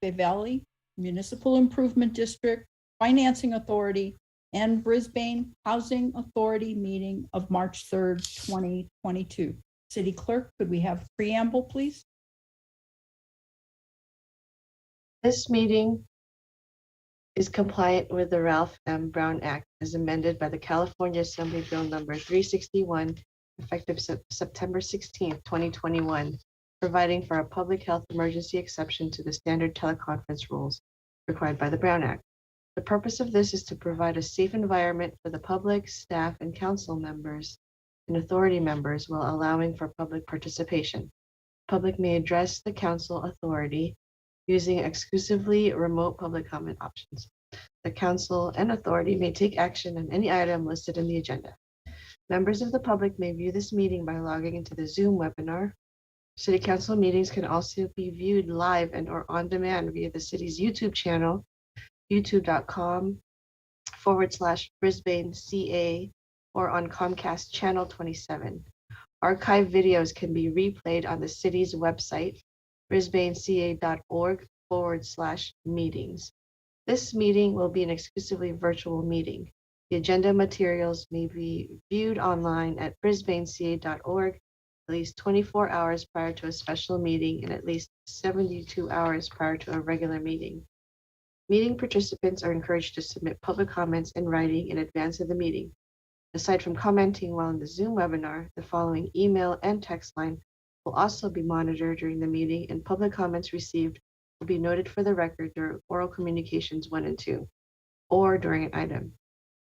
Bay Valley Municipal Improvement District Financing Authority and Brisbane Housing Authority meeting of March 3rd, 2022. City Clerk, could we have preamble, please? This meeting is compliant with the Ralph M. Brown Act as amended by the California Assembly Bill number 361, effective September 16th, 2021, providing for a public health emergency exception to the standard teleconference rules required by the Brown Act. The purpose of this is to provide a safe environment for the public, staff, and council members and authority members while allowing for public participation. Public may address the council authority using exclusively remote public comment options. The council and authority may take action on any item listed in the agenda. Members of the public may view this meeting by logging into the Zoom webinar. City council meetings can also be viewed live and or on demand via the city's YouTube channel, youtube.com/Brisbane CA, or on Comcast Channel 27. Archive videos can be replayed on the city's website, brisbaneca.org/meetings. This meeting will be an exclusively virtual meeting. The agenda materials may be viewed online at brisbaneca.org at least 24 hours prior to a special meeting and at least 72 hours prior to a regular meeting. Meeting participants are encouraged to submit public comments in writing in advance of the meeting. Aside from commenting while in the Zoom webinar, the following email and text line will also be monitored during the meeting, and public comments received will be noted for the record during oral communications 1 and 2, or during an item.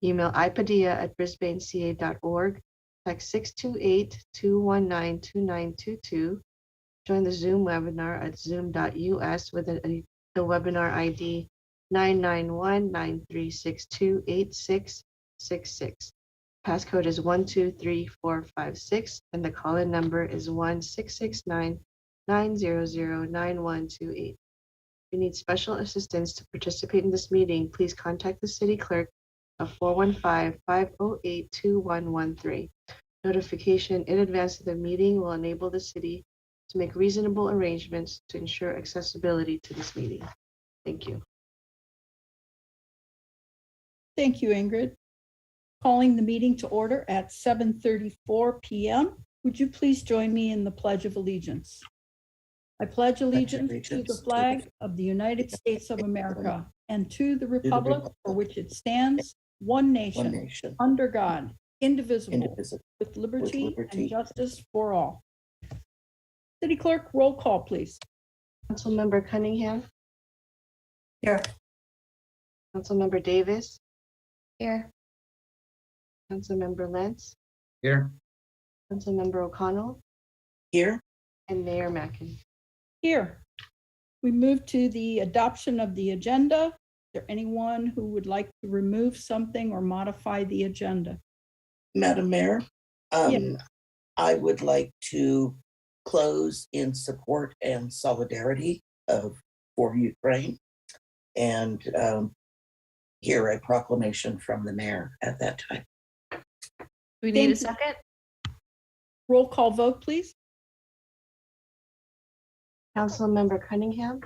Email ipadilla@brisbaneca.org, text 628-219-2922. Join the Zoom webinar at zoom.us with the webinar ID 991-9362-8666. Passcode is 123456, and the call-in number is 1-669-900-9128. If you need special assistance to participate in this meeting, please contact the city clerk of 415-508-2113. Notification in advance of the meeting will enable the city to make reasonable arrangements to ensure accessibility to this meeting. Thank you. Thank you, Ingrid. Calling the meeting to order at 7:34 p.m. Would you please join me in the Pledge of Allegiance? I pledge allegiance to the flag of the United States of America and to the republic for which it stands, one nation, under God, indivisible, with liberty and justice for all. City Clerk, roll call, please. Councilmember Cunningham. Here. Councilmember Davis. Here. Councilmember Lentz. Here. Councilmember O'Connell. Here. And Mayor Mackin. Here. We move to the adoption of the agenda. Is there anyone who would like to remove something or modify the agenda? Madam Mayor, Yes. I would like to close in support and solidarity for Ukraine, and hear a proclamation from the mayor at that time. We need a second. Roll call vote, please. Councilmember Cunningham.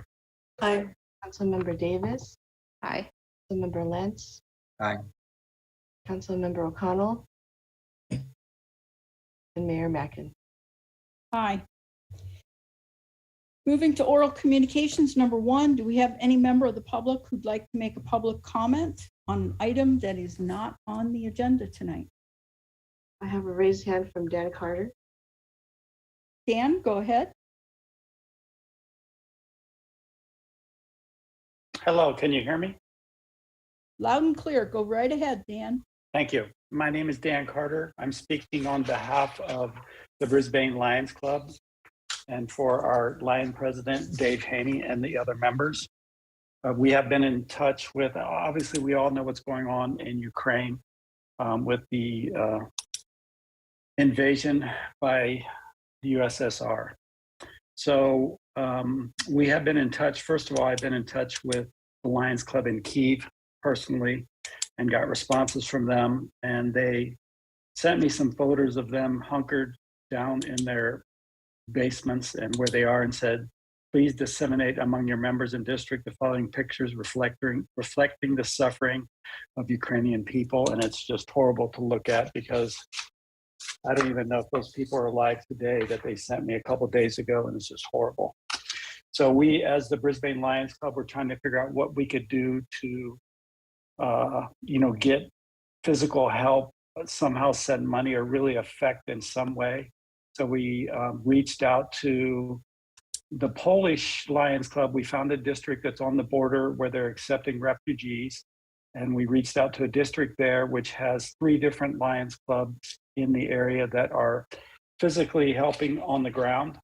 Aye. Councilmember Davis. Aye. Councilmember Lentz. Aye. Councilmember O'Connell. And Mayor Mackin. Aye. Moving to oral communications, number 1, do we have any member of the public who'd like to make a public comment on an item that is not on the agenda tonight? I have a raised hand from Dan Carter. Dan, go ahead. Hello, can you hear me? Loud and clear. Go right ahead, Dan. Thank you. My name is Dan Carter. I'm speaking on behalf of the Brisbane Lions Club and for our Lion President, Dave Haney, and the other members. We have been in touch with, obviously we all know what's going on in Ukraine with the invasion by the USSR. So we have been in touch. First of all, I've been in touch with the Lions Club in Kyiv personally and got responses from them. And they sent me some photos of them hunkered down in their basements and where they are, and said, Please disseminate among your members and district the following pictures reflecting the suffering of Ukrainian people. And it's just horrible to look at because I don't even know if those people are alive today that they sent me a couple of days ago, and it's just horrible. So we, as the Brisbane Lions Club, we're trying to figure out what we could do to, get physical help, somehow send money or really affect in some way. So we reached out to the Polish Lions Club. We found a district that's on the border where they're accepting refugees. And we reached out to a district there, which has 3 different Lions Clubs in the area that are physically helping on the ground.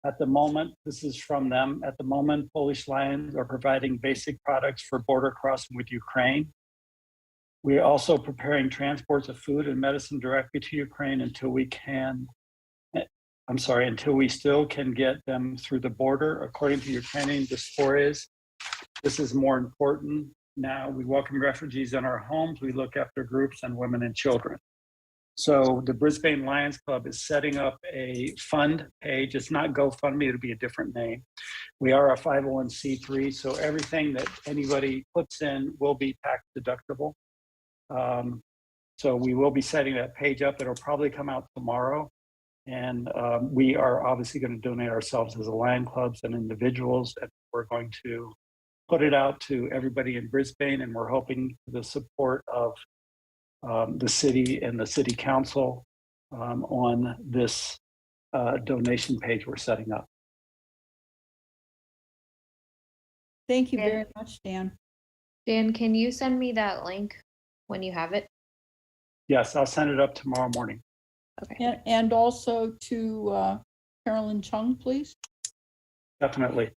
At the moment, this is from them. At the moment, Polish Lions are providing basic products for border crossing with Ukraine. We are also preparing transports of food and medicine directly to Ukraine until we still can get them through the border. According to Ukrainian diasporas, this is more important now. We welcome refugees in our homes. We look after groups and women and children. So the Brisbane Lions Club is setting up a fund page. It's not GoFundMe, it'll be a different name. We are a 501c3, so everything that anybody puts in will be tax deductible. So we will be setting that page up. It'll probably come out tomorrow. And we are obviously going to donate ourselves as a Lion Clubs and individuals. And we're going to put it out to everybody in Brisbane, and we're hoping for the support of the city and the city council on this donation page we're setting up. Thank you very much, Dan. Dan, can you send me that link when you have it? Yes, I'll send it up tomorrow morning. Okay. And also to Carolyn Chung, please. Definitely.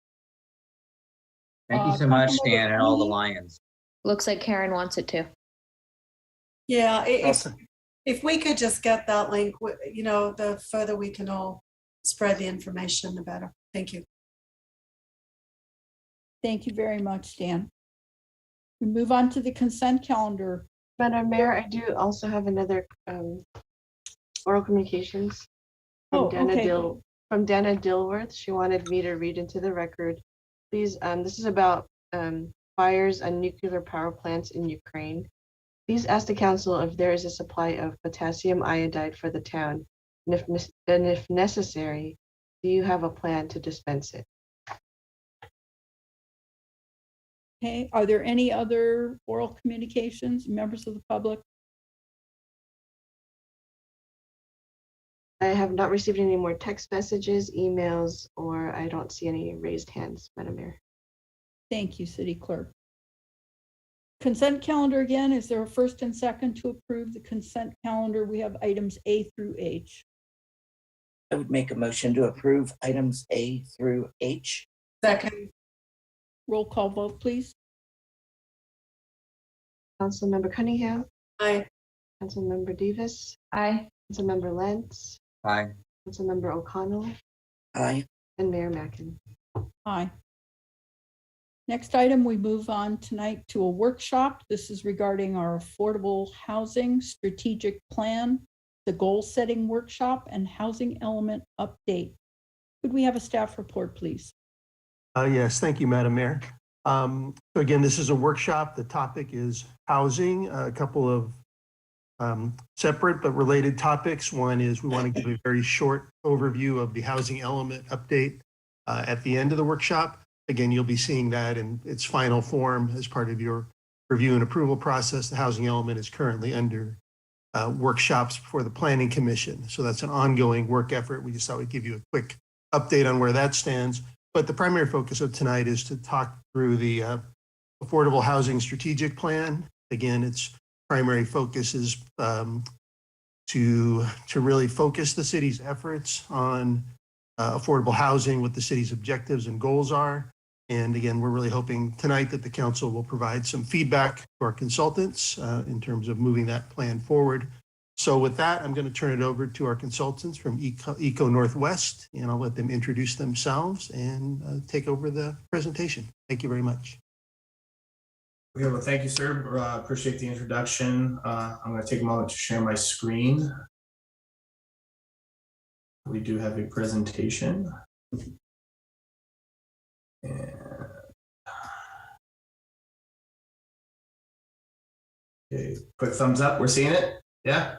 Thank you so much, Councilmember Dan, and all the Cooney? Lions. Looks like Karen wants it too. Yeah, Awesome. if we could just get that link, the further we can all spread the information, the better. Thank you. Thank you very much, Dan. We move on to the consent calendar. Madam Mayor, I do also have another oral communications Oh, from okay. from Dana Dilworth. She wanted me to read into the record. Please, this is about fires and nuclear power plants in Ukraine. Please ask the council if there is a supply of potassium iodide for the town, and if necessary, do you have a plan to dispense it? Okay, are there any other oral communications, members of the public? I have not received any more text messages, emails, or I don't see any raised hands, Madam Mayor. Thank you, City Clerk. Consent calendar again, is there a first and second to approve the consent calendar? We have items A through H. I would make a motion to approve items A through H. Second. Roll call vote, please. Councilmember Cunningham, Aye. Councilmember Davis, Aye. Councilmember Lentz, Aye. Councilmember O'Connell, Aye. and Mayor Mackin. Aye. Next item, we move on tonight to a workshop. This is regarding our affordable housing strategic plan, the goal setting workshop, and housing element update. Could we have a staff report, please? Yes, thank you, Madam Mayor. So again, this is a workshop. The topic is housing, a couple of separate but related topics. One is we want to give a very short overview of the housing element update at the end of the workshop. Again, you'll be seeing that in its final form as part of your review and approval process. The housing element is currently under workshops for the Planning Commission. So that's an ongoing work effort. We just thought we'd give you a quick update on where that stands. But the primary focus of tonight is to talk through the affordable housing strategic plan. Again, its primary focus is to really focus the city's efforts on affordable housing, what the city's objectives and goals are. And again, we're really hoping tonight that the council will provide some feedback to our consultants in terms of moving that plan forward. So with that, I'm going to turn it over to our consultants from Eco Northwest, and I'll let them introduce themselves and take over the presentation. Thank you very much. Okay, well, thank you, sir. Appreciate the introduction. I'm going to take a moment to share my screen. We do have a presentation. Okay, quick thumbs up. We're seeing it. Yeah.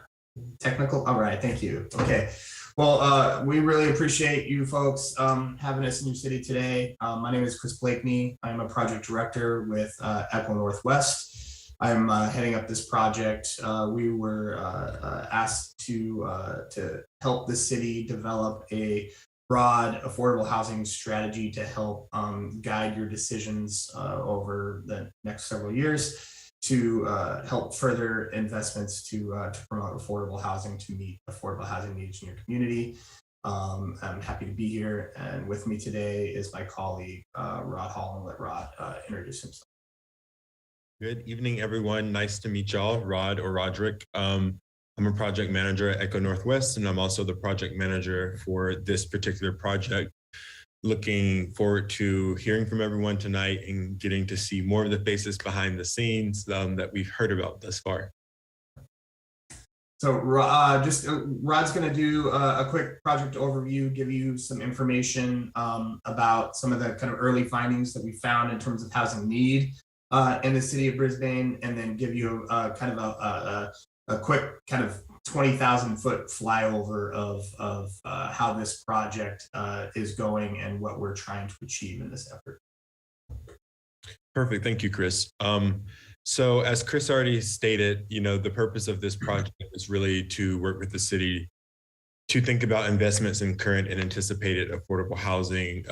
Technical. All right. Thank you. Okay. Well, we really appreciate you folks having us in your city today. My name is Chris Blakeney. I'm a project director with Echo Northwest. I'm heading up this project. We were asked to help the city develop a broad affordable housing strategy to help guide your decisions over the next several years, to help further investments to promote affordable housing, to meet affordable housing needs in your community. I'm happy to be here, and with me today is my colleague, Rod Hall, and let Rod introduce himself. Good evening, everyone. Nice to meet y'all, Rod or Roderick. I'm a project manager at Echo Northwest, and I'm also the project manager for this particular project. Looking forward to hearing from everyone tonight and getting to see more of the faces behind the scenes that we've heard about thus far. So Rod's going to do a quick project overview, give you some information about some of the kind of early findings that we found in terms of housing need in the city of Brisbane, and then give you kind of a quick kind of 20,000-foot flyover of how this project is going and what we're trying to achieve in this effort. Perfect. Thank you, Chris. So as Chris already stated, the purpose of this project is really to work with the city to think about investments in current and anticipated affordable housing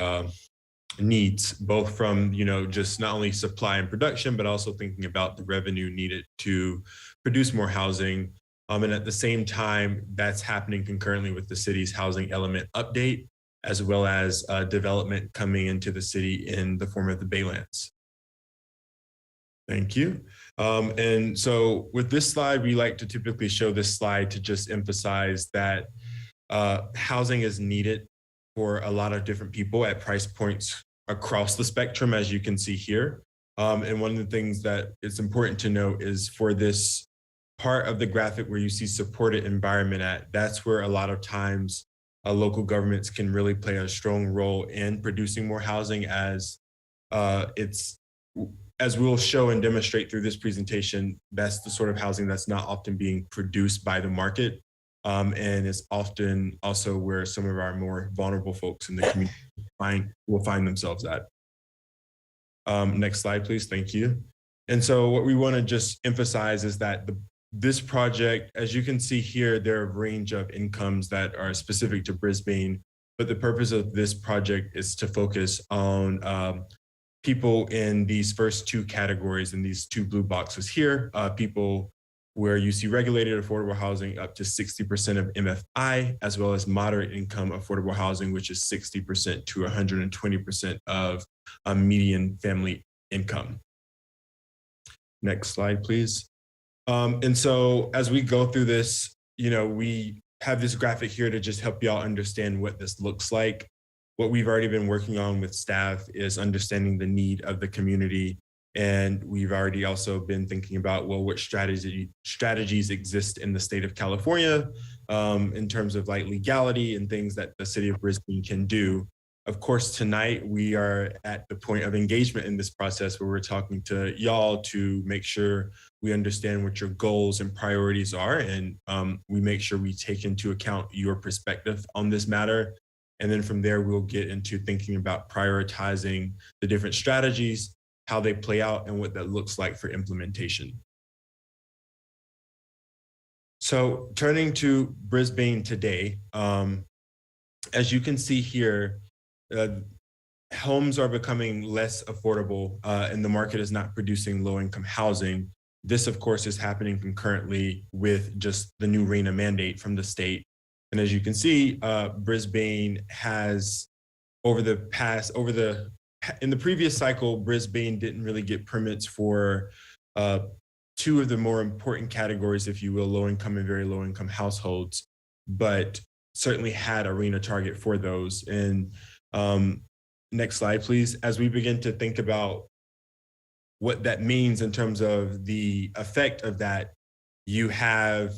needs, both from, just not only supply and production, but also thinking about the revenue needed to produce more housing. And at the same time, that's happening concurrently with the city's housing element update, as well as development coming into the city in the form of the Baylands. Thank you. And so with this slide, we like to typically show this slide to just emphasize that housing is needed for a lot of different people at price points across the spectrum, as you can see here. And one of the things that is important to note is for this part of the graphic where you see supported environment at, that's where a lot of times local governments can really play a strong role in producing more housing, as as we'll show and demonstrate through this presentation, that's the sort of housing that's not often being produced by the market. And it's often also where some of our more vulnerable folks in the community will find themselves at. Next slide, please. Thank you. And so what we want to just emphasize is that this project, as you can see here, there are a range of incomes that are specific to Brisbane, but the purpose of this project is to focus on people in these first two categories, in these two blue boxes here, people where you see regulated affordable housing up to 60% of MFI, as well as moderate income affordable housing, which is 60% to 120% of median family income. Next slide, please. And so as we go through this, we have this graphic here to just help y'all understand what this looks like. What we've already been working on with staff is understanding the need of the community. And we've already also been thinking about, well, what strategies exist in the state of California in terms of like legality and things that the city of Brisbane can do. Of course, tonight we are at the point of engagement in this process where we're talking to y'all to make sure we understand what your goals and priorities are. And we make sure we take into account your perspective on this matter. And then from there, we'll get into thinking about prioritizing the different strategies, how they play out, and what that looks like for implementation. So turning to Brisbane today, as you can see here, homes are becoming less affordable and the market is not producing low-income housing. This, of course, is happening concurrently with just the new RENA mandate from the state. And as you can see, Brisbane has in the previous cycle, Brisbane didn't really get permits for two of the more important categories, if you will, low-income and very low-income households, but certainly had a RENA target for those. And next slide, please. As we begin to think about what that means in terms of the effect of that, you have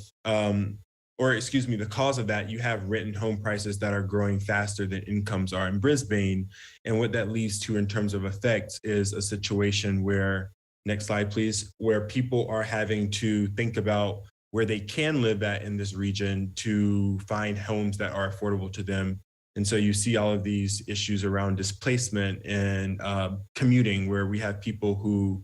or excuse me, the cause of that, you have rent and home prices that are growing faster than incomes are in Brisbane. And what that leads to in terms of effects is a situation where, next slide, please, where people are having to think about where they can live at in this region to find homes that are affordable to them. And so you see all of these issues around displacement and commuting, where we have people who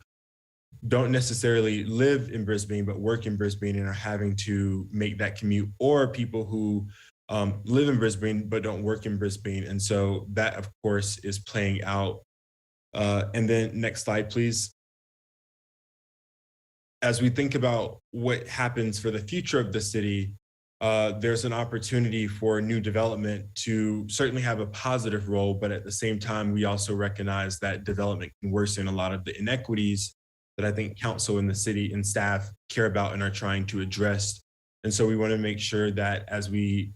don't necessarily live in Brisbane, but work in Brisbane and are having to make that commute, or people who live in Brisbane, but don't work in Brisbane. And so that, of course, is playing out. And then next slide, please. As we think about what happens for the future of the city, there's an opportunity for new development to certainly have a positive role, but at the same time, we also recognize that development can worsen a lot of the inequities that I think council and the city and staff care about and are trying to address. And so we want to make sure that as we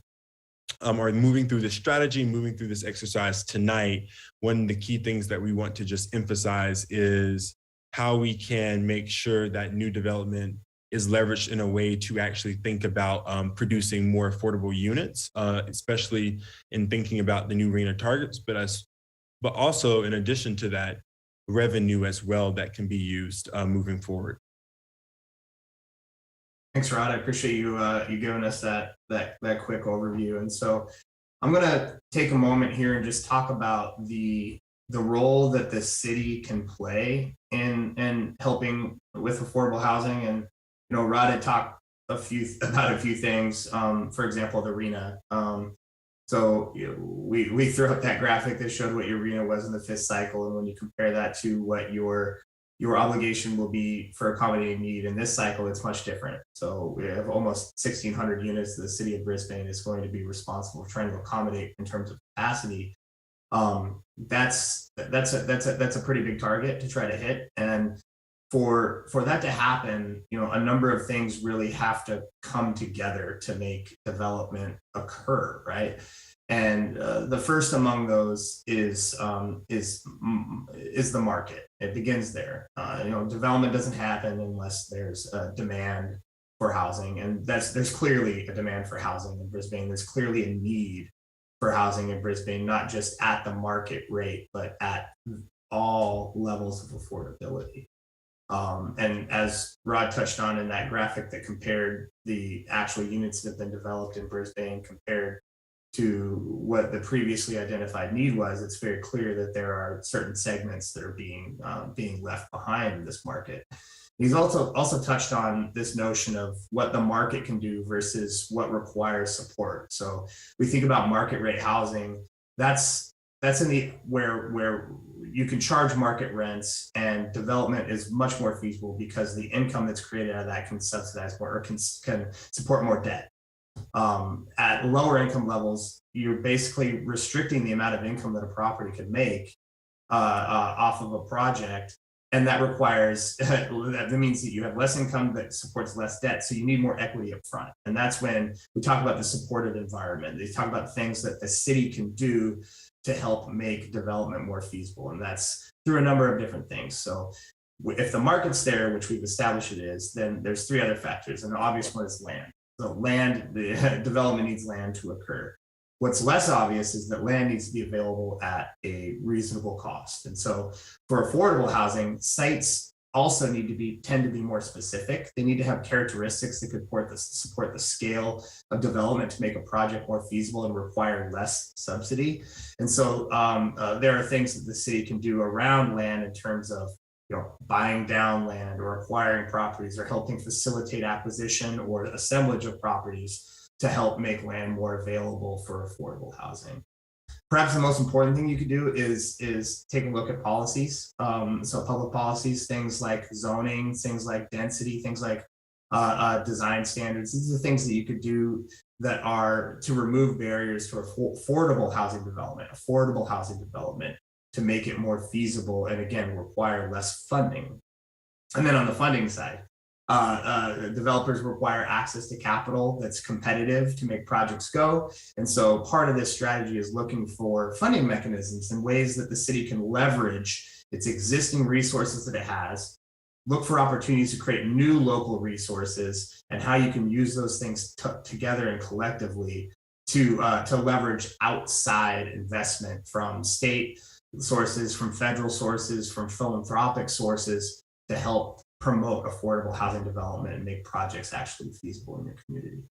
are moving through this strategy, moving through this exercise tonight, one of the key things that we want to just emphasize is how we can make sure that new development is leveraged in a way to actually think about producing more affordable units, especially in thinking about the new RENA targets, but also in addition to that, revenue as well that can be used moving forward. Thanks, Rod. I appreciate you giving us that quick overview. And so I'm going to take a moment here and just talk about the role that the city can play in helping with affordable housing. And Rod had talked about a few things. For example, the RENA. So we threw up that graphic that showed what your RENA was in the 5th cycle, and when you compare that to what your obligation will be for accommodating need in this cycle, it's much different. So we have almost 1,600 units that the city of Brisbane is going to be responsible for trying to accommodate in terms of capacity. That's a pretty big target to try to hit, and for that to happen, a number of things really have to come together to make development occur, right? And the first among those is the market. It begins there. Development doesn't happen unless there's a demand for housing, and there's clearly a demand for housing in Brisbane. There's clearly a need for housing in Brisbane, not just at the market rate, but at all levels of affordability. And as Rod touched on in that graphic that compared the actual units that have been developed in Brisbane compared to what the previously identified need was, it's very clear that there are certain segments that are being left behind in this market. He's also touched on this notion of what the market can do versus what requires support. So we think about market rate housing, that's in the where you can charge market rents, and development is much more feasible because the income that's created out of that can subsidize more, or can support more debt. At lower income levels, you're basically restricting the amount of income that a property could make off of a project. And that requires, that means that you have less income that supports less debt. So you need more equity up front. And that's when we talk about the supportive environment. They talk about things that the city can do to help make development more feasible. And that's through a number of different things. So if the market's there, which we've established it is, then there's 3 other factors. And the obvious one is land. So the development needs land to occur. What's less obvious is that land needs to be available at a reasonable cost. And so for affordable housing, sites also tend to be more specific. They need to have characteristics that could support the scale of development to make a project more feasible and require less subsidy. And so there are things that the city can do around land in terms of buying down land or acquiring properties or helping facilitate acquisition or assemblage of properties to help make land more available for affordable housing. Perhaps the most important thing you could do is take a look at policies. So public policies, things like zoning, things like density, things like design standards. These are things that you could do that are to remove barriers to affordable housing development to make it more feasible and again, require less funding. And then on the funding side, developers require access to capital that's competitive to make projects go. And so part of this strategy is looking for funding mechanisms and ways that the city can leverage its existing resources that it has, look for opportunities to create new local resources and how you can use those things together and collectively to leverage outside investment from state sources, from federal sources, from philanthropic sources to help promote affordable housing development and make projects actually feasible in your community.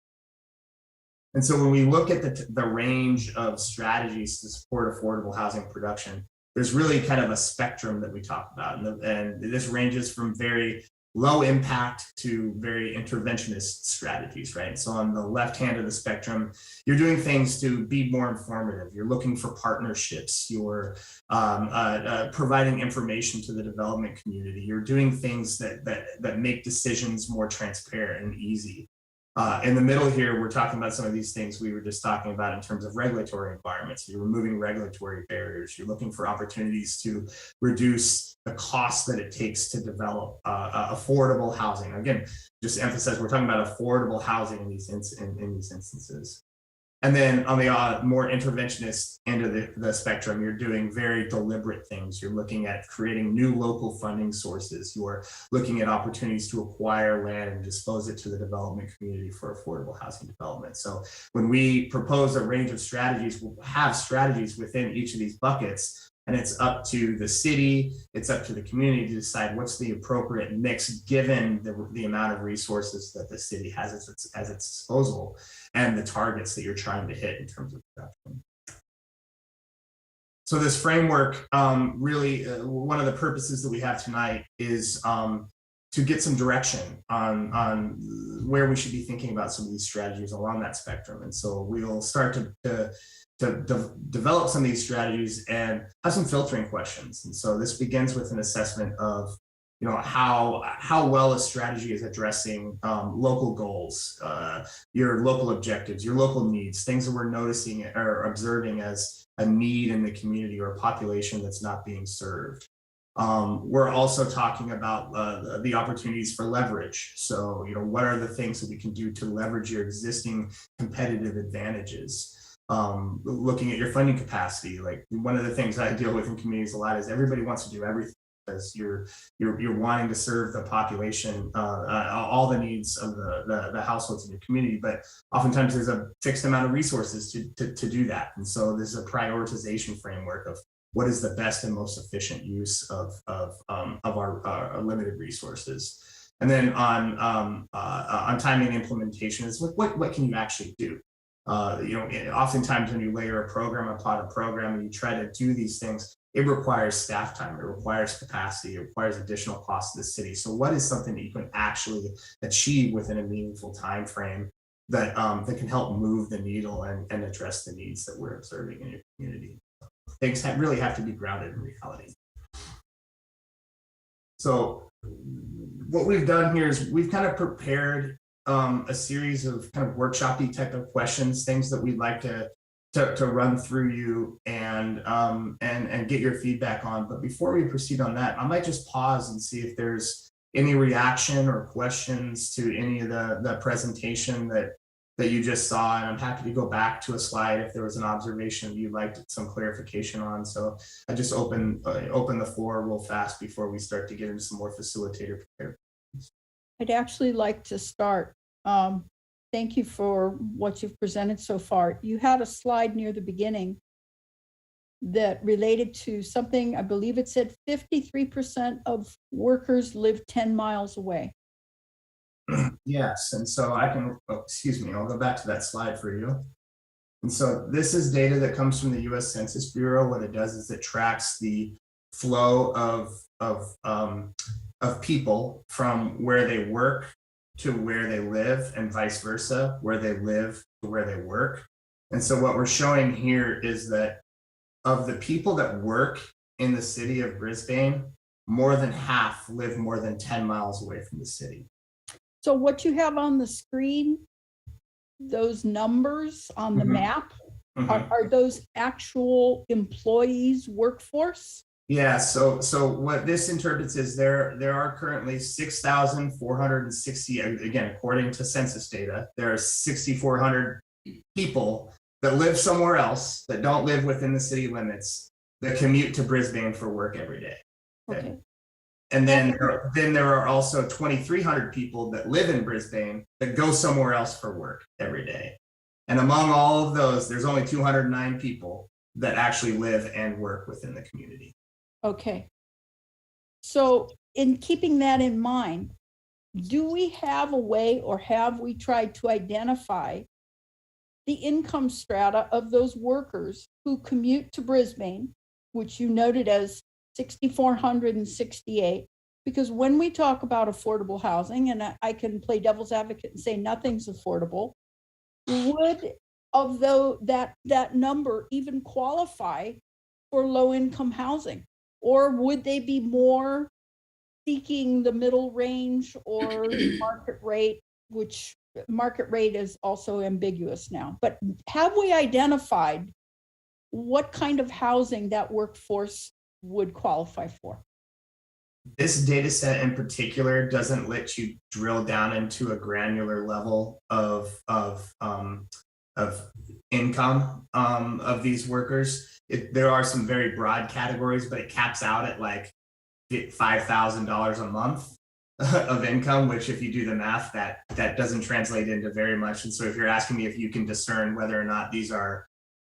And so when we look at the range of strategies to support affordable housing production, there's really kind of a spectrum that we talk about. And this ranges from very low impact to very interventionist strategies, right? So on the left hand of the spectrum, you're doing things to be more informative. You're looking for partnerships. You're providing information to the development community. You're doing things that make decisions more transparent and easy. In the middle here, we're talking about some of these things we were just talking about in terms of regulatory environments. You're removing regulatory barriers. You're looking for opportunities to reduce the cost that it takes to develop affordable housing. Again, just to emphasize, we're talking about affordable housing in these instances. And then on the more interventionist end of the spectrum, you're doing very deliberate things. You're looking at creating new local funding sources. You're looking at opportunities to acquire land and dispose it to the development community for affordable housing development. So when we propose a range of strategies, we'll have strategies within each of these buckets. And it's up to the city, it's up to the community to decide what's the appropriate mix given the amount of resources that the city has at its disposal and the targets that you're trying to hit in terms of production. So this framework, really, one of the purposes that we have tonight is to get some direction on where we should be thinking about some of these strategies along that spectrum. And so we'll start to develop some of these strategies and have some filtering questions. And so this begins with an assessment of, you know, how well a strategy is addressing local goals, your local objectives, your local needs, things that we're noticing or observing as a need in the community or a population that's not being served. We're also talking about the opportunities for leverage. So, you know, what are the things that we can do to leverage your existing competitive advantages? Looking at your funding capacity, like one of the things I deal with in communities a lot is everybody wants to do everything because you're wanting to serve the population, all the needs of the households in your community, but oftentimes there's a fixed amount of resources to do that. And so there's a prioritization framework of what is the best and most efficient use of our limited resources. And then on timing and implementation is what can you actually do? You know, oftentimes when you layer a program upon a program and you try to do these things, it requires staff time, it requires capacity, it requires additional costs to the city. So what is something that you can actually achieve within a meaningful time frame that can help move the needle and address the needs that we're observing in your community? Things really have to be grounded in reality. So what we've done here is we've kind of prepared a series of kind of workshop-y type of questions, things that we'd like to run through you and get your feedback on. But before we proceed on that, I might just pause and see if there's any reaction or questions to any of the presentation that you just saw. And I'm happy to go back to a slide if there was an observation you'd like some clarification on. So I just open the floor real fast before we start to get into some more facilitator prepared. I'd actually like to start. Thank you for what you've presented so far. You had a slide near the beginning that related to something, I believe it said 53% of workers live 10 miles away. Yes, and so I can, excuse me, I'll go back to that slide for you. And so this is data that comes from the US Census Bureau. What it does is it tracks the flow of people from where they work to where they live and vice versa, where they live to where they work. And so what we're showing here is that of the people that work in the city of Brisbane, more than half live more than 10 miles away from the city. So what you have on the screen, those numbers on the map, are those actual employees' workforce? Yeah, so what this interprets is there are currently 6,460, again, according to census data, there are 6,400 people that live somewhere else that don't live within the city limits that commute to Brisbane for work every day. Okay. And then there are also 2,300 people that live in Brisbane that go somewhere else for work every day. And among all of those, there's only 209 people that actually live and work within the community. Okay. So in keeping that in mind, do we have a way, or have we tried to identify the income strata of those workers who commute to Brisbane, which you noted as 6,468? Because when we talk about affordable housing, and I can play devil's advocate and say nothing's affordable, would that number even qualify for low income housing? Or would they be more seeking the middle range or market rate, which market rate is also ambiguous now? But have we identified what kind of housing that workforce would qualify for? This data set in particular doesn't let you drill down into a granular level of income of these workers. There are some very broad categories, but it caps out at like $5,000 a month of income, which if you do the math, that doesn't translate into very much. And so if you're asking me if you can discern whether or not these are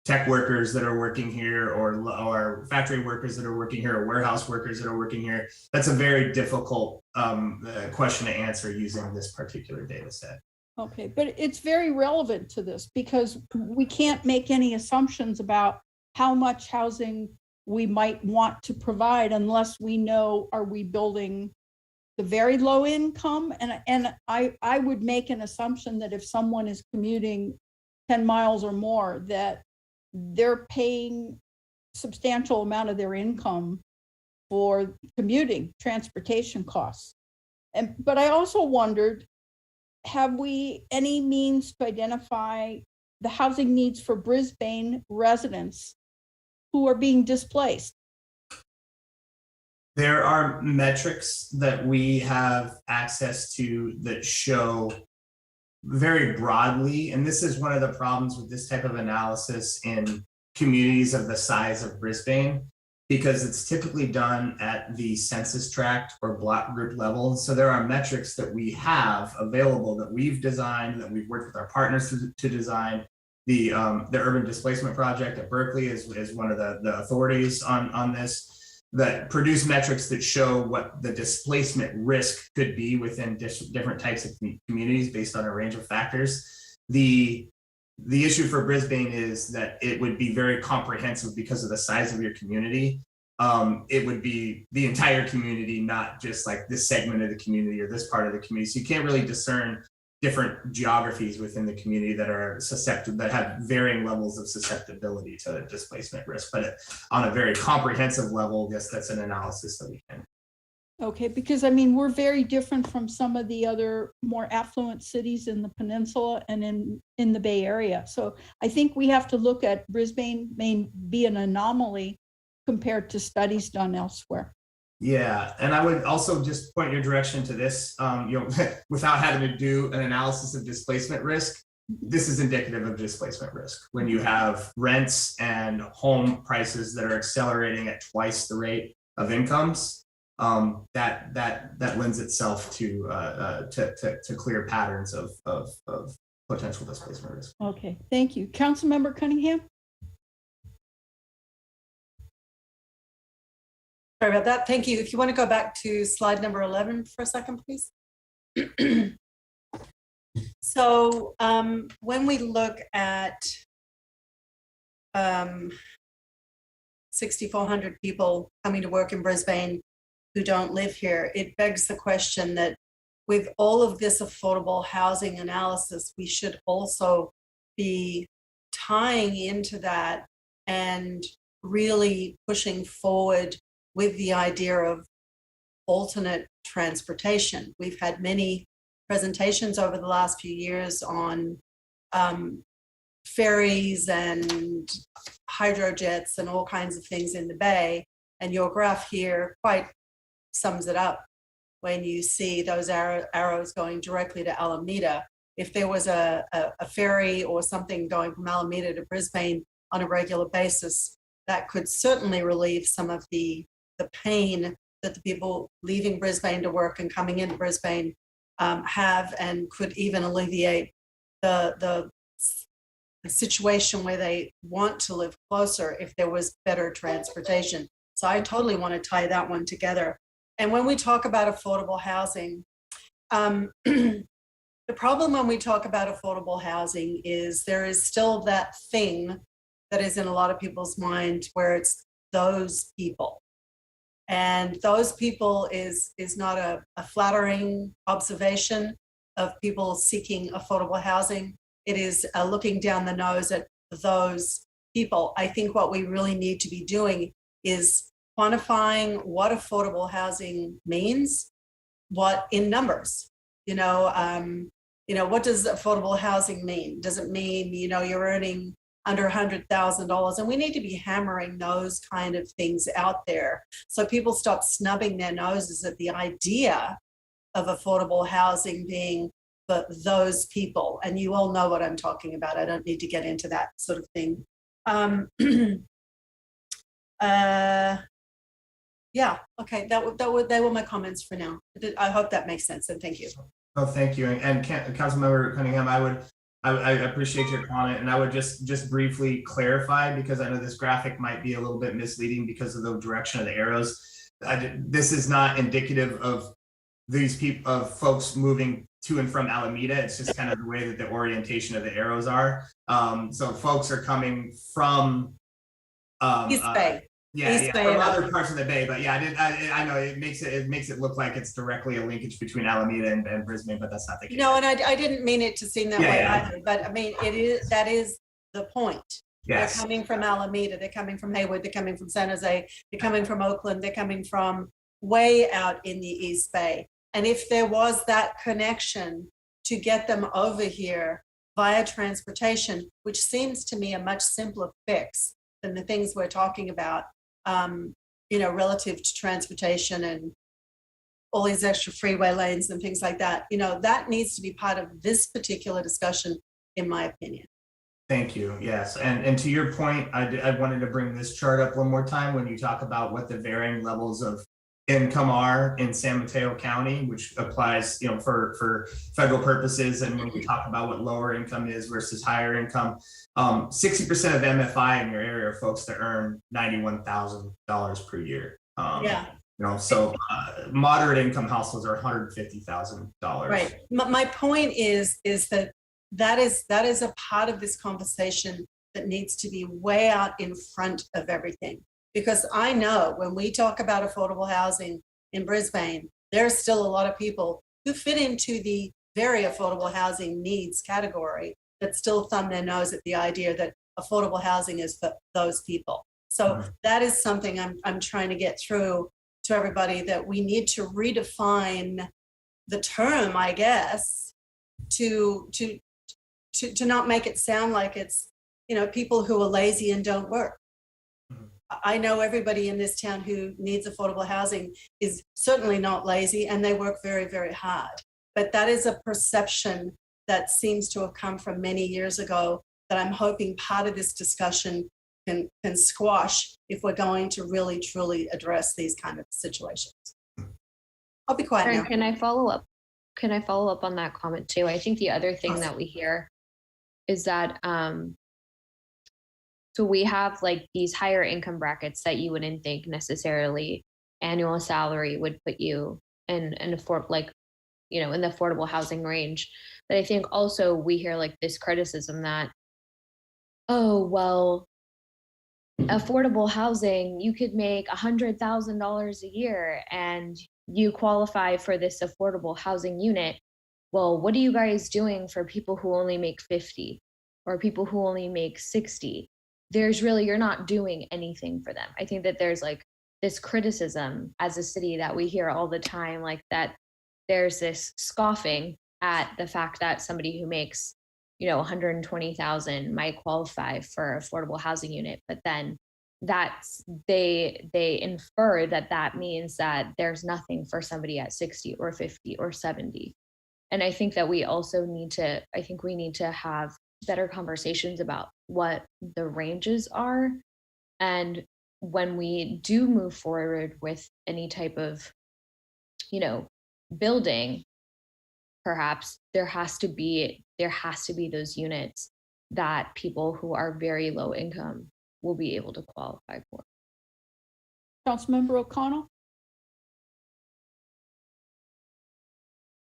tech workers that are working here, or factory workers that are working here, or warehouse workers that are working here, that's a very difficult question to answer using this particular data set. Okay, but it's very relevant to this because we can't make any assumptions about how much housing we might want to provide unless we know, are we building the very low income? And I would make an assumption that if someone is commuting 10 miles or more, that they're paying substantial amount of their income for commuting, transportation costs. But I also wondered, have we any means to identify the housing needs for Brisbane residents who are being displaced? There are metrics that we have access to that show very broadly, and this is one of the problems with this type of analysis in communities of the size of Brisbane, because it's typically done at the census tract or block group level. So there are metrics that we have available that we've designed, that we've worked with our partners to design. The Urban Displacement Project at Berkeley is one of the authorities on this, that produce metrics that show what the displacement risk could be within different types of communities based on a range of factors. The issue for Brisbane is that it would be very comprehensive because of the size of your community. It would be the entire community, not just like this segment of the community or this part of the community. So you can't really discern different geographies within the community that are susceptible, that have varying levels of susceptibility to displacement risk. But on a very comprehensive level, yes, that's an analysis that we can. Okay, because I mean, we're very different from some of the other more affluent cities in the peninsula and in the Bay Area. So I think we have to look at Brisbane may be an anomaly compared to studies done elsewhere. Yeah, and I would also just point your direction to this, without having to do an analysis of displacement risk. This is indicative of displacement risk. When you have rents and home prices that are accelerating at twice the rate of incomes, that lends itself to clear patterns of potential displacement risk. Okay, thank you. Councilmember Cunningham? Sorry about that. Thank you. If you want to go back to slide number 11 for a second, please. So when we look at 6,400 people coming to work in Brisbane who don't live here, it begs the question that with all of this affordable housing analysis, we should also be tying into that and really pushing forward with the idea of alternate transportation. We've had many presentations over the last few years on ferries and hydrojets and all kinds of things in the Bay. And your graph here quite sums it up when you see those arrows going directly to Alameda. If there was a ferry or something going from Alameda to Brisbane on a regular basis, that could certainly relieve some of the pain that the people leaving Brisbane to work and coming into Brisbane have, and could even alleviate the situation where they want to live closer if there was better transportation. So I totally want to tie that one together. And when we talk about affordable housing, the problem when we talk about affordable housing is there is still that thing that is in a lot of people's mind where it's those people. And those people is not a flattering observation of people seeking affordable housing. It is looking down the nose at those people. I think what we really need to be doing is quantifying what affordable housing means, what in numbers. What does affordable housing mean? Does it mean, you're earning under $100,000? And we need to be hammering those kind of things out there so people stop snubbing their noses at the idea of affordable housing being for those people. And you all know what I'm talking about. I don't need to get into that sort of thing. Yeah, okay, they were my comments for now. I hope that makes sense, and thank you. Oh, thank you. And Councilmember Cunningham, I appreciate your comment, and I would just briefly clarify, because I know this graphic might be a little bit misleading because of the direction of the arrows. This is not indicative of these people, of folks moving to and from Alameda. It's just kind of the way that the orientation of the arrows are. So folks are coming from East Bay. From other parts of the Bay, but yeah, I know it makes it look like it's directly a linkage between Alameda and Brisbane, but that's not the case. No, and I didn't mean it to seem that way either, but I mean, that is the point. Yes. They're coming from Alameda, they're coming from Hayward, they're coming from San Jose, they're coming from Oakland, they're coming from way out in the East Bay. And if there was that connection to get them over here via transportation, which seems to me a much simpler fix than the things we're talking about, relative to transportation and all these extra freeway lanes and things like that, that needs to be part of this particular discussion, in my opinion. Thank you. Yes. And to your point, I wanted to bring this chart up one more time when you talk about what the varying levels of income are in San Mateo County, which applies, for federal purposes. And when we talk about what lower income is versus higher income, 60% of MFI in your area are folks that earn $91,000 per year. So moderate income households are $150,000. Right. My point is that is a part of this conversation that needs to be way out in front of everything. Because I know when we talk about affordable housing in Brisbane, there's still a lot of people who fit into the very affordable housing needs category that still thumb their nose at the idea that affordable housing is for those people. So that is something I'm trying to get through to everybody, that we need to redefine the term, I guess, to not make it sound like it's, people who are lazy and don't work. I know everybody in this town who needs affordable housing is certainly not lazy, and they work very, very hard. But that is a perception that seems to have come from many years ago that I'm hoping part of this discussion can squash if we're going to really, truly address these kind of situations. I'll be quiet now. Can I follow up? Can I follow up on that comment too? I think the other thing that we hear is that so we have like these higher income brackets that you wouldn't think necessarily annual salary would put you in the affordable housing range. But I think also we hear like this criticism that, oh, well, affordable housing, you could make $100,000 a year and you qualify for this affordable housing unit. Well, what are you guys doing for people who only make 50 or people who only make 60? You're not doing anything for them. I think that there's like this criticism as a city that we hear all the time, like that there's this scoffing at the fact that somebody who makes, $120,000 might qualify for affordable housing unit, but then that's they infer that means that there's nothing for somebody at 60 or 50 or 70. And I think that we need to have better conversations about what the ranges are. And when we do move forward with any type of, building, perhaps there has to be those units that people who are very low income will be able to qualify for. Councilmember O'Connell?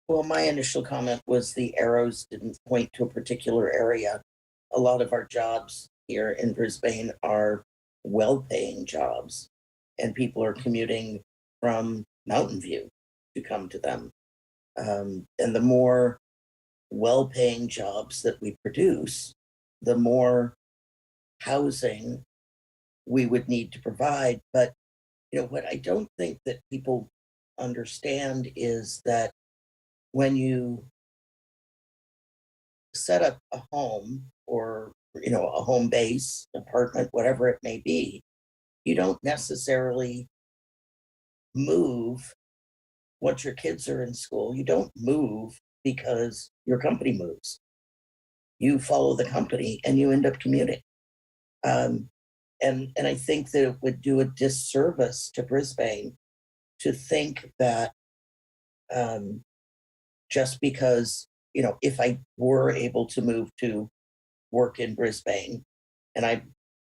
Well, my initial comment was the arrows didn't point to a particular area. A lot of our jobs here in Brisbane are well-paying jobs, and people are commuting from Mountain View to come to them. And the more well-paying jobs that we produce, the more housing we would need to provide. But, what I don't think that people understand is that when you set up a home or, a home base, apartment, whatever it may be, you don't necessarily move once your kids are in school. You don't move because your company moves. You follow the company and you end up commuting. And I think that it would do a disservice to Brisbane to think that just because, if I were able to move to work in Brisbane and I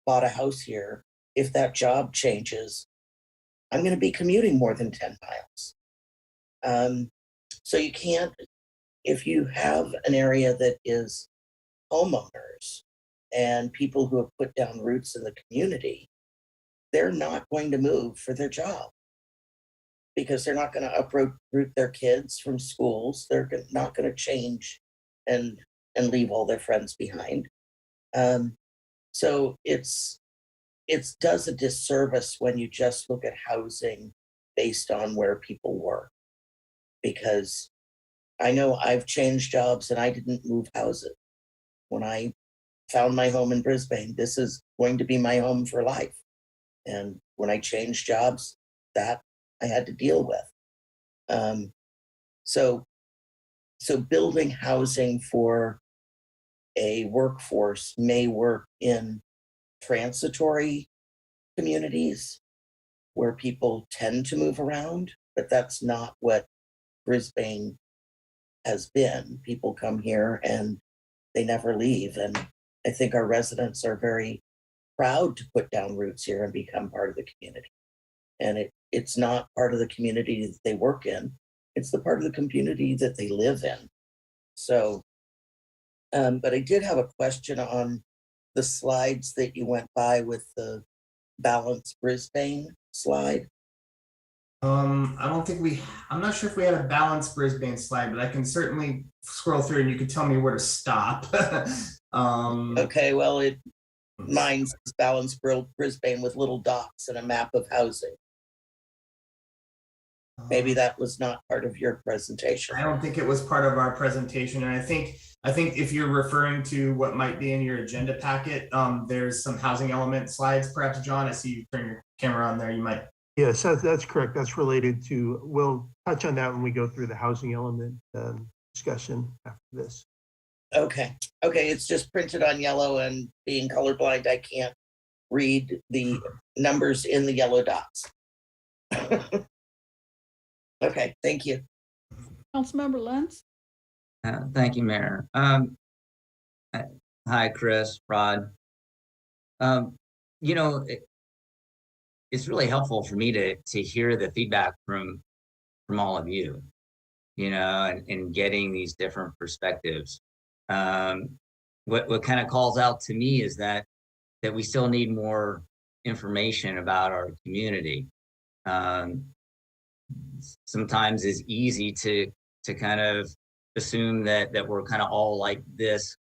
bought a house here, if that job changes, I'm going to be commuting more than 10 miles. So you can't, if you have an area that is homeowners and people who have put down roots in the community, they're not going to move for their job because they're not going to uproot their kids from schools. They're not going to change and leave all their friends behind. So it does a disservice when you just look at housing based on where people work. Because I know I've changed jobs and I didn't move houses. When I found my home in Brisbane, this is going to be my home for life. And when I changed jobs, that I had to deal with. So building housing for a workforce may work in transitory communities where people tend to move around, but that's not what Brisbane has been. People come here and they never leave. And I think our residents are very proud to put down roots here and become part of the community. And it's not part of the community that they work in. It's the part of the community that they live in. So, but I did have a question on the slides that you went by with the Balance Brisbane slide. I don't think I'm not sure if we had a balanced Brisbane slide, but I can certainly scroll through and you can tell me where to stop. Okay, well, mine's Balance Brisbane with little dots and a map of housing. Maybe that was not part of your presentation. I don't think it was part of our presentation. And I think if you're referring to what might be in your agenda packet, there's some housing element slides, perhaps, John. I see you turn your camera on there. You might. Yes, that's correct. That's related to, we'll touch on that when we go through the housing element discussion after this. Okay, it's just printed on yellow, and being colorblind, I can't read the numbers in the yellow dots. Okay, thank you. Councilmember Lenz? Thank you, Mayor. Hi, Chris, Rod. It's really helpful for me to hear the feedback from all of you, and getting these different perspectives. What kind of calls out to me is that we still need more information about our community. Sometimes it's easy to kind of assume that we're kind of all like this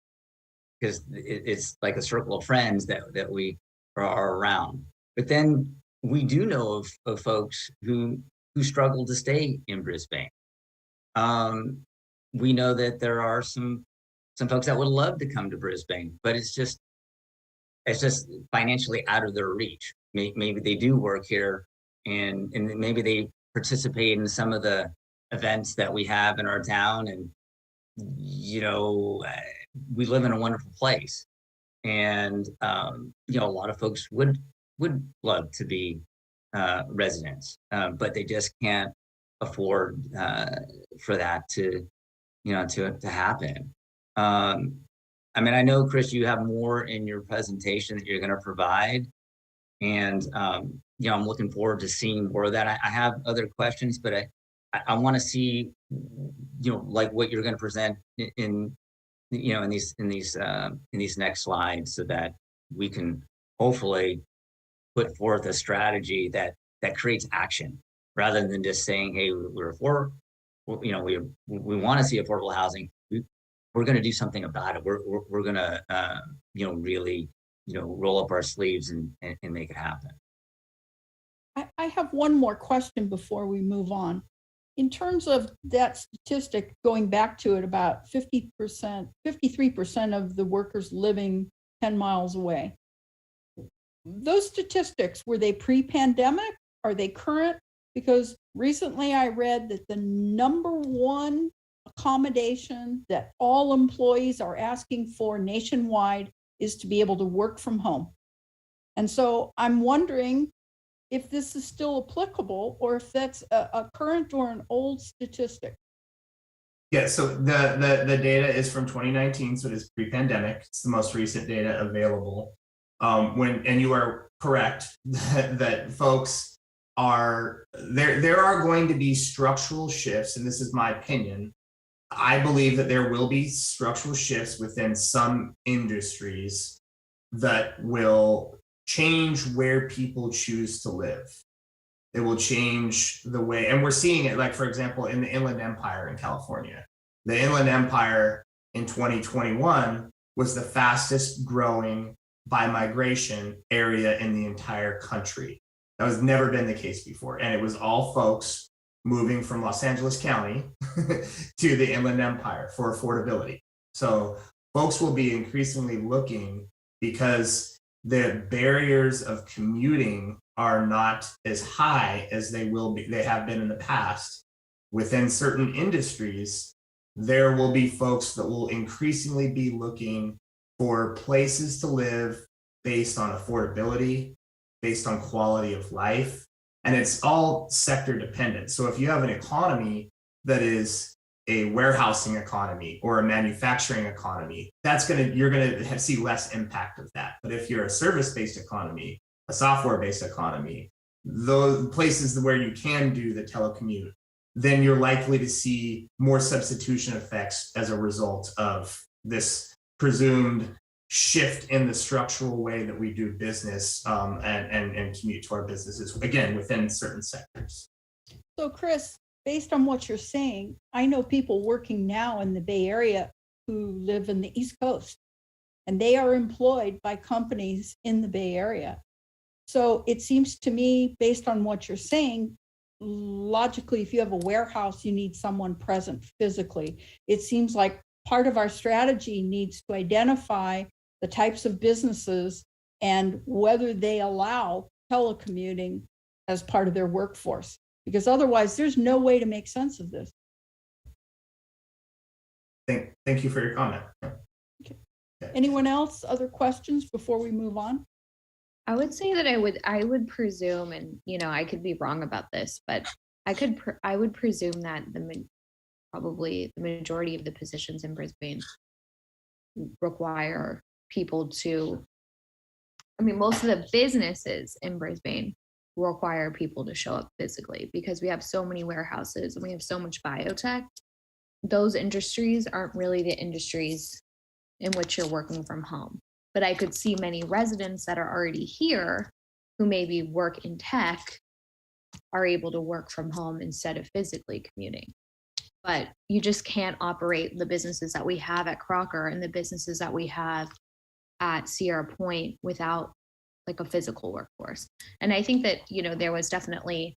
because it's like a circle of friends that we are around. But then we do know of folks who struggle to stay in Brisbane. We know that there are some folks that would love to come to Brisbane, but it's just financially out of their reach. Maybe they do work here and maybe they participate in some of the events that we have in our town, and we live in a wonderful place, and a lot of folks would would love to be residents, but they just can't afford for that to, to happen. I mean, I know, Chris, you have more in your presentation that you're going to provide, and I'm looking forward to seeing more of that. I have other questions, but I want to see, like what you're going to present in these next slides, so that we can hopefully put forth a strategy that creates action, rather than just saying, hey, we're for, we want to see affordable housing. We're going to do something about it. We're going to really roll up our sleeves and make it happen. I have one more question before we move on. In terms of that statistic, going back to it, about 50%, 53% of the workers living 10 miles away. Those statistics, were they pre-pandemic? Are they current? Because recently I read that the #1 accommodation that all employees are asking for nationwide is to be able to work from home. And so I'm wondering if this is still applicable, or if that's a current or an old statistic. Yeah, so the data is from 2019, so it is pre-pandemic. It's the most recent data available. And you are correct that folks are there are going to be structural shifts, and this is my opinion. I believe that there will be structural shifts within some industries that will change where people choose to live. It will change the way, and we're seeing it, like, for example, in the Inland Empire in California. The Inland Empire in 2021 was the fastest growing by migration area in the entire country. That has never been the case before. And it was all folks moving from Los Angeles County to the Inland Empire for affordability. So folks will be increasingly looking, because the barriers of commuting are not as high as they have been in the past. Within certain industries, there will be folks that will increasingly be looking for places to live based on affordability, based on quality of life, and it's all sector dependent. So if you have an economy that is a warehousing economy or a manufacturing economy, you're gonna see less impact of that. But if you're a service-based economy, a software-based economy, those places where you can do the telecommute, then you're likely to see more substitution effects as a result of this presumed shift in the structural way that we do business and commute to our businesses, again, within certain sectors. So Chris, based on what you're saying, I know people working now in the Bay Area who live in the East Coast, and they are employed by companies in the Bay Area. So it seems to me, based on what you're saying, logically, if you have a warehouse, you need someone present physically. It seems like part of our strategy needs to identify the types of businesses and whether they allow telecommuting as part of their workforce, because otherwise there's no way to make sense of this. Thank you for your comment. Okay. Anyone else? Other questions before we move on? I would say that I would presume, and I could be wrong about this, but I would presume that probably the majority of the positions in Brisbane require people to, most of the businesses in Brisbane require people to show up physically, because we have so many warehouses and we have so much biotech. Those industries aren't really the industries in which you're working from home. But I could see many residents that are already here who maybe work in tech are able to work from home instead of physically commuting. But you just can't operate the businesses that we have at Crocker and the businesses that we have at Sierra Point without like a physical workforce. And I think that, there was definitely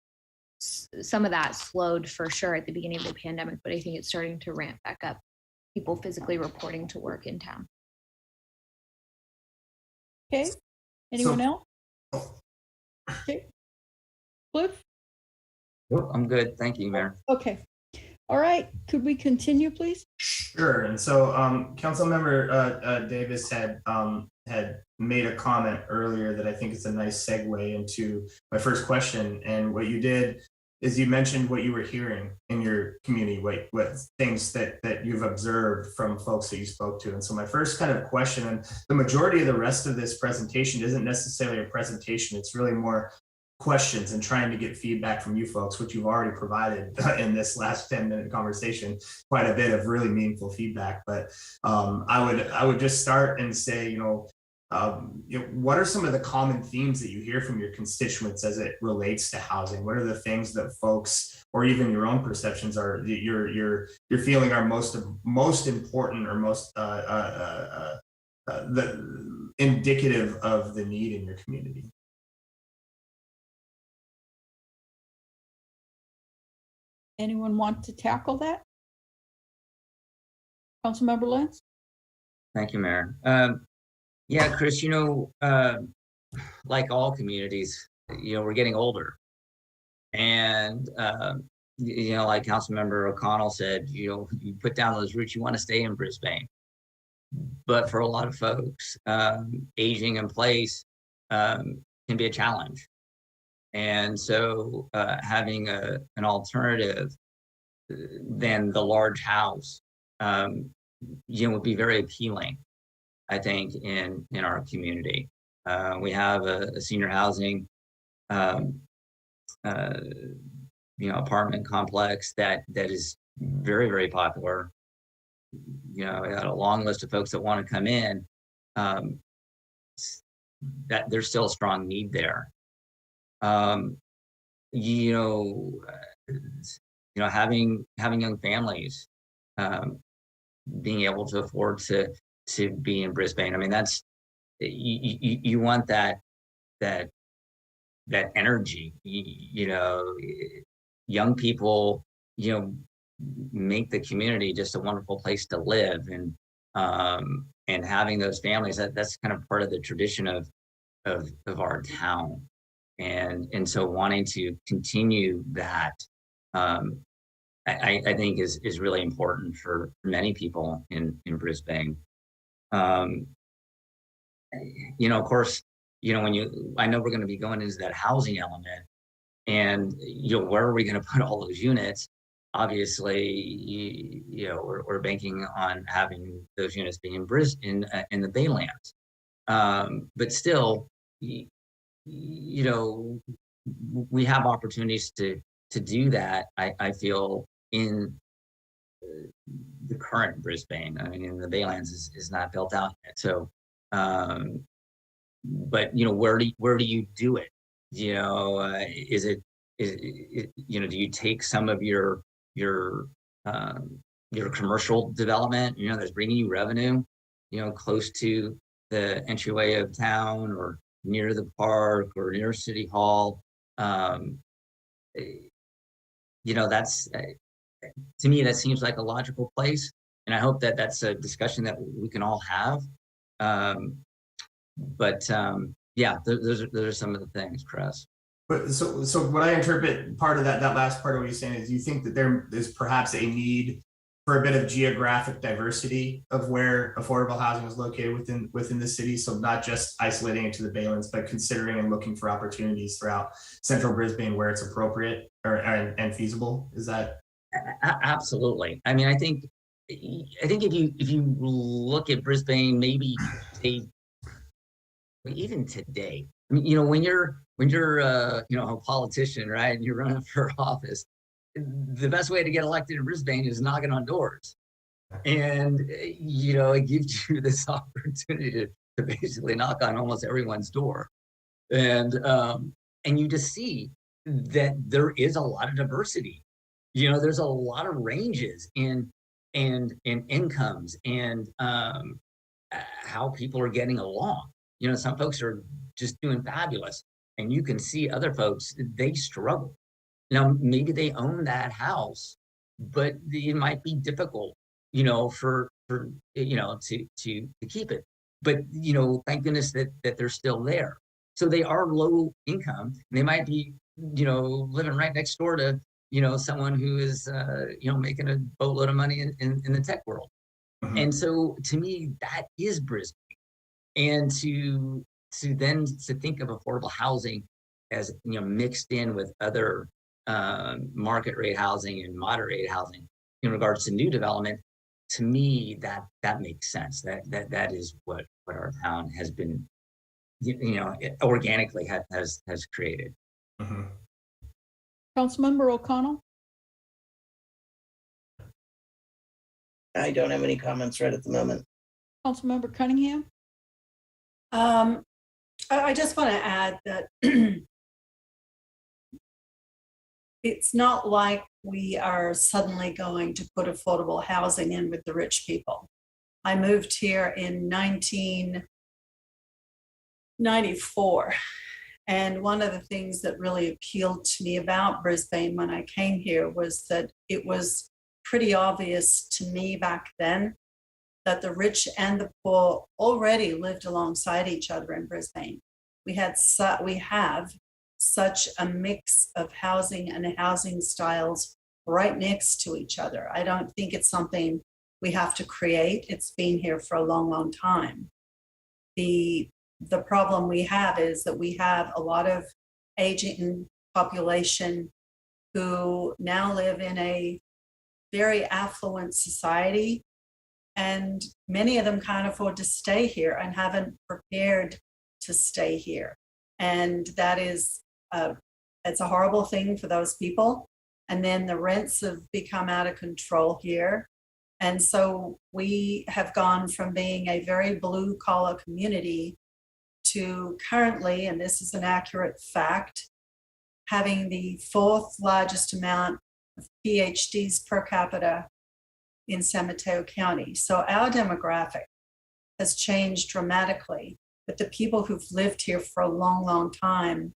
some of that slowed for sure at the beginning of the pandemic, but I think it's starting to ramp back up, people physically reporting to work in town. Okay. Anyone else? Okay. Cliff? Nope, I'm good. Thank you, Mayor. Okay. All right. Could we continue, please? Sure. And so Councilmember Davis had had made a comment earlier that I think is a nice segue into my first question. And what you did is you mentioned what you were hearing in your community, what things that you've observed from folks that you spoke to. And so my first kind of question, and the majority of the rest of this presentation isn't necessarily a presentation, it's really more questions and trying to get feedback from you folks, which you've already provided in this last 10-minute conversation, quite a bit of really meaningful feedback. But I would just start and say, what are some of the common themes that you hear from your constituents as it relates to housing? What are the things that folks, or even your own perceptions, are that you're feeling are most important or most indicative of the need in your community? Anyone want to tackle that? Councilmember Lentz? Thank you, Mayor. Yeah, Chris, like all communities, we're getting older. And, like Councilmember O'Connell said, you put down those roots, you want to stay in Brisbane. But for a lot of folks, aging in place can be a challenge. And so having an alternative than the large house, would be very appealing, I think, in our community. We have a senior housing, apartment complex that is very, very popular. We got a long list of folks that want to come in. That there's still a strong need there. Having young families, being able to afford to be in Brisbane. I mean, that's you want that energy. Young people, make the community just a wonderful place to live, and having those families, that's kind of part of the tradition of our town. And so wanting to continue that, I think is really important for many people in Brisbane. Of course, I know we're going to be going into that housing element, and where are we going to put all those units? Obviously, we're banking on having those units being in Brisbane, in the Baylands. But still, we have opportunities to do that, I feel, in the current Brisbane. I mean, the Baylands is not built out yet. So, but where do you do it? Do you take some of your commercial development, that's bringing you revenue, close to the entryway of town, or near the park, or near City Hall? That's, to me, that seems like a logical place. And I hope that that's a discussion that we can all have. Yeah, those are some of the things, Chris. But so what I interpret part of that last part of what you're saying is, you think that there is perhaps a need for a bit of geographic diversity of where affordable housing is located within the city. So not just isolating it to the Baylands, but considering and looking for opportunities throughout central Brisbane where it's appropriate and feasible. Is that? Absolutely. I mean, I think if you look at Brisbane, maybe even today, I mean, when you're a politician, right, and you're running for office, the best way to get elected in Brisbane is knocking on doors. And, it gives you this opportunity to basically knock on almost everyone's door. And you just see that there is a lot of diversity. There's a lot of ranges in incomes and how people are getting along. Some folks are just doing fabulous, and you can see other folks, they struggle. Now, maybe they own that house, but it might be difficult, for to keep it. But, thank goodness that they're still there. So they are low income. And they might be, living right next door to, someone who is, making a boatload of money in the tech world. Mm-hmm. And so to me, that is Brisbane. and to then to think of affordable housing as, you know, mixed in with other market rate housing and moderate rate housing in regards to new development, to me, that makes sense. That is what our town has been, you know, organically has created. Mhm. Councilmember O'Connell? I don't have any comments right at the moment. Councilmember Cunningham? I just want to add that it's not like we are suddenly going to put affordable housing in with the rich people. I moved here in 1994. And one of the things that really appealed to me about Brisbane when I came here was that it was pretty obvious to me back then that the rich and the poor already lived alongside each other in Brisbane. We have such a mix of housing and housing styles right next to each other. I don't think it's something we have to create. It's been here for a long, long time. The problem we have is that we have a lot of aging population who now live in a very affluent society, and many of them can't afford to stay here and haven't prepared to stay here. And that is, it's a horrible thing for those people. And then the rents have become out of control here. And so we have gone from being a very blue collar community to currently, and this is an accurate fact, having the fourth largest amount of PhDs per capita in San Mateo County. So our demographic has changed dramatically, but the people who've lived here for a long, long time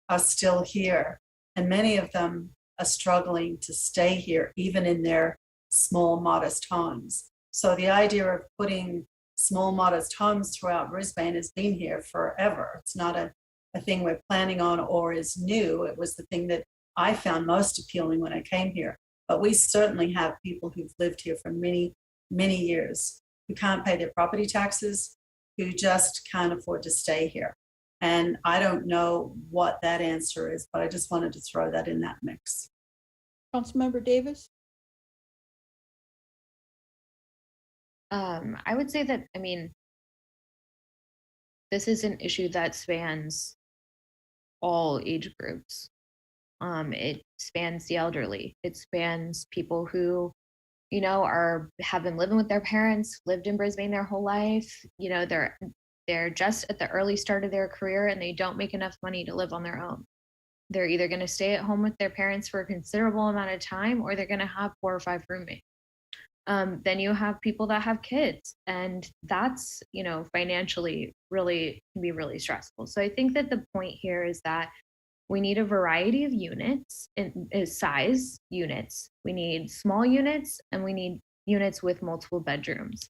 are still here. And many of them are struggling to stay here, even in their small, modest homes. So the idea of putting small, modest homes throughout Brisbane has been here forever. It's not a thing we're planning on or is new. It was the thing that I found most appealing when I came here. But we certainly have people who've lived here for many, many years who can't pay their property taxes, who just can't afford to stay here. And I don't know what that answer is, but I just wanted to throw that in that mix. Councilmember Davis? I would say that, I mean, this is an issue that spans all age groups. It spans the elderly. It spans people who, you know, have been living with their parents, lived in Brisbane their whole life. You know, they're just at the early start of their career and they don't make enough money to live on their own. They're either going to stay at home with their parents for a considerable amount of time, or they're going to have 4 or 5 roommates. Then you have people that have kids, and that's, you know, financially really can be really stressful. So I think that the point here is that we need a variety of units in size units. We need small units and we need units with multiple bedrooms,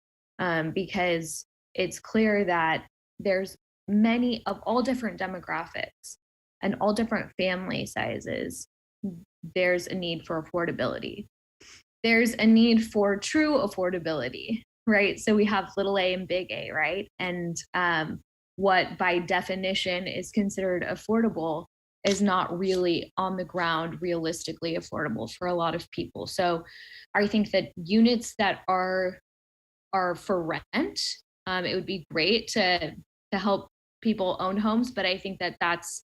because it's clear that there's many of all different demographics and all different family sizes. There's a need for affordability. There's a need for true affordability, right? So we have little a and big A, right? And what by definition is considered affordable is not really on the ground realistically affordable for a lot of people. So I think that units that are for rent, it would be great to help people own homes, but I think that that's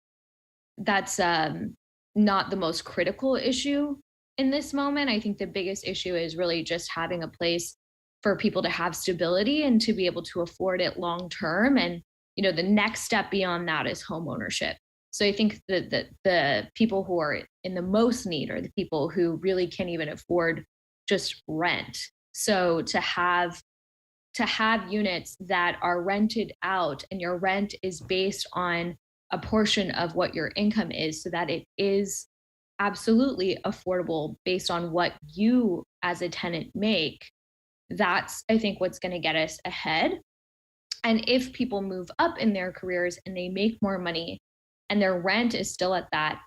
not the most critical issue in this moment. I think the biggest issue is really just having a place for people to have stability and to be able to afford it long term. And, you know, the next step beyond that is home ownership. So I think that the people who are in the most need are the people who really can't even afford just rent. So to have units that are rented out and your rent is based on a portion of what your income is, so that it is absolutely affordable based on what you as a tenant make, that's, I think, what's going to get us ahead. And if people move up in their careers and they make more money and their rent is still at that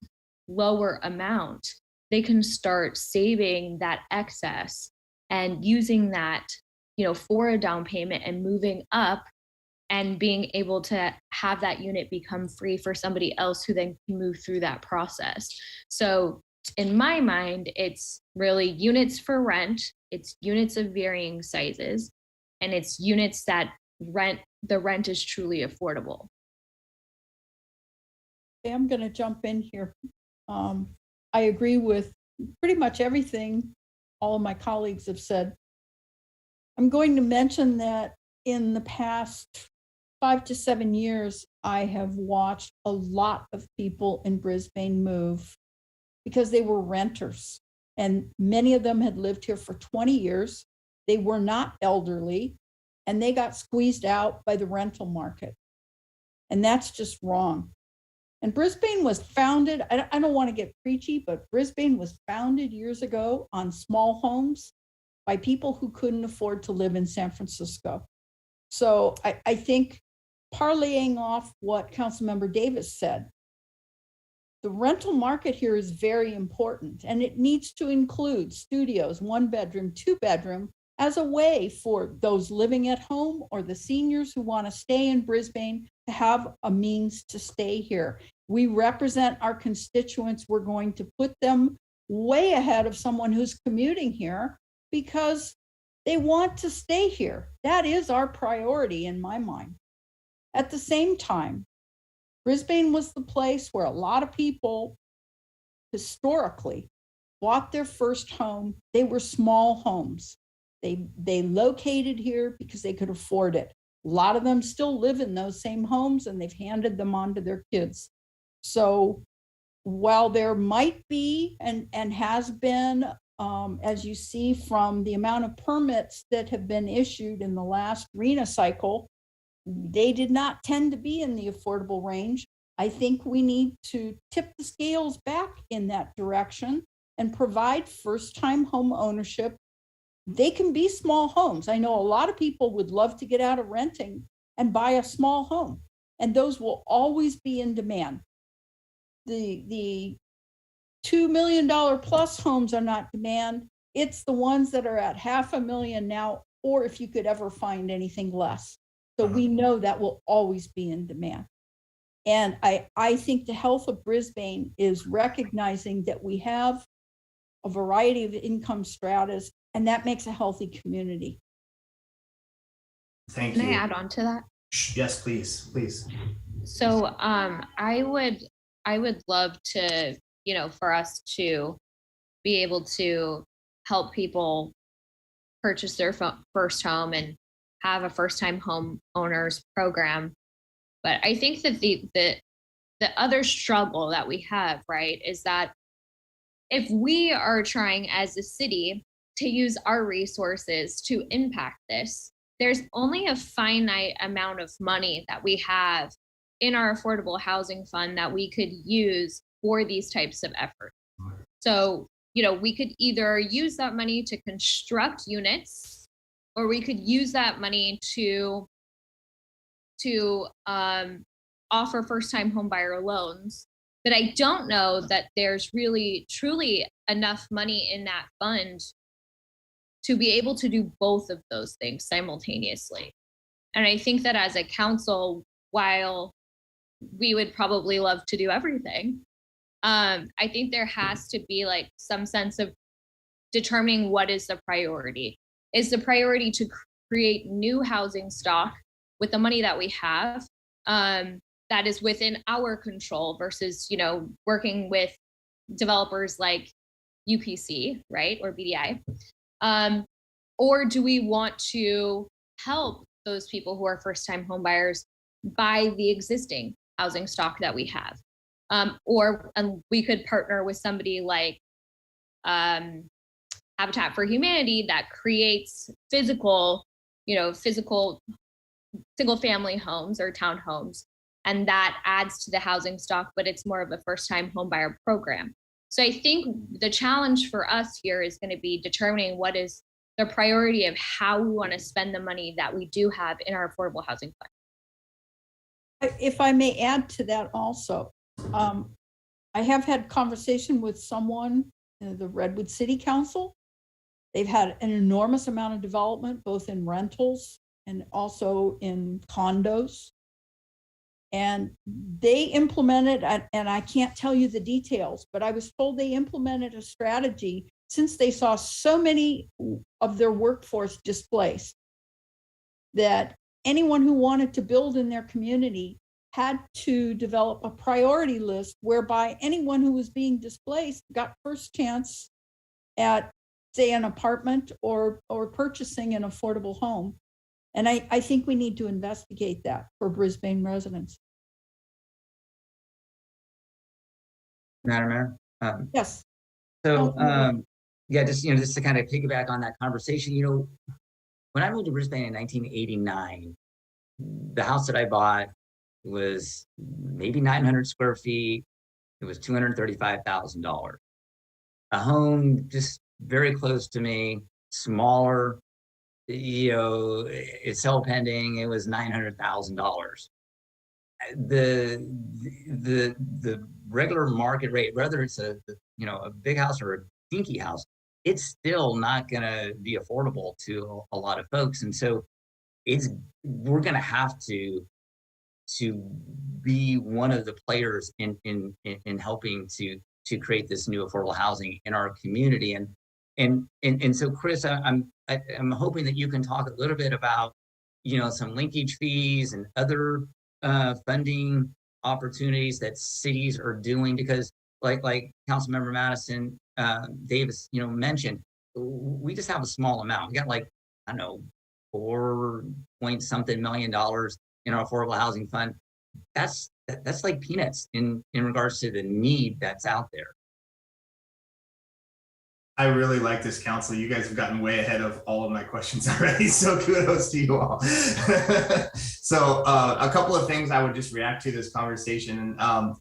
lower amount, they can start saving that excess and using that, you know, for a down payment and moving up and being able to have that unit become free for somebody else who then can move through that process. So in my mind, it's really units for rent, it's units of varying sizes, and it's units that the rent is truly affordable. I'm going to jump in here. I agree with pretty much everything all of my colleagues have said. I'm going to mention that in the past 5 to 7 years, I have watched a lot of people in Brisbane move because they were renters, and many of them had lived here for 20 years. They were not elderly, and they got squeezed out by the rental market. And that's just wrong. And Brisbane was founded, I don't want to get preachy, but Brisbane was founded years ago on small homes by people who couldn't afford to live in San Francisco. So I think parlaying off what Councilmember Davis said, the rental market here is very important, and it needs to include studios, 1 bedroom, 2 bedroom, as a way for those living at home or the seniors who want to stay in Brisbane to have a means to stay here. We represent our constituents. We're going to put them way ahead of someone who's commuting here because they want to stay here. That is our priority in my mind. At the same time, Brisbane was the place where a lot of people historically bought their first home. They were small homes. They located here because they could afford it. A lot of them still live in those same homes, and they've handed them on to their kids. So while there might be and has been, as you see from the amount of permits that have been issued in the last RENA cycle, they did not tend to be in the affordable range. I think we need to tip the scales back in that direction and provide first-time home ownership. They can be small homes. I know a lot of people would love to get out of renting and buy a small home, and those will always be in demand. The $2 million plus homes are not demand. It's the ones that are at $500,000 now, or if you could ever find anything less. So we know that will always be in demand. And I think the health of Brisbane is recognizing that we have a variety of income stratas, and that makes a healthy community. Thank you. Can I add on to that? Yes, please. So I would love to, for us to be able to help people purchase their first home and have a first-time home owners program. But I think that the other struggle that we have, right, is that if we are trying as a city to use our resources to impact this, there's only a finite amount of money that we have in our affordable housing fund that we could use for these types of efforts. So, we could either use that money to construct units, or we could use that money to offer first-time home buyer loans. But I don't know that there's really truly enough money in that fund to be able to do both of those things simultaneously. And I think that as a council, while we would probably love to do everything, I think there has to be like some sense of determining what is the priority. Is the priority to create new housing stock with the money that we have, that is within our control versus, working with developers like UPC, right, or BDI? Or do we want to help those people who are first-time home buyers buy the existing housing stock that we have? Or we could partner with somebody like Habitat for Humanity that creates physical single-family homes or townhomes, and that adds to the housing stock, but it's more of a first-time home buyer program. So I think the challenge for us here is going to be determining what is the priority of how we want to spend the money that we do have in our affordable housing fund. If I may add to that also, I have had conversation with someone, the Redwood City Council. They've had an enormous amount of development, both in rentals and also in condos. And they implemented, and I can't tell you the details, but I was told they implemented a strategy since they saw so many of their workforce displaced, that anyone who wanted to build in their community had to develop a priority list whereby anyone who was being displaced got first chance at, say, an apartment or purchasing an affordable home. And I think we need to investigate that for Brisbane residents. Madam Mayor. Yes. So, Councilmember. yeah, just to kind of piggyback on that conversation, when I moved to Brisbane in 1989, the house that I bought was maybe 900 square feet. It was $235,000. A home just very close to me, smaller, it's sale pending. It was $900,000. The regular market rate, whether it's a big house or a dinky house, it's still not going to be affordable to a lot of folks. And so we're going to have to be one of the players in helping to create this new affordable housing in our community. And so, Chris, I'm hoping that you can talk a little bit about, some linkage fees and other funding opportunities that cities are doing, because like Councilmember Madison Davis, mentioned, we just have a small amount. We got I don't know, $4-point-something million in our affordable housing fund. That's like peanuts in regards to the need that's out there. I really like this council. You guys have gotten way ahead of all of my questions already, so kudos to you all. So a couple of things I would just react to this conversation,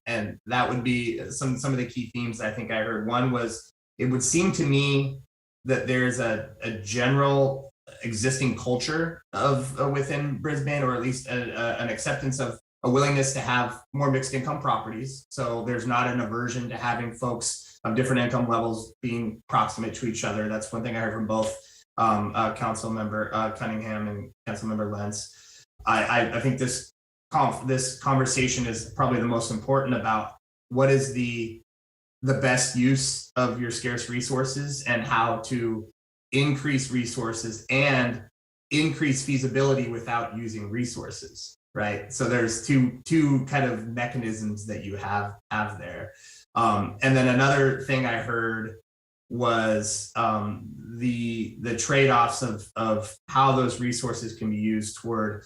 and that would be some of the key themes I think I heard. One was, it would seem to me that there's a general existing culture of within Brisbane, or at least an acceptance of a willingness to have more mixed income properties. So there's not an aversion to having folks of different income levels being proximate to each other. That's one thing I heard from both Councilmember Cunningham and Councilmember Lentz. I think this conversation is probably the most important about what is the best use of your scarce resources and how to increase resources and increase feasibility without using resources, right? So there's two kind of mechanisms that you have there. And then another thing I heard was the trade-offs of how those resources can be used toward,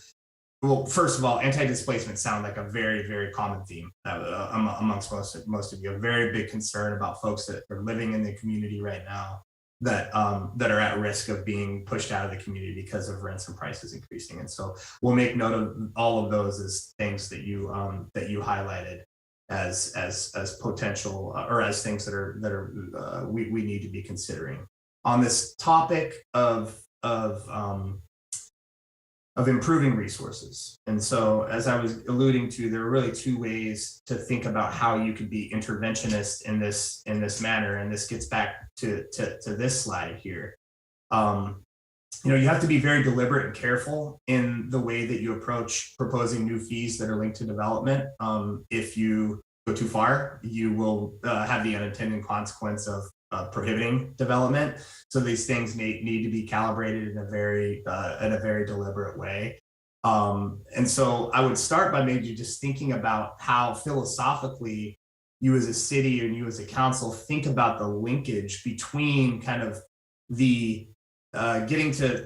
well, first of all, anti-displacement sound like a very, very common theme amongst most of you. A very big concern about folks that are living in the community right now that are at risk of being pushed out of the community because of rents and prices increasing. And so we'll make note of all of those as things that you highlighted as potential or as things that are we need to be considering on this topic of improving resources. And so, as I was alluding to, there are really two ways to think about how you could be interventionist in this manner. And this gets back to this slide here. You have to be very deliberate and careful in the way that you approach proposing new fees that are linked to development. If you go too far, you will have the unintended consequence of prohibiting development. So these things need to be calibrated in a very deliberate way. And so I would start by maybe just thinking about how philosophically you as a city and you as a council think about the linkage between kind of the getting to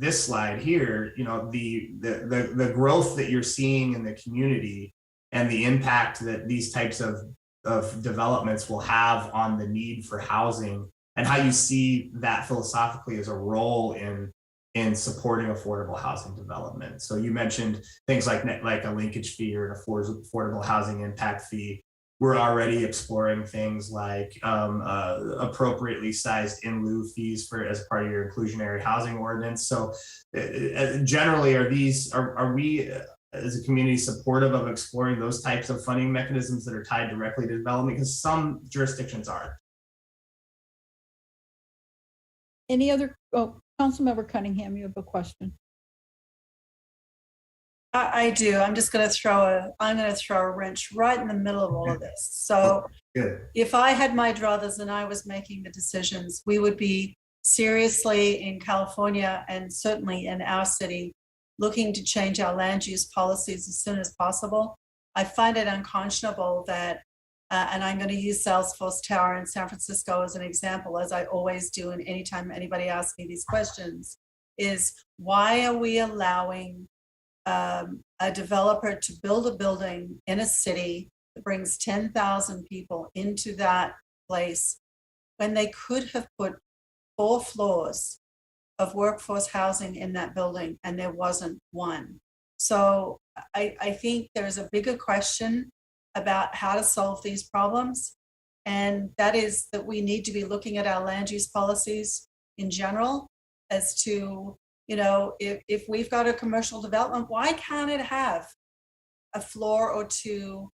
this slide here, the growth that you're seeing in the community and the impact that these types of developments will have on the need for housing, and how you see that philosophically as a role in supporting affordable housing development. So you mentioned things like a linkage fee or an affordable housing impact fee. We're already exploring things like appropriately sized in lieu fees as part of your inclusionary housing ordinance. So generally, are we as a community supportive of exploring those types of funding mechanisms that are tied directly to development? Because some jurisdictions are. Any other, Councilmember Cunningham, you have a question. I do. I'm just going to throw a wrench right in the middle of all of this. So Good. if I had my druthers and I was making the decisions, we would be seriously in California and certainly in our city looking to change our land use policies as soon as possible. I find it unconscionable that, and I'm going to use Salesforce Tower in San Francisco as an example, as I always do, and anytime anybody asks me these questions, is why are we allowing a developer to build a building in a city that brings 10,000 people into that place when they could have put 4 floors of workforce housing in that building and there wasn't one. So I think there's a bigger question about how to solve these problems. And that is that we need to be looking at our land use policies in general as to, you know, if we've got a commercial development, why can't it have a floor or 2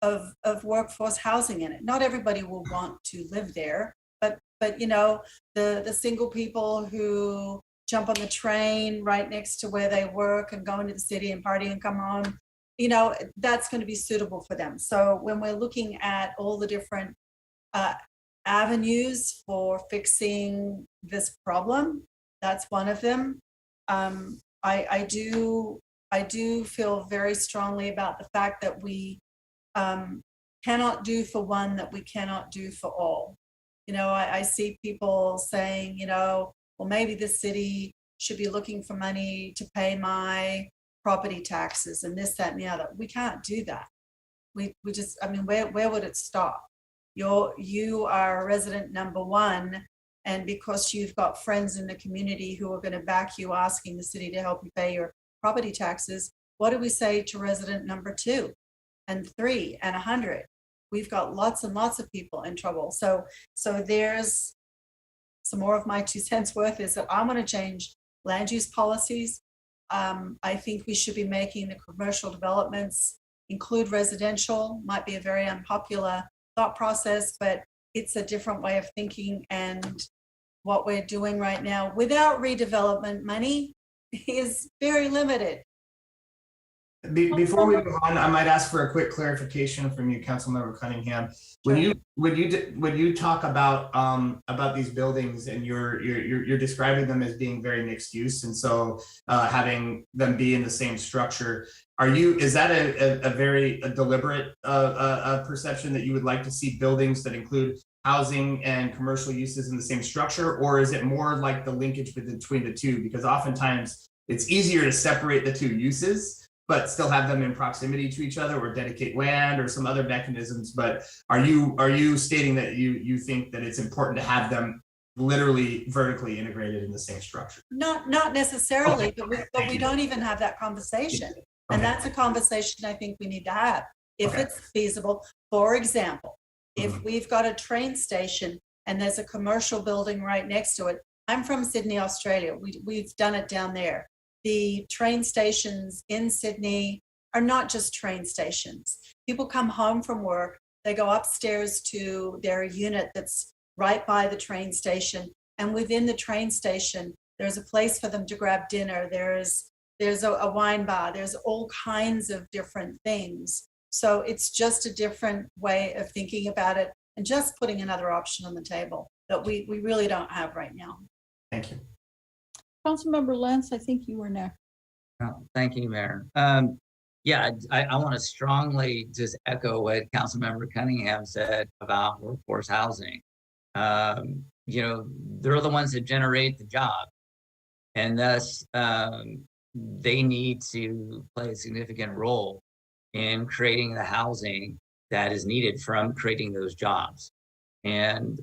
of workforce housing in it? Not everybody will want to live there, but you know, the single people who jump on the train right next to where they work and go into the city and party and come home, you know, that's going to be suitable for them. So when we're looking at all the different avenues for fixing this problem, that's one of them. I do feel very strongly about the fact that we cannot do for one that we cannot do for all. You know, I see people saying, you know, well, maybe the city should be looking for money to pay my property taxes and this, that, and the other. We can't do that. We just, I mean, where would it stop? You are resident number 1, and because you've got friends in the community who are going to back you asking the city to help you pay your property taxes, what do we say to resident number 2 and 3 and 100? We've got lots and lots of people in trouble. So there's some more of my 2 cents worth is that I'm going to change land use policies. I think we should be making the commercial developments include residential. Might be a very unpopular thought process, but it's a different way of thinking. And what we're doing right now without redevelopment money is very limited. Before we move on, I might ask for a quick clarification from you, Councilmember Cunningham. When you talk about these buildings and you're describing them as being very mixed use, and so having them be in the same structure, is that a very deliberate perception that you would like to see buildings that include housing and commercial uses in the same structure, or is it more like the linkage between the two? Because oftentimes it's easier to separate the 2 uses but still have them in proximity to each other, or dedicate land or some other mechanisms. But are you stating that you think that it's important to have them literally vertically integrated in the same structure? Not necessarily, Okay. but we don't even have that conversation. Okay. And that's a conversation I think we need to have if Okay. it's feasible. For example, if Mhm. we've got a train station and there's a commercial building right next to it. I'm from Sydney, Australia. We've done it down there. The train stations in Sydney are not just train stations. People come home from work, they go upstairs to their unit that's right by the train station. And within the train station, there's a place for them to grab dinner. There's a wine bar. There's all kinds of different things. So it's just a different way of thinking about it and just putting another option on the table that we really don't have right now. Thank you. Councilmember Lentz, I think you were next. Oh, thank you, Mayor. Yeah, I want to strongly just echo what Councilmember Cunningham said about workforce housing. You know, they're the ones that generate the job, and thus they need to play a significant role in creating the housing that is needed from creating those jobs. And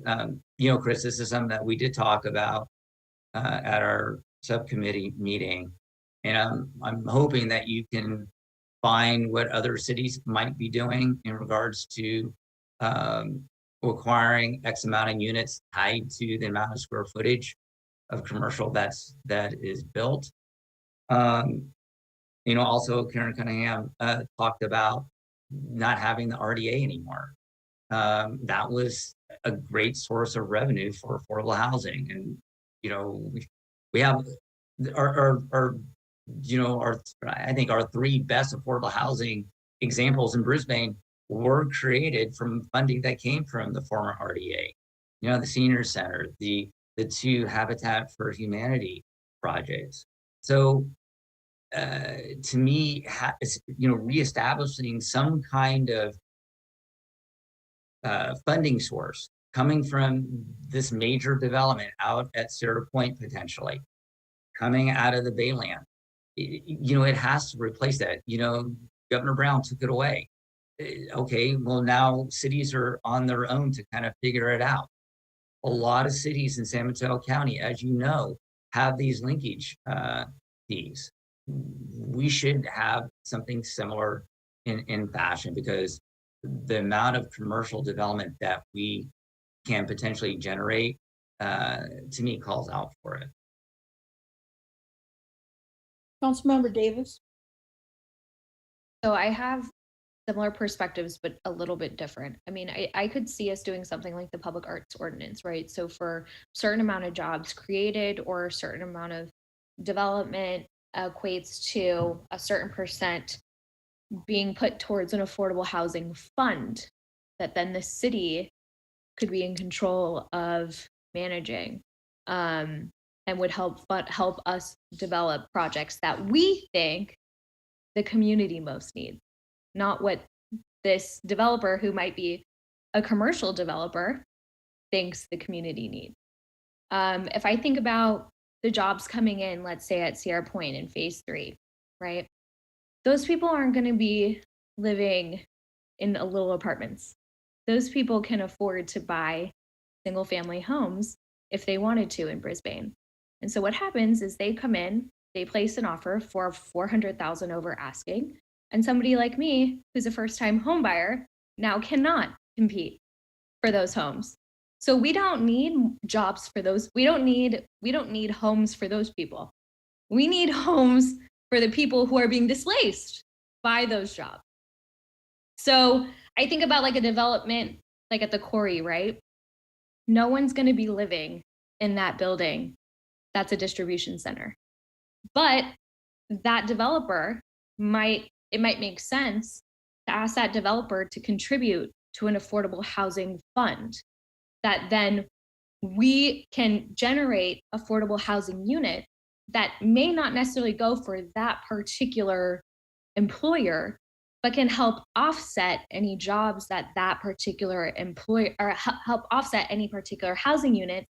you know, Chris, this is something that we did talk about at our subcommittee meeting, and I'm hoping that you can find what other cities might be doing in regards to acquiring X amount of units tied to the amount of square footage of commercial that is built. You know, also Karen Cunningham talked about not having the RDA anymore. That was a great source of revenue for affordable housing, and you know, we have our I think our three best affordable housing examples in Brisbane were created from funding that came from the former RDA. The senior center, the two Habitat for Humanity projects. So to me, reestablishing some kind of funding source coming from this major development out at Cedar Point, potentially coming out of the Bayland, it has to replace that. Governor Brown took it away. Okay, well, now cities are on their own to kind of figure it out. A lot of cities in San Mateo County, as you know, have these linkage fees. We should have something similar in fashion, because the amount of commercial development that we can potentially generate, to me, calls out for it. Councilmember Davis. So I have similar perspectives, but a little bit different. I mean, I could see us doing something like the public arts ordinance, right? So for a certain amount of jobs created or a certain amount of development equates to a certain percent being put towards an affordable housing fund that then the city could be in control of managing, and would help us develop projects that we think the community most needs, not what this developer, who might be a commercial developer, thinks the community needs. If I think about the jobs coming in, let's say at Sierra Point in phase 3, right? Those people aren't going to be living in little apartments. Those people can afford to buy single family homes if they wanted to in Brisbane. And so what happens is they come in, they place an offer for $400,000 over asking, and somebody like me, who's a first-time home buyer, now cannot compete for those homes. So we don't need jobs for those. We don't need homes for those people. We need homes for the people who are being displaced by those jobs. So I think about like a development, like at the quarry, right? No one's going to be living in that building that's a distribution center. But that developer it might make sense to ask that developer to contribute to an affordable housing fund that then we can generate affordable housing unit that may not necessarily go for that particular employer, but can help offset any jobs that particular employer, or help offset any particular housing unit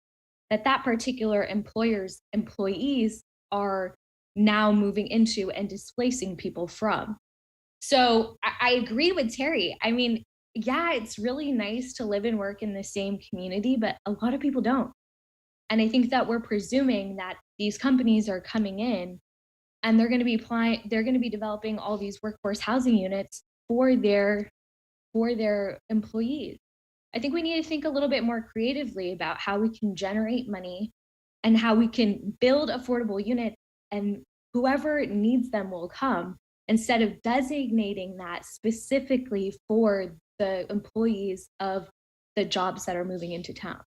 that particular employer's employees are now moving into and displacing people from. So I agree with Terry. I mean, yeah, it's really nice to live and work in the same community, but a lot of people don't. And I think that we're presuming that these companies are coming in and they're going to be developing all these workforce housing units for their employees. I think we need to think a little bit more creatively about how we can generate money and how we can build affordable units, and whoever needs them will come, instead of designating that specifically for the employees of the jobs that are moving into town.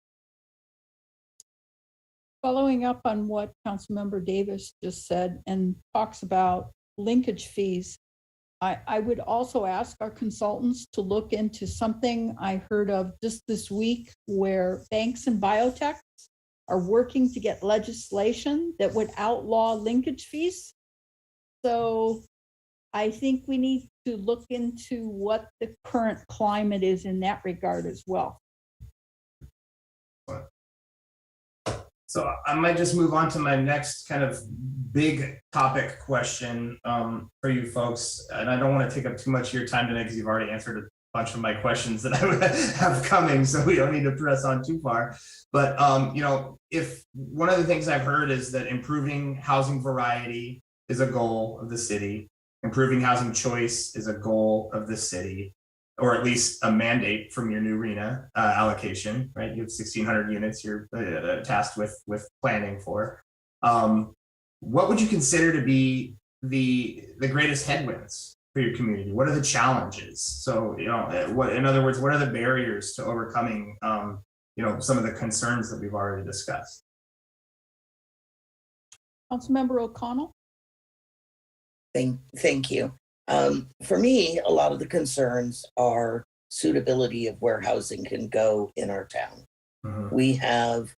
Following up on what Councilmember Davis just said and talks about linkage fees, I would also ask our consultants to look into something I heard of just this week, where banks and biotechs are working to get legislation that would outlaw linkage fees. So I think we need to look into what the current climate is in that regard as well. So I might just move on to my next kind of big topic question for you folks. And I don't want to take up too much of your time today because you've already answered a bunch of my questions that I would have coming, so we don't need to press on too far. But if one of the things I've heard is that improving housing variety is a goal of the city, improving housing choice is a goal of the city, or at least a mandate from your new RENA allocation, right? You have 1,600 units you're tasked with planning for. What would you consider to be the greatest headwinds for your community? What are the challenges? So, in other words, what are the barriers to overcoming, some of the concerns that we've already discussed? Councilmember O'Connell. Thank you. For me, a lot of the concerns are suitability of where housing can go in our town. Mhm. We have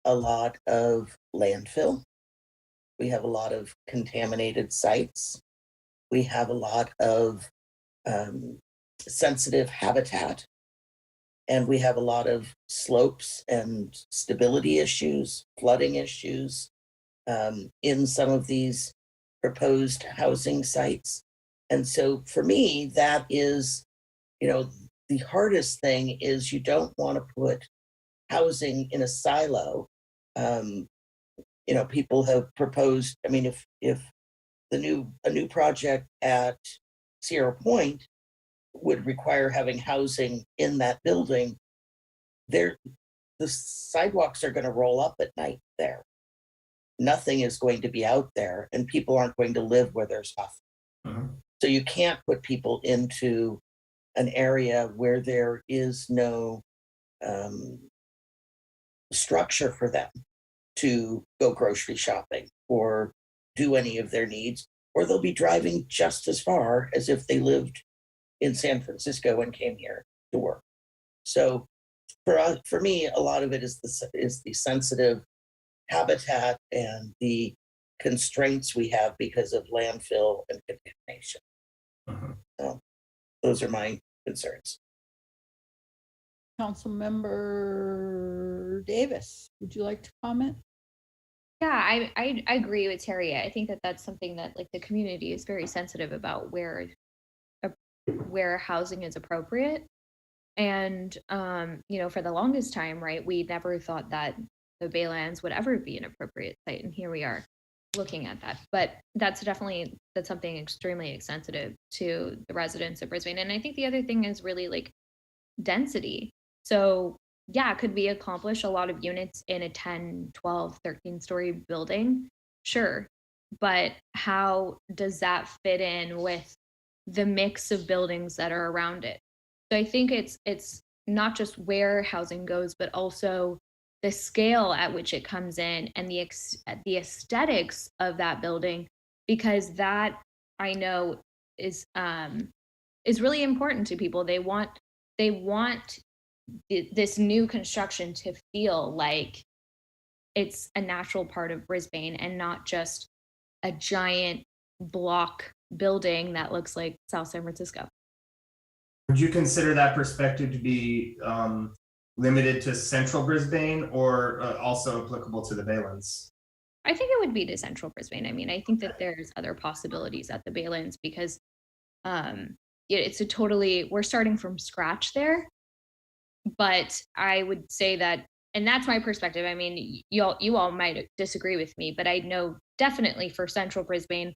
a lot of landfill. We have a lot of contaminated sites. We have a lot of sensitive habitat. And we have a lot of slopes and stability issues, flooding issues in some of these proposed housing sites. And so for me, that is, the hardest thing is you don't want to put housing in a silo. People have proposed, I mean, if a new project at Sierra Point would require having housing in that building, the sidewalks are going to roll up at night there. Nothing is going to be out there, and people aren't going to live where there's nothing. Mhm. So you can't put people into an area where there is no structure for them to go grocery shopping or do any of their needs, or they'll be driving just as far as if they lived in San Francisco and came here to work. So for me, a lot of it is the sensitive habitat and the constraints we have because of landfill and contamination. Mhm. So those are my concerns. Councilmember Davis, would you like to comment? Yeah, I agree with Terry. I think that that's something that like the community is very sensitive about where housing is appropriate. And for the longest time, right, we never thought that the Baylands would ever be an appropriate site, and here we are looking at that. But that's something extremely sensitive to the residents of Brisbane. And I think the other thing is really like density. So yeah, could we accomplish a lot of units in a 10, 12, 13-story building? Sure. But how does that fit in with the mix of buildings that are around it? So I think it's not just where housing goes, but also the scale at which it comes in and the aesthetics of that building, because that I know is really important to people. They want this new construction to feel like it's a natural part of Brisbane and not just a giant block building that looks like South San Francisco. Would you consider that perspective to be limited to central Brisbane or also applicable to the Baylands? I think it would be to central Brisbane. I mean, I think that there's other possibilities at the Baylands because we're starting from scratch there. But I would say that, and that's my perspective. I mean, you all might disagree with me, but I know definitely for central Brisbane,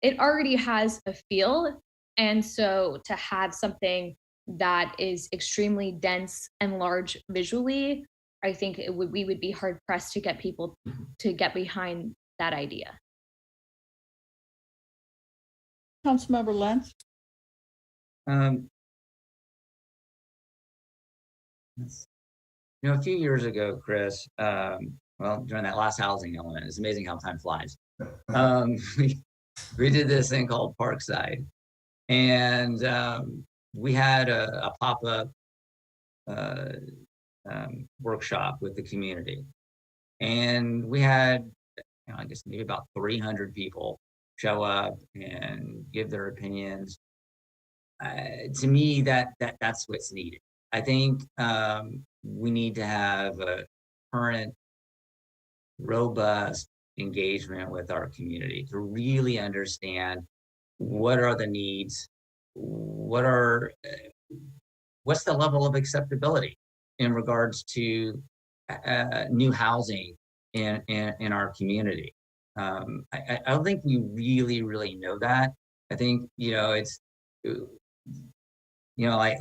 it already has a feel. And so to have something that is extremely dense and large visually, I think we would be hard pressed to get people to get behind that idea. Councilmember Lentz? A few years ago, Chris, during that last housing element, it's amazing how time flies. We did this thing called Parkside, and we had a pop-up workshop with the community, and we had, I guess maybe about 300 people show up and give their opinions. To me, that's what's needed. I think we need to have a current, robust engagement with our community to really understand what are the needs, what's the level of acceptability in regards to new housing in our community. I don't think we really know that. I think it's like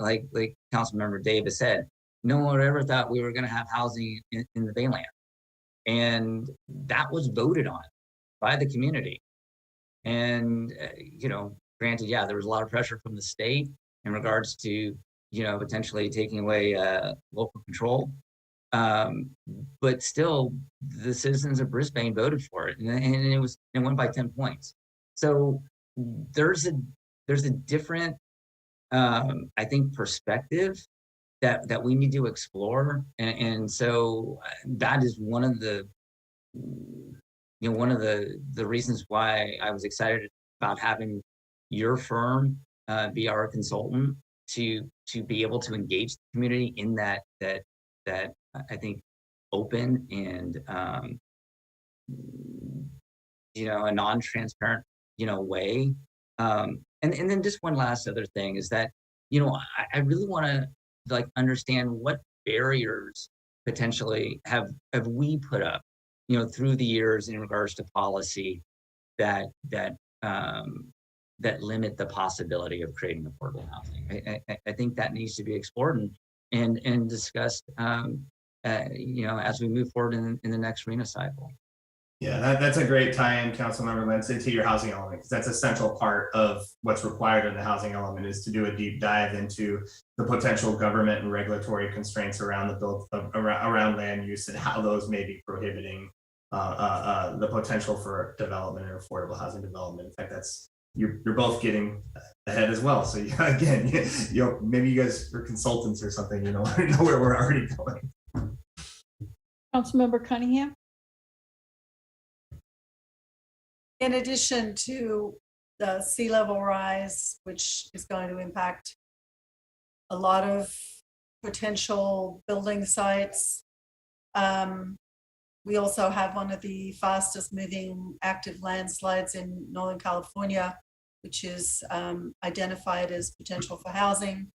Councilmember Davis said, no one ever thought we were going to have housing in the Bayland. And that was voted on by the community. And, granted, yeah, there was a lot of pressure from the state in regards to, potentially taking away local control. But still, the citizens of Brisbane voted for it, and it went by 10 points. So there's a different, I think, perspective that we need to explore. And so that is one of the, one of the reasons why I was excited about having your firm be our consultant to be able to engage the community in that I think open and a non-transparent way. And then just one last other thing is that I really want to understand what barriers potentially have we put up through the years in regards to policy that limit the possibility of creating affordable housing. I think that needs to be explored and discussed as we move forward in the next RENA cycle. Yeah, that's a great tie-in, Councilmember Lentz, into your housing element, because that's a central part of what's required in the housing element is to do a deep dive into the potential government and regulatory constraints around around land use and how those may be prohibiting the potential for development and affordable housing development. In fact, that's you're both getting ahead as well. So again, maybe you guys are consultants or something. Know where we're already going. Councilmember Cunningham. In addition to the sea level rise, which is going to impact a lot of potential building sites, we also have one of the fastest moving active landslides in Northern California, which is identified as potential for housing.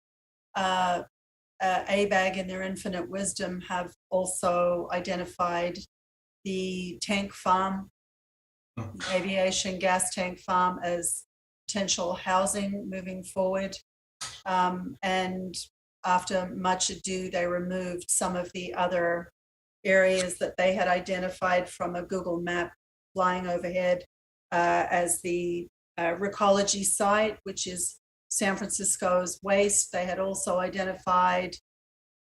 ABAG in their infinite wisdom have also identified the tank farm, aviation gas tank farm, as potential housing moving forward. And after much ado, they removed some of the other areas that they had identified from a Google map flying overhead as the Recology site, which is San Francisco's waste. They had also identified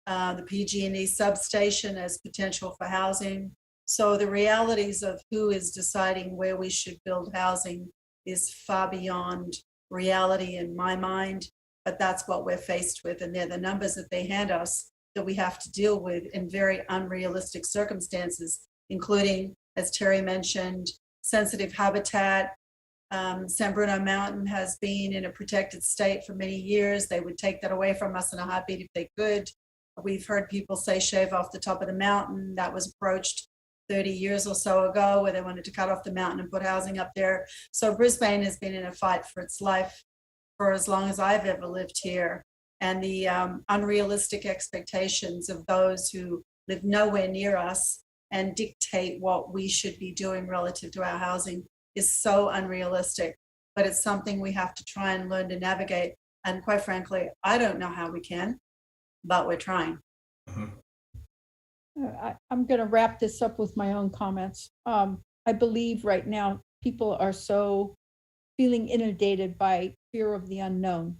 the PG&E substation as potential for housing. So the realities of who is deciding where we should build housing is far beyond reality in my mind, but that's what we're faced with. And they're the numbers that they hand us that we have to deal with in very unrealistic circumstances, including, as Terry mentioned, sensitive habitat. San Bruno Mountain has been in a protected state for many years. They would take that away from us in a heartbeat if they could. We've heard people say shave off the top of the mountain. That was approached 30 years or so ago, where they wanted to cut off the mountain and put housing up there. So Brisbane has been in a fight for its life for as long as I've ever lived here. And the unrealistic expectations of those who live nowhere near us and dictate what we should be doing relative to our housing is so unrealistic. But it's something we have to try and learn to navigate. And quite frankly, I don't know how we can, but we're trying. Mm-hmm. I'm going to wrap this up with my own comments. I believe right now people are so feeling inundated by fear of the unknown.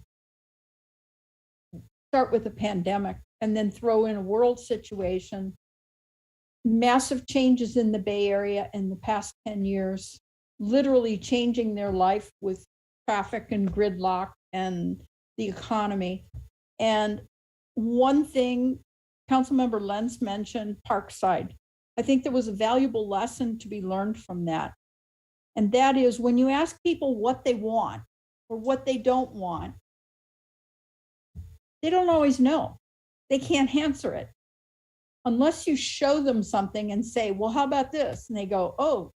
Start with a pandemic and then throw in a world situation, massive changes in the Bay Area in the past 10 years, literally changing their life with traffic and gridlock and the economy. And one thing, Councilmember Lentz mentioned Parkside. I think there was a valuable lesson to be learned from that. And that is when you ask people what they want or what they don't want, they don't always know. They can't answer it. Unless you show them something and say, well, how about this? And they go, oh,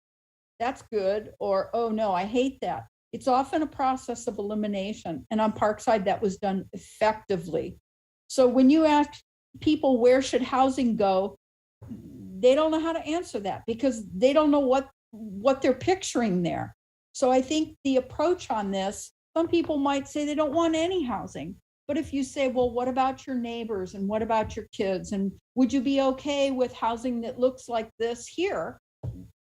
that's good. Or, oh no, I hate that. It's often a process of elimination. And on Parkside, that was done effectively. So when you ask people where should housing go, they don't know how to answer that because they don't know what they're picturing there. So I think the approach on this, some people might say they don't want any housing. But if you say, well, what about your neighbors and what about your kids? And would you be okay with housing that looks like this here?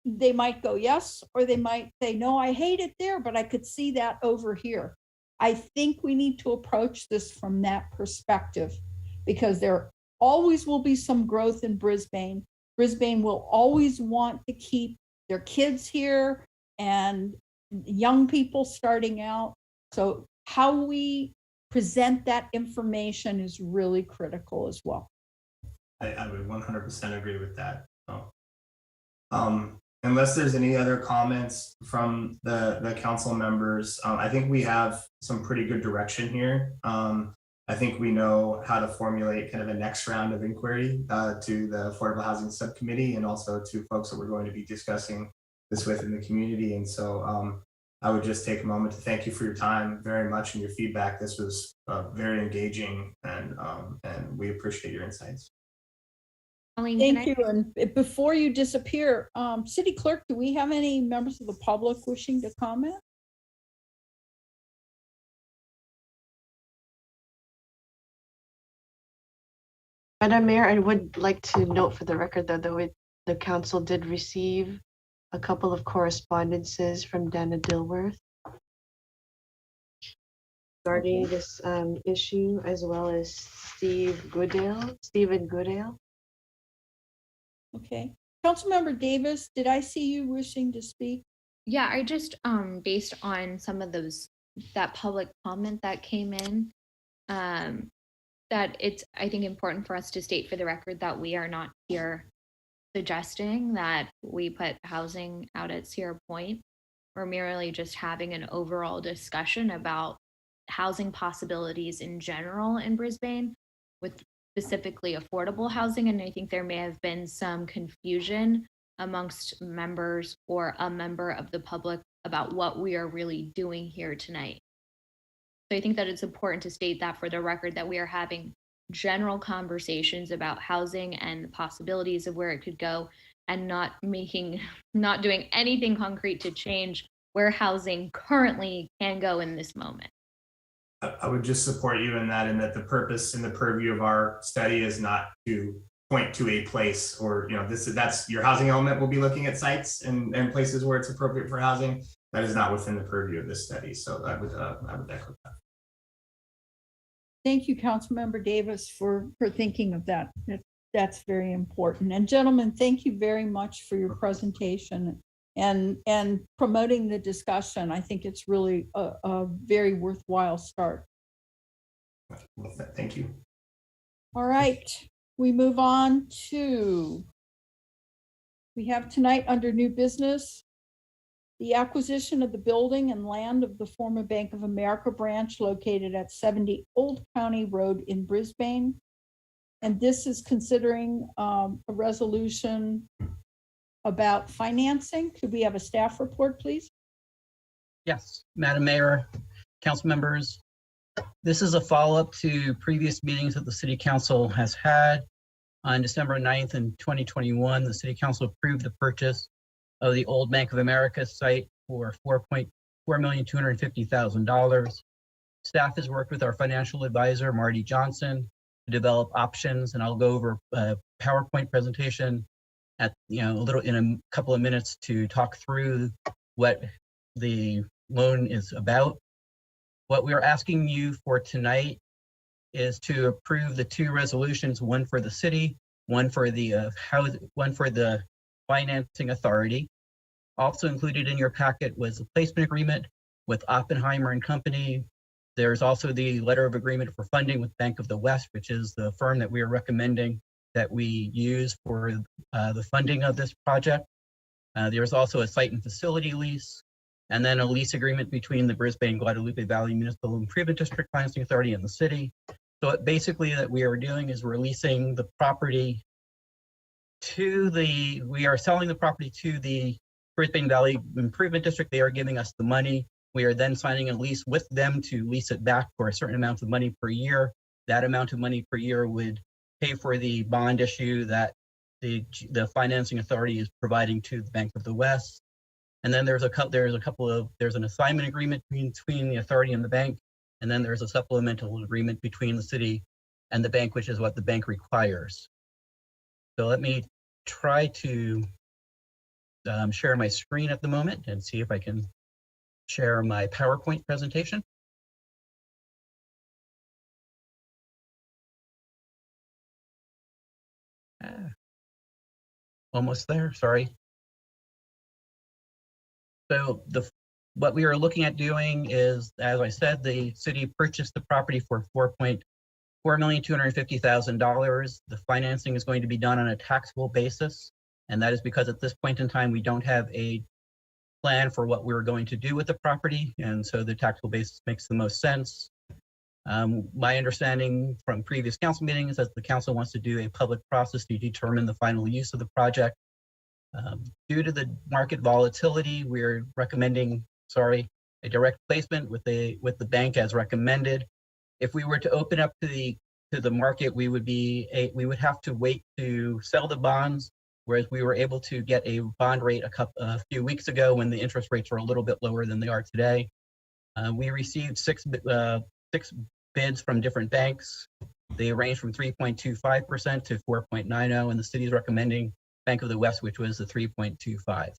They might go yes, or they might say, no, I hate it there, but I could see that over here. I think we need to approach this from that perspective because there always will be some growth in Brisbane. Brisbane will always want to keep their kids here and young people starting out. So how we present that information is really critical as well. I would 100% agree with that. So, unless there's any other comments from the council members, I think we have some pretty good direction here. I think we know how to formulate kind of a next round of inquiry to the Affordable Housing Subcommittee and also to folks that we're going to be discussing this with in the community. And so I would just take a moment to thank you for your time very much and your feedback. This was very engaging, and we appreciate your insights. Thank you. And before you disappear, City Clerk, do we have any members of the public wishing to comment? Madam Mayor, I would like to note for the record that the council did receive a couple of correspondences from Dana Dilworth regarding this issue, as well as Stephen Goodale. Okay. Councilmember Davis, did I see you wishing to speak? Yeah, I just, based on some of that public comment that came in, that it's, I think, important for us to state for the record that we are not here suggesting that we put housing out at Sierra Point. We're merely just having an overall discussion about housing possibilities in general in Brisbane, with specifically affordable housing. And I think there may have been some confusion amongst members or a member of the public about what we are really doing here tonight. So I think that it's important to state that for the record, that we are having general conversations about housing and the possibilities of where it could go, and not doing anything concrete to change where housing currently can go in this moment. I would just support you in that the purpose and the purview of our study is not to point to a place, or that's your housing element. We'll be looking at sites and places where it's appropriate for housing. That is not within the purview of this study. So I would echo that. Thank you, Councilmember Davis, for thinking of that. That's very important. And gentlemen, thank you very much for your presentation and promoting the discussion. I think it's really a very worthwhile start. Thank you. All right, we move on to, we have tonight under new business, the acquisition of the building and land of the former Bank of America branch located at 70 Old County Road in Brisbane. And this is considering a resolution about financing. Could we have a staff report, please? Yes, Madam Mayor, council members. This is a follow-up to previous meetings that the City Council has had. On December 9th in 2021, the City Council approved the purchase of the old Bank of America site for $4,250,000. Staff has worked with our financial advisor, Marty Johnson, to develop options, and I'll go over a PowerPoint presentation at in a couple of minutes to talk through what the loan is about. What we're asking you for tonight is to approve the two resolutions, one for the city, one for the financing authority. Also included in your packet was a placement agreement with Oppenheimer and Company. There's also the letter of agreement for funding with Bank of the West, which is the firm that we are recommending that we use for the funding of this project. There's also a site and facility lease, and then a lease agreement between the Brisbane Guadalupe Valley Municipal Improvement District Financing Authority and the city. So basically that we are doing is we're leasing the property we are selling the property to the Brisbane Valley Improvement District. They are giving us the money. We are then signing a lease with them to lease it back for a certain amount of money per year. That amount of money per year would pay for the bond issue that the financing authority is providing to the Bank of the West. And then there's an assignment agreement between the authority and the bank. And then there's a supplemental agreement between the city and the bank, which is what the bank requires. So let me try to share my screen at the moment and see if I can share my PowerPoint presentation. Almost there, sorry. So what we are looking at doing is, as I said, the city purchased the property for $4,250,000. The financing is going to be done on a taxable basis. And that is because at this point in time, we don't have a plan for what we're going to do with the property. And so the taxable basis makes the most sense. My understanding from previous council meetings is that the council wants to do a public process to determine the final use of the project. Due to the market volatility, we're recommending, a direct placement with the bank as recommended. If we were to open up to the market, we would have to wait to sell the bonds, whereas we were able to get a bond rate a few weeks ago when the interest rates were a little bit lower than they are today. We received six bids from different banks. They range from 3.25% to 4.90, and the city is recommending Bank of the West, which was the 3.25.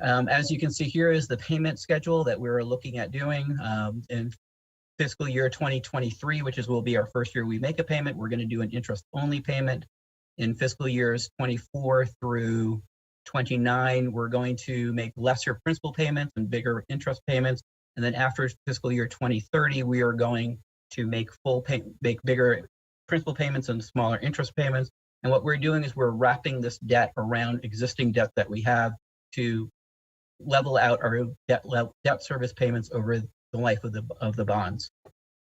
As you can see here is the payment schedule that we're looking at doing in fiscal year 2023, which will be our first year we make a payment. We're going to do an interest-only payment. In fiscal years 24 through 29, we're going to make lesser principal payments and bigger interest payments. And then after fiscal year 2030, we are going to make bigger principal payments and smaller interest payments. And what we're doing is we're wrapping this debt around existing debt that we have to level out our debt service payments over the life of the bonds.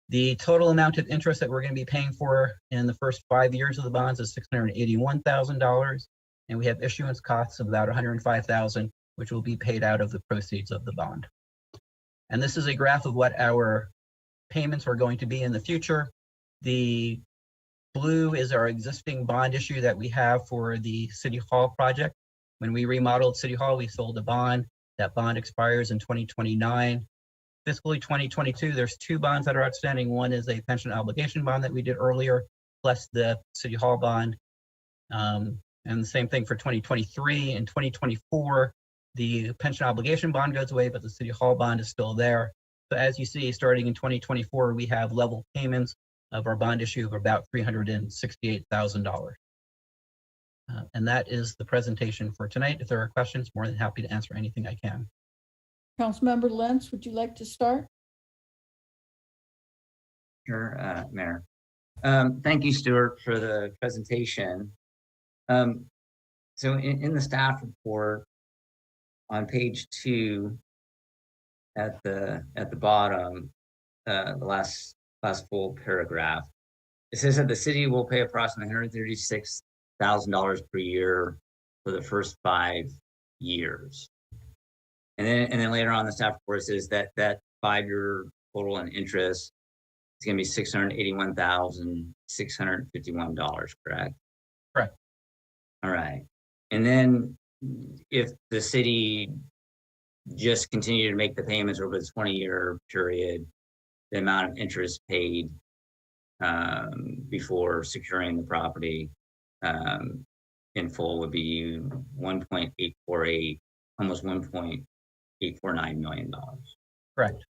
The total amount of interest that we're going to be paying for in the first 5 years of the bonds is $681,000, and we have issuance costs of about $105,000, which will be paid out of the proceeds of the bond. And this is a graph of what our payments are going to be in the future. The blue is our existing bond issue that we have for the City Hall project. When we remodeled City Hall, we sold a bond. That bond expires in 2029. Fiscally 2022, there's two bonds that are outstanding. One is a pension obligation bond that we did earlier, plus the City Hall bond. And the same thing for 2023. In 2024, the pension obligation bond goes away, but the City Hall bond is still there. So as you see, starting in 2024, we have level payments of our bond issue of about $368,000. And that is the presentation for tonight. If there are questions, more than happy to answer anything I can. Councilmember Lentz, would you like to start? Sure, Mayor. Thank you, Stuart, for the presentation. So in the staff report on page 2 at the bottom, the last full paragraph, it says that the city will pay approximately $136,000 per year for the first 5 years. And then later on the staff report says that 5-year total in interest is going to be $681,651, correct? Correct. All right. And then if the city just continued to make the payments over the 20-year period, the amount of interest paid before securing the property in full would be 1.848, almost $1.849 million. Correct.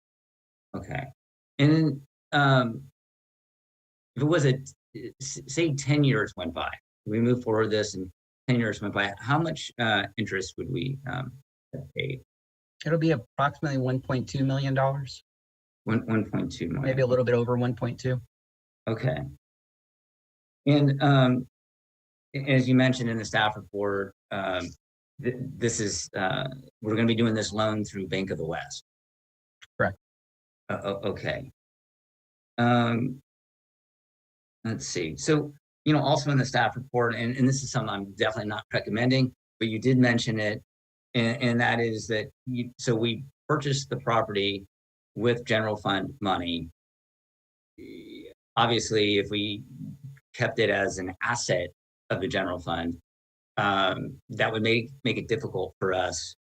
Okay. And then if it was say 10 years went by, we move forward this and 10 years went by, how much interest would we have paid? It'll be approximately $1.2 million. 1.2 million. Maybe a little bit over 1.2. Okay. And as you mentioned in the staff report, this is we're going to be doing this loan through Bank of the West. Correct. Okay. Let's see. So, also in the staff report, and this is something I'm definitely not recommending, but you did mention it, and that is that so we purchased the property with general fund money. Obviously, if we kept it as an asset of the general fund, that would make it difficult for us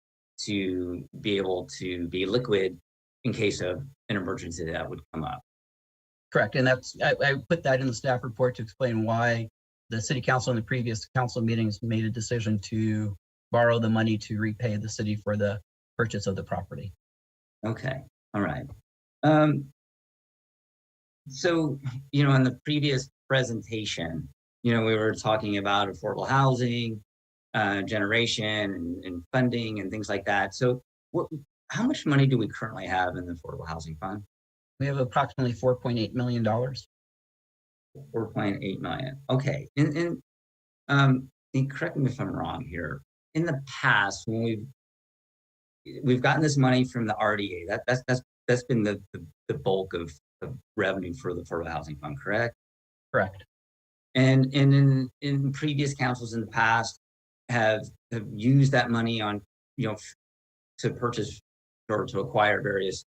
to be able to be liquid in case of an emergency that would come up. Correct. And that's I put that in the staff report to explain why the city council in the previous council meetings made a decision to borrow the money to repay the city for the purchase of the property. Okay. All right. So, in the previous presentation, we were talking about affordable housing, generation and funding and things like that. So how much money do we currently have in the Affordable Housing Fund? We have approximately $4.8 million. 4.8 million. Okay. And correct me if I'm wrong here. In the past, when we've gotten this money from the RDA, that's been the bulk of revenue for the Affordable Housing Fund, correct? Correct. And in previous councils in the past have used that money on, to purchase or to acquire various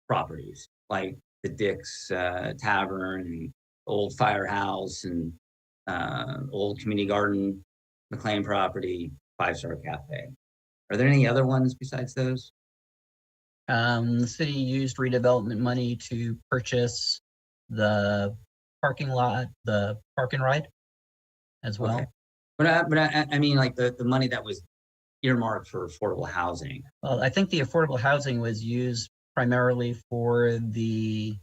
properties like the Dick's Tavern and old firehouse and old community garden, McLean property, 5-Star Cafe. Are there any other ones besides those? The city used redevelopment money to purchase the parking lot, the park and ride as well. Okay. But I mean, like the money that was earmarked for affordable housing. Well, I think the affordable housing was used primarily for the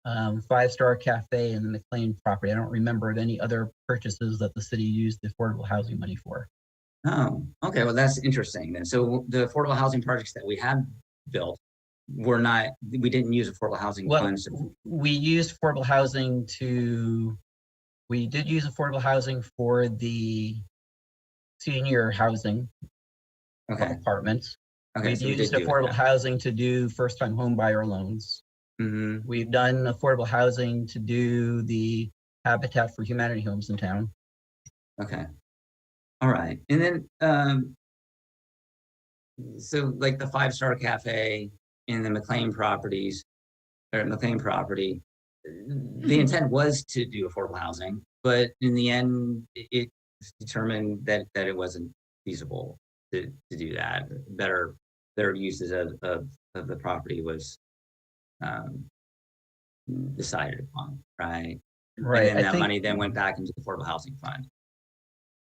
5-Star Cafe and the McLean property. I don't remember of any other purchases that the city used the affordable housing money for. Oh, okay. Well, that's interesting then. So the affordable housing projects that we had built we didn't use affordable housing funds. We used affordable housing we did use affordable housing for the senior housing apartments. Okay, We've used affordable housing to do first-time home buyer loans. Mm-hmm. We've done affordable housing to do the Habitat for Humanity homes in town. Okay. All right. And then, so like the 5-Star Cafe and the McLean property, the intent was to do affordable housing, but in the end, it determined that it wasn't feasible to do that. Better uses of the property was decided upon, right? Right. And then that money then went back into the affordable housing fund.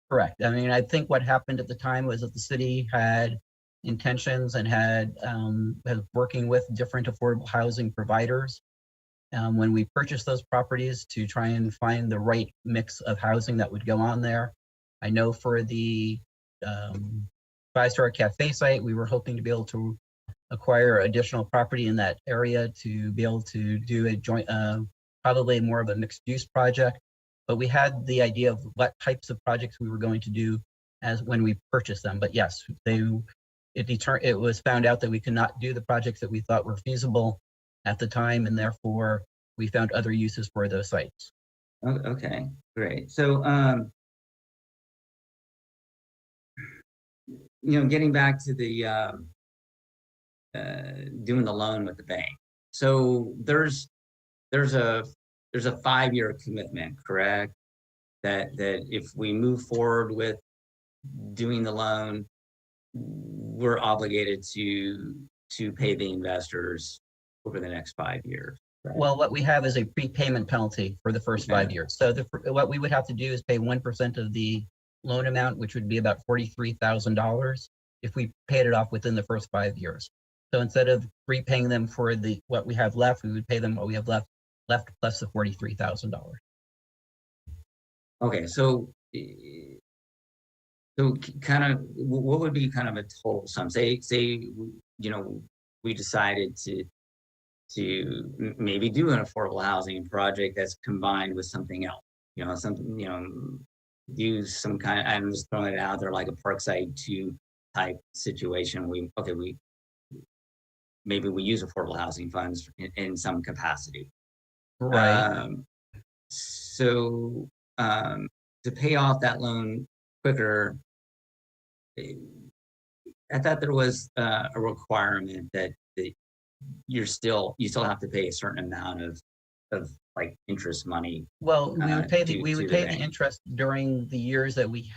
Correct. I mean, I think what happened at the time was that the city had intentions and had working with different affordable housing providers when we purchased those properties to try and find the right mix of housing that would go on there. I know for the 5-Star Cafe site, we were hoping to be able to acquire additional property in that area to be able to do a joint, probably more of a mixed use project. But we had the idea of what types of projects we were going to do as when we purchased them. But yes, it was found out that we could not do the projects that we thought were feasible at the time, and therefore we found other uses for those sites. Okay, great. So, getting back to the doing the loan with the bank. So there's a 5-year commitment, correct? That if we move forward with doing the loan, we're obligated to pay the investors over the next 5 years. Right? Well, what we have is a prepayment penalty for the first 5 years. So what we would have to do is pay 1% of the loan amount, which would be about $43,000 if we paid it off within the first 5 years. So instead of repaying them for what we have left, we would pay them what we have left plus the $43,000. Okay, so kind of what would be kind of a total sum? Say we decided to maybe do an affordable housing project that's combined with something else. Use some kind of, I'm just throwing it out there, like a Parkside 2 type situation. Maybe we use affordable housing funds in some capacity. Right. So to pay off that loan quicker, I thought there was a requirement that you still have to pay a certain amount of like interest money. Well, we would pay the interest during the years that we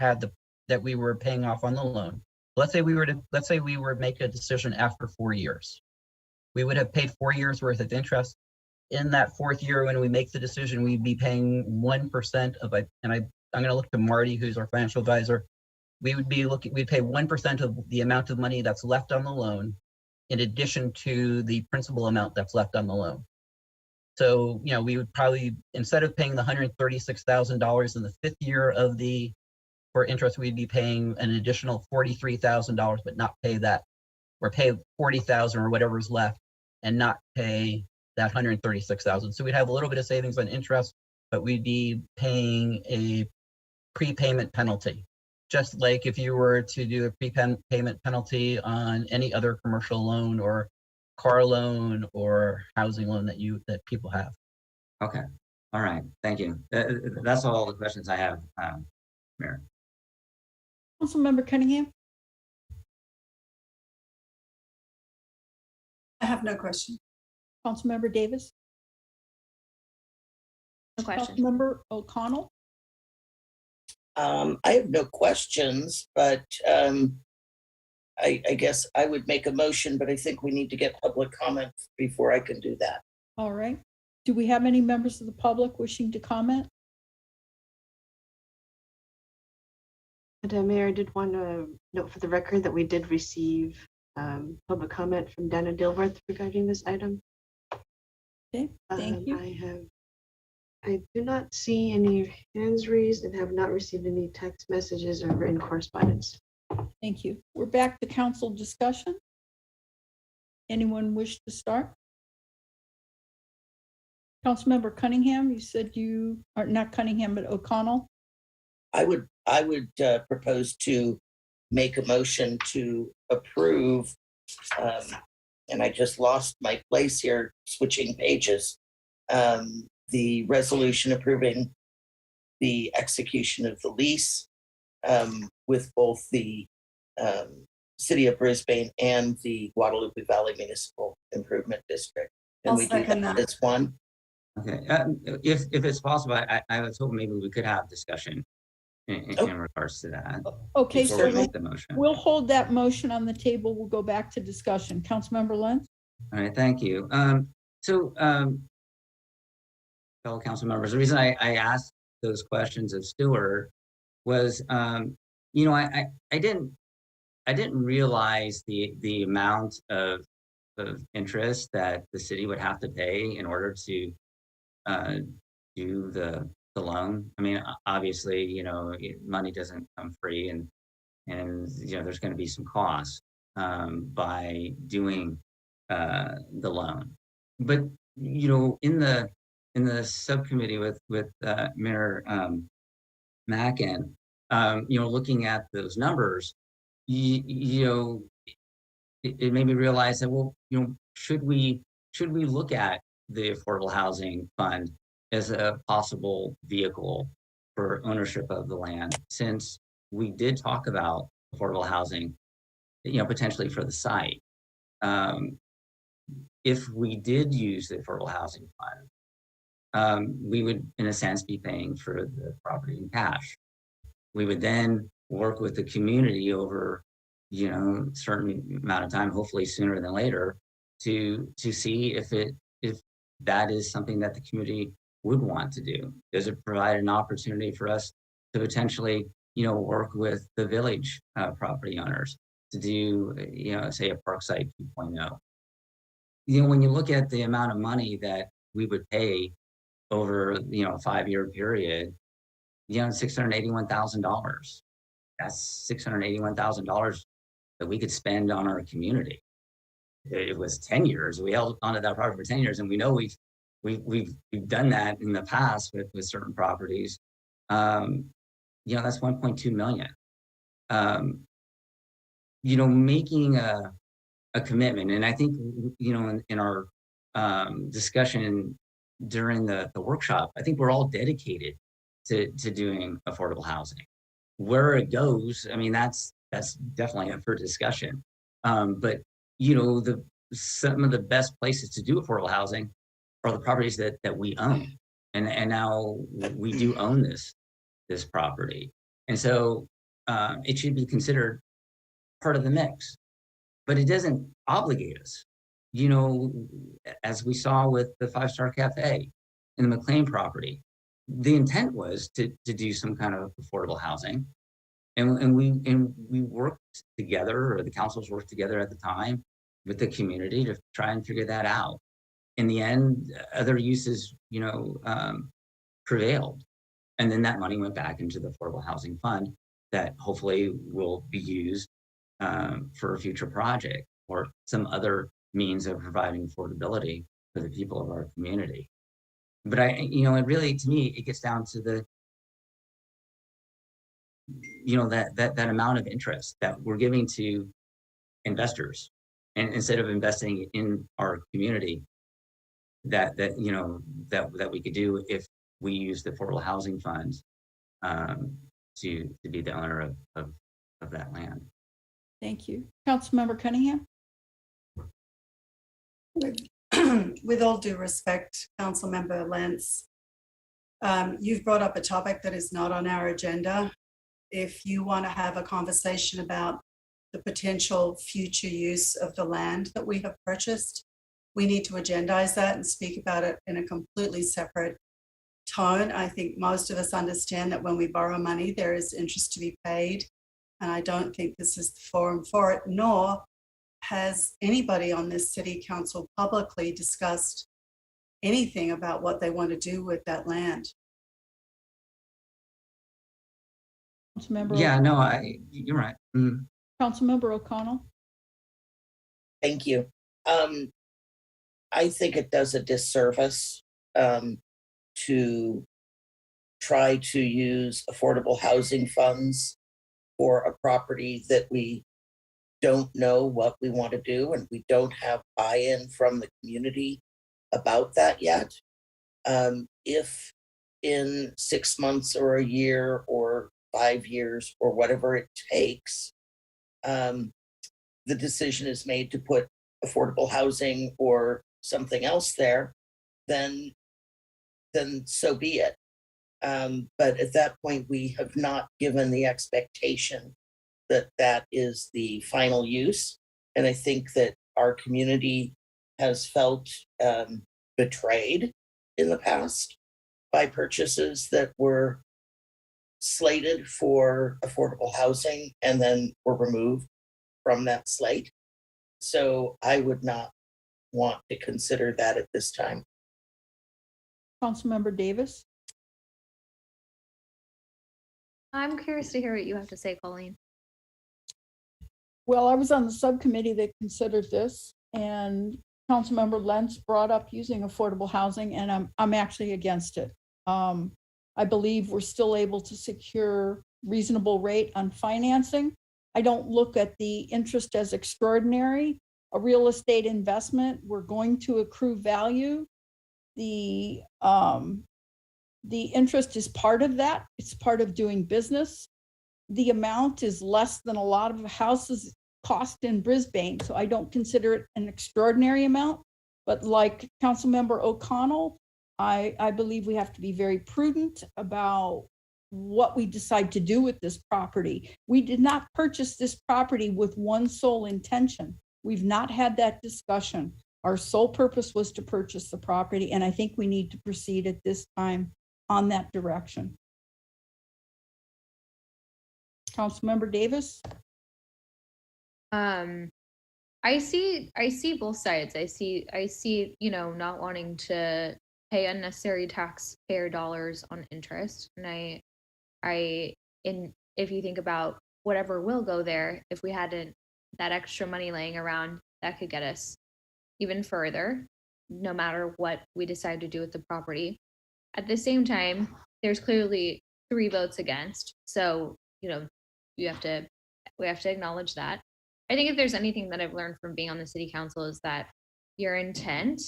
were paying off on the loan. Let's say we were to make a decision after 4 years. We would have paid 4 years worth of interest. In that 4th year, when we make the decision, we'd be paying 1% of it. And I'm going to look to Marty, who's our financial advisor. We'd pay 1% of the amount of money that's left on the loan, in addition to the principal amount that's left on the loan. So, we would probably, instead of paying the $136,000 in the 5th year for interest, we'd be paying an additional $43,000, but not pay that or pay 40,000 or whatever's left and not pay that 136,000. So we'd have a little bit of savings on interest, but we'd be paying a prepayment penalty. Just like if you were to do a prepayment penalty on any other commercial loan or car loan or housing loan that people have. Okay, all right, thank you. That's all the questions I have, Mayor. Councilmember Cunningham? I have no question. Councilmember Davis? No question. Councilmember O'Connell? I have no questions, but I guess I would make a motion, but I think we need to get public comment before I can do that. All right. Do we have any members of the public wishing to comment? And Mayor, I did want to note for the record that we did receive public comment from Dana Dilworth regarding this item. Okay, thank you. I do not see any hands raised and have not received any text messages or written correspondence. Thank you. We're back to council discussion. Anyone wish to start? Councilmember Cunningham, you said you are not Cunningham, but O'Connell. I would propose to make a motion to approve, and I just lost my place here, switching pages. The resolution approving the execution of the lease with both the City of Brisbane and the Guadalupe Valley Municipal Improvement District. And I'll we do second that that. as one. Okay, if it's possible, I was hoping maybe we could have discussion in regards to that. Okay, before so we make the motion. we'll hold that motion on the table. We'll go back to discussion. Councilmember Lentz? All right, thank you. Fellow council members, the reason I asked those questions of Stuart was, I didn't realize the amount of interest that the city would have to pay in order to do the loan. I mean, obviously, money doesn't come free, and there's going to be some costs by doing the loan. But in the subcommittee with Mayor Mackin, looking at those numbers, it made me realize that, should we look at the Affordable Housing Fund as a possible vehicle for ownership of the land, since we did talk about affordable housing, potentially for the site. If we did use the Affordable Housing Fund, we would, in a sense, be paying for the property in cash. We would then work with the community over, certain amount of time, hopefully sooner than later, to see if that is something that the community would want to do. Does it provide an opportunity for us to potentially, work with the village property owners to do, say a Parkside 2.0? When you look at the amount of money that we would pay over, a 5-year period, $681,000. That's $681,000 that we could spend on our community. It was 10 years. We held onto that property for 10 years, and we know we've done that in the past with certain properties. That's 1.2 million. Making a commitment, and I think in our discussion during the workshop, I think we're all dedicated to doing affordable housing. Where it goes, I mean, that's definitely up for discussion. But some of the best places to do affordable housing are the properties that we own, and now we do own this property, and so it should be considered part of the mix, but it doesn't obligate us. As we saw with the 5-Star Cafe in the McLean property, the intent was to do some kind of affordable housing, and we worked together, or the councils worked together at the time with the community to try and figure that out. In the end, other uses, prevailed, and then that money went back into the Affordable Housing Fund that hopefully will be used for a future project. or some other means of providing affordability for the people of our community. But it really, to me, it gets down to the, that amount of interest that we're giving to investors, and instead of investing in our community, that we could do if we use the affordable housing funds to be the owner of that land. Thank you. Councilmember Cunningham? With all due respect, Councilmember Lentz, you've brought up a topic that is not on our agenda. If you want to have a conversation about the potential future use of the land that we have purchased, we need to agendize that and speak about it in a completely separate tone. I think most of us understand that when we borrow money, there is interest to be paid. And I don't think this is the forum for it, nor has anybody on this city council publicly discussed anything about what they want to do with that land. Councilmember Yeah, no, you're right. Councilmember O'Connell? Thank you. I think it does a disservice to try to use affordable housing funds for a property that we don't know what we want to do, and we don't have buy-in from the community about that yet. If in 6 months or a year or 5 years or whatever it takes, the decision is made to put affordable housing or something else there, then so be it. But at that point, we have not given the expectation that that is the final use. And I think that our community has felt betrayed in the past by purchases that were slated for affordable housing and then were removed from that slate. So I would not want to consider that at this time. Councilmember Davis? I'm curious to hear what you have to say, Colleen. Well, I was on the subcommittee that considered this, and Councilmember Lentz brought up using affordable housing, and I'm actually against it. I believe we're still able to secure reasonable rate on financing. I don't look at the interest as extraordinary. A real estate investment, we're going to accrue value. The interest is part of that. It's part of doing business. The amount is less than a lot of houses cost in Brisbane, so I don't consider it an extraordinary amount. But like Councilmember O'Connell, I believe we have to be very prudent about what we decide to do with this property. We did not purchase this property with one sole intention. We've not had that discussion. Our sole purpose was to purchase the property, and I think we need to proceed at this time on that direction. Councilmember Davis? I see both sides. I see, not wanting to pay unnecessary taxpayer dollars on interest. And if you think about whatever will go there, if we had that extra money laying around, that could get us even further, no matter what we decide to do with the property. At the same time, there's clearly 3 votes against. So, we have to acknowledge that. I think if there's anything that I've learned from being on the city council is that your intent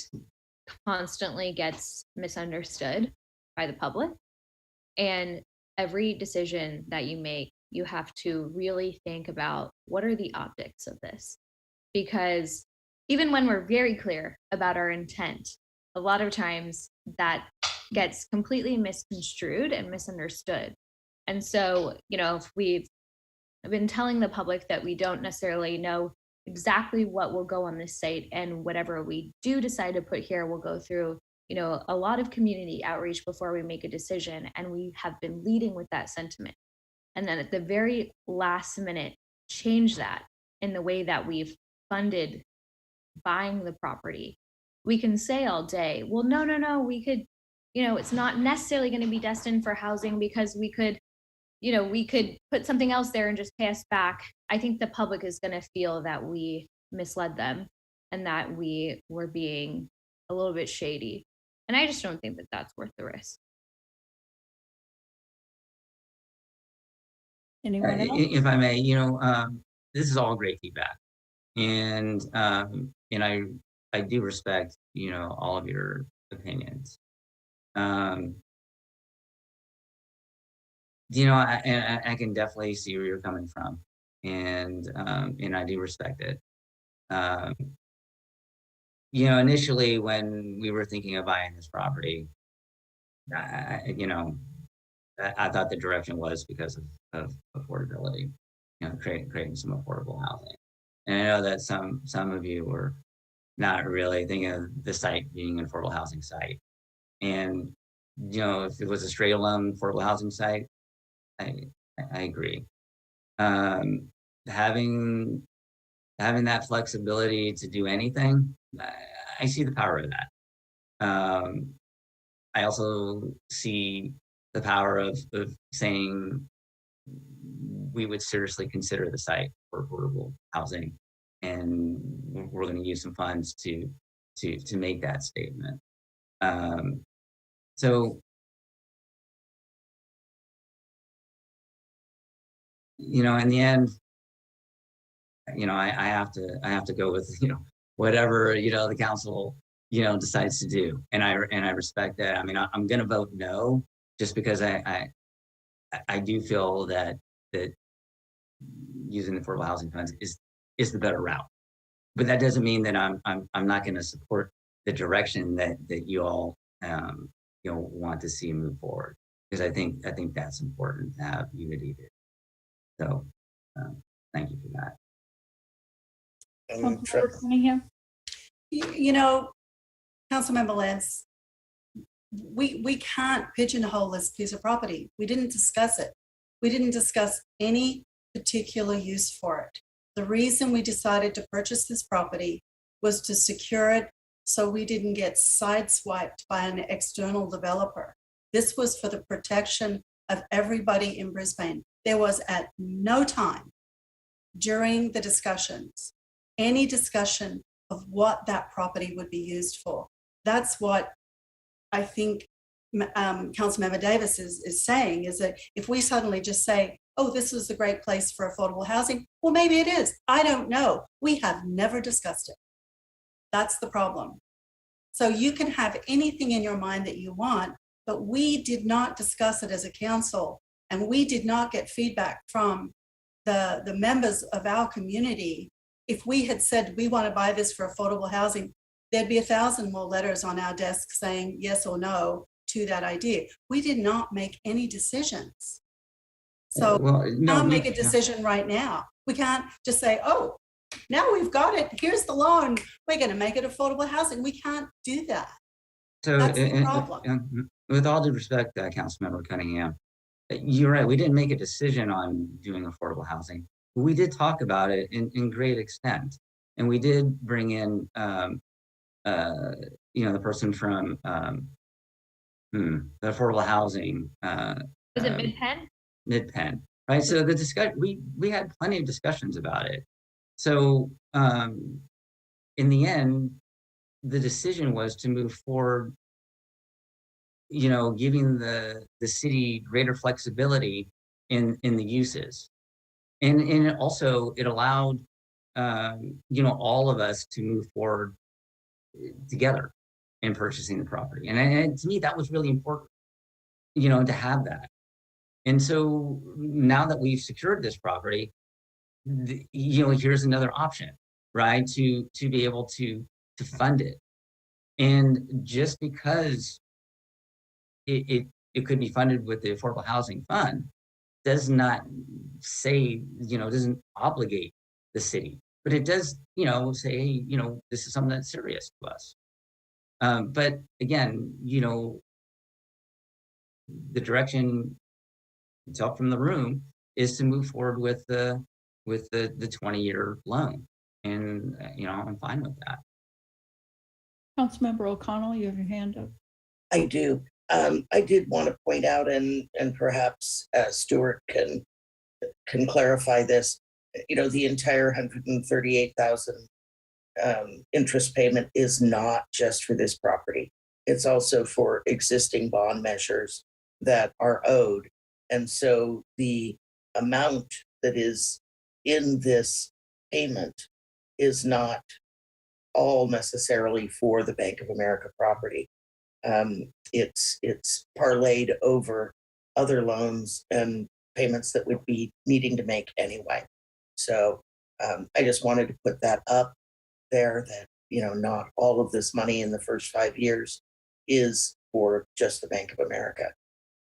constantly gets misunderstood by the public. And every decision that you make, you have to really think about what are the optics of this? Because even when we're very clear about our intent, a lot of times that gets completely misconstrued and misunderstood. And so, if we've been telling the public that we don't necessarily know exactly what will go on this site, and whatever we do decide to put here will go through, a lot of community outreach before we make a decision. And we have been leading with that sentiment. And then at the very last minute, change that in the way that we've funded buying the property. We can say all day, well, no, we could, it's not necessarily going to be destined for housing because we could put something else there and just pay us back. I think the public is going to feel that we misled them and that we were being a little bit shady. And I just don't think that that's worth the risk. Anyone else? If I may, this is all great feedback, and I do respect, all of your opinions. I can definitely see where you're coming from, and I do respect it. Initially when we were thinking of buying this property, I thought the direction was because of affordability, creating some affordable housing. And I know that some of you were not really thinking of the site being an affordable housing site. And, if it was a straight alone affordable housing site, I agree. Having that flexibility to do anything, I see the power of that. I also see the power of saying we would seriously consider the site for affordable housing, and we're going to use some funds to make that statement. So, in the end, I have to go with whatever the council decides to do, and I respect that. I mean, I'm going to vote no, just because I do feel that using the affordable housing funds is the better route. But that doesn't mean that I'm not going to support the direction that you all want to see move forward, because I think that's important to have unity there. So thank you for that. Councilmember Cunningham? Councilmember Lance, we can't pigeonhole this piece of property. We didn't discuss it. We didn't discuss any particular use for it. The reason we decided to purchase this property was to secure it so we didn't get sideswiped by an external developer. This was for the protection of everybody in Brisbane. There was at no time during the discussions any discussion of what that property would be used for. That's what I think Councilmember Davis is saying, is that if we suddenly just say, oh, this is a great place for affordable housing, well, maybe it is. I don't know. We have never discussed it. That's the problem. So you can have anything in your mind that you want, but we did not discuss it as a council, and we did not get feedback from the members of our community. If we had said we want to buy this for affordable housing, there'd be 1,000 more letters on our desk saying yes or no to that idea. We did not make any decisions. So we can't make a decision right now. We can't just say, oh, now we've got it. Here's the loan. We're going to make it affordable housing. We can't do that. So that's the problem. With all due respect, Councilmember Cunningham, you're right. We didn't make a decision on doing affordable housing. But we did talk about it in great extent. And we did bring in, the person from the affordable housing. Was it Mid-Penn? Mid-Penn, right? So the discussion, we had plenty of discussions about it. So in the end, the decision was to move forward, giving the city greater flexibility in the uses. And also it allowed, all of us to move forward together in purchasing the property. And to me, that was really important, to have that. And so now that we've secured this property, here's another option, right? To be able to fund it. And just because it could be funded with the Affordable Housing Fund does not say, doesn't obligate the city, but it does, say, this is something that's serious to us. But again, the direction up from the room is to move forward with the 20-year loan. And, I'm fine with that. Councilmember O'Connell, you have your hand up. I do. I did want to point out, and perhaps Stuart can clarify this, the entire $138,000 interest payment is not just for this property. It's also for existing bond measures that are owed. And so the amount that is in this payment is not all necessarily for the Bank of America property. It's parlayed over other loans and payments that would be needing to make anyway. So I just wanted to put that up there that, not all of this money in the first 5 years is for just the Bank of America,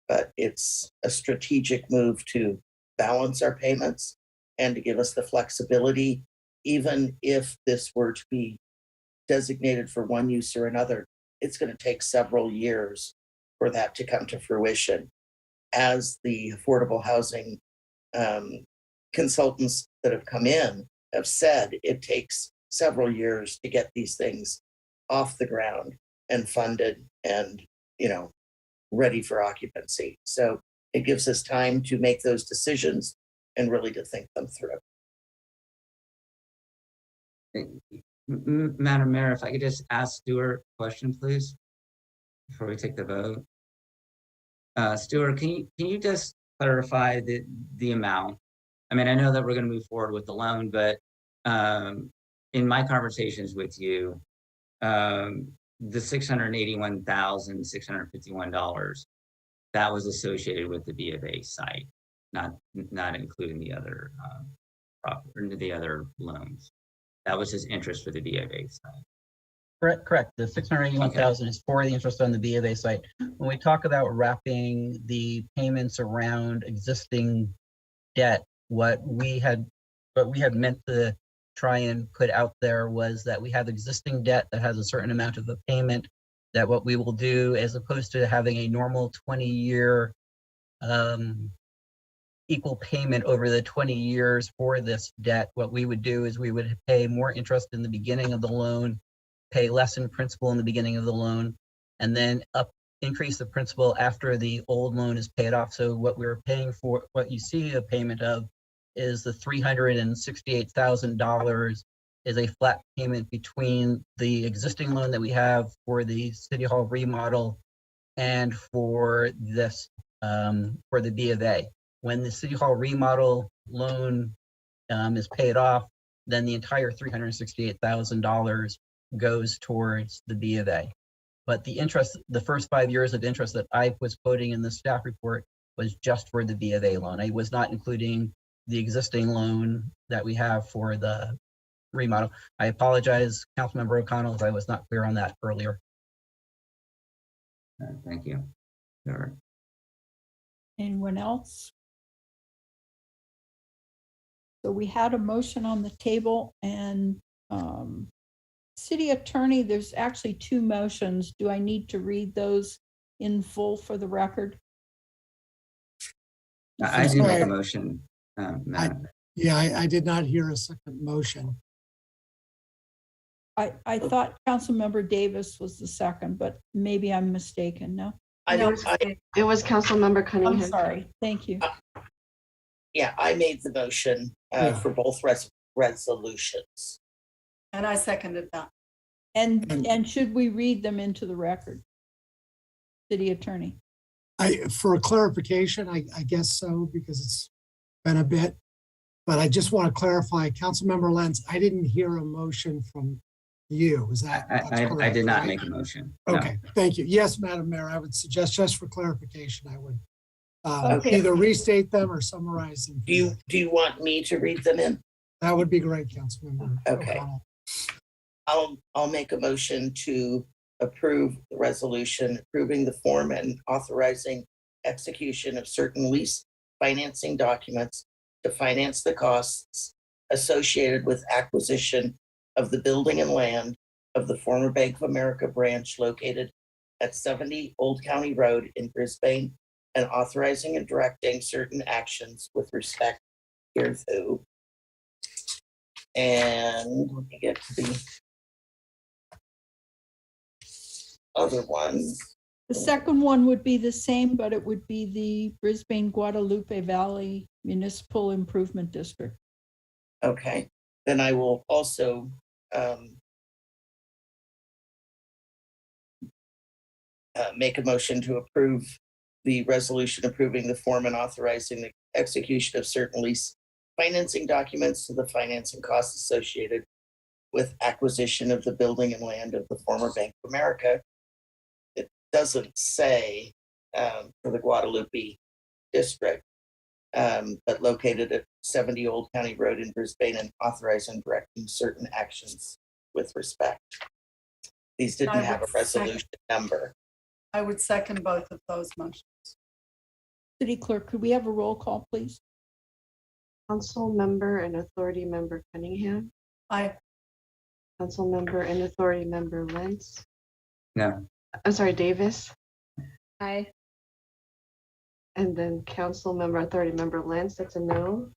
but it's a strategic move to balance our payments and to give us the flexibility, even if this were to be designated for one use or another, it's going to take several years for that to come to fruition. As the affordable housing consultants that have come in have said, it takes several years to get these things off the ground and funded and, ready for occupancy. So it gives us time to make those decisions and really to think them through. Madam Mayor, if I could just ask Stuart a question, please, before we take the vote. Stuart, can you just clarify the amount? I mean, I know that we're going to move forward with the loan, but in my conversations with you, the $681,651, that was associated with the B of A site, not including the other the other loans. That was his interest for the B of A site. Correct. The 681,000 is for the interest on the B of A site. When we talk about wrapping the payments around existing debt, what we had meant to try and put out there was that we have existing debt that has a certain amount of a payment, that what we will do, as opposed to having a normal 20-year equal payment over the 20 years for this debt, what we would do is we would pay more interest in the beginning of the loan, pay less in principal in the beginning of the loan, and then increase the principal after the old loan is paid off. So what we're paying for, what you see a payment of, is the $368,000 is a flat payment between the existing loan that we have for the City Hall remodel and for this, for the B of A. When the City Hall remodel loan is paid off, then the entire $368,000 goes towards the B of A. But the interest, the first 5 years of interest that I was quoting in the staff report was just for the B of A loan. I was not including the existing loan that we have for the remodel. I apologize, Councilmember O'Connell, if I was not clear on that earlier. Thank you. Sure. Anyone else? So we had a motion on the table, and City Attorney, there's actually two motions. Do I need to read those in full for the record? I do make a motion. I did not hear a second motion. I thought Councilmember Davis was the second, but maybe I'm mistaken. No? It was Councilmember Cunningham. I'm sorry. Thank you. Yeah, I made the motion for both resolutions. And I seconded that. And should we read them into the record? City Attorney. For clarification, I guess so, because it's been a bit, but I just want to clarify, Councilmember Lenz, I didn't hear a motion from you. Is that correct? I did not make a motion. Okay, no. Thank you. Yes, Madam Mayor, I would suggest, just for clarification, I would Okay. either restate them or summarize them. Do you want me to read them in? That would be great, Councilmember. Okay. I'll make a motion to approve the resolution approving the form and authorizing execution of certain lease financing documents to finance the costs associated with acquisition of the building and land of the former Bank of America branch located at 70 Old County Road in Brisbane, and authorizing and directing certain actions with respect hereto. And let me get to the other one. The second one would be the same, but it would be the Brisbane Guadalupe Valley Municipal Improvement District. Okay, then I will also make a motion to approve the resolution approving the form and authorizing the execution of certain lease financing documents to the financing costs associated with acquisition of the building and land of the former Bank of America. It doesn't say for the Guadalupe district, but located at 70 Old County Road in Brisbane, and authorizing and directing certain actions with respect. These didn't I have a would resolution number. I would second both of those motions. City Clerk, could we have a roll call, please? Council member and authority member Cunningham, Aye. council member and authority member Lentz. No. I'm sorry, Davis, Aye. and then council member, authority member Lentz, that's a no.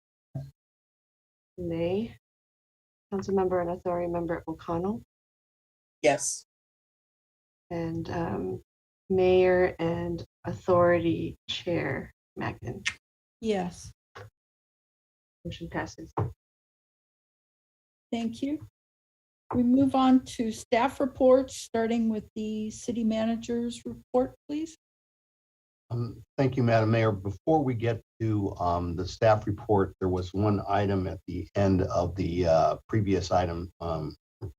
Nay. Council member and authority member O'Connell, Yes. and mayor and authority chair Mackin. Yes, Motion passes. thank you. We move on to staff reports, starting with the city manager's report, please. Thank you, Madam Mayor. Before we get to the staff report, there was one item at the end of the previous item,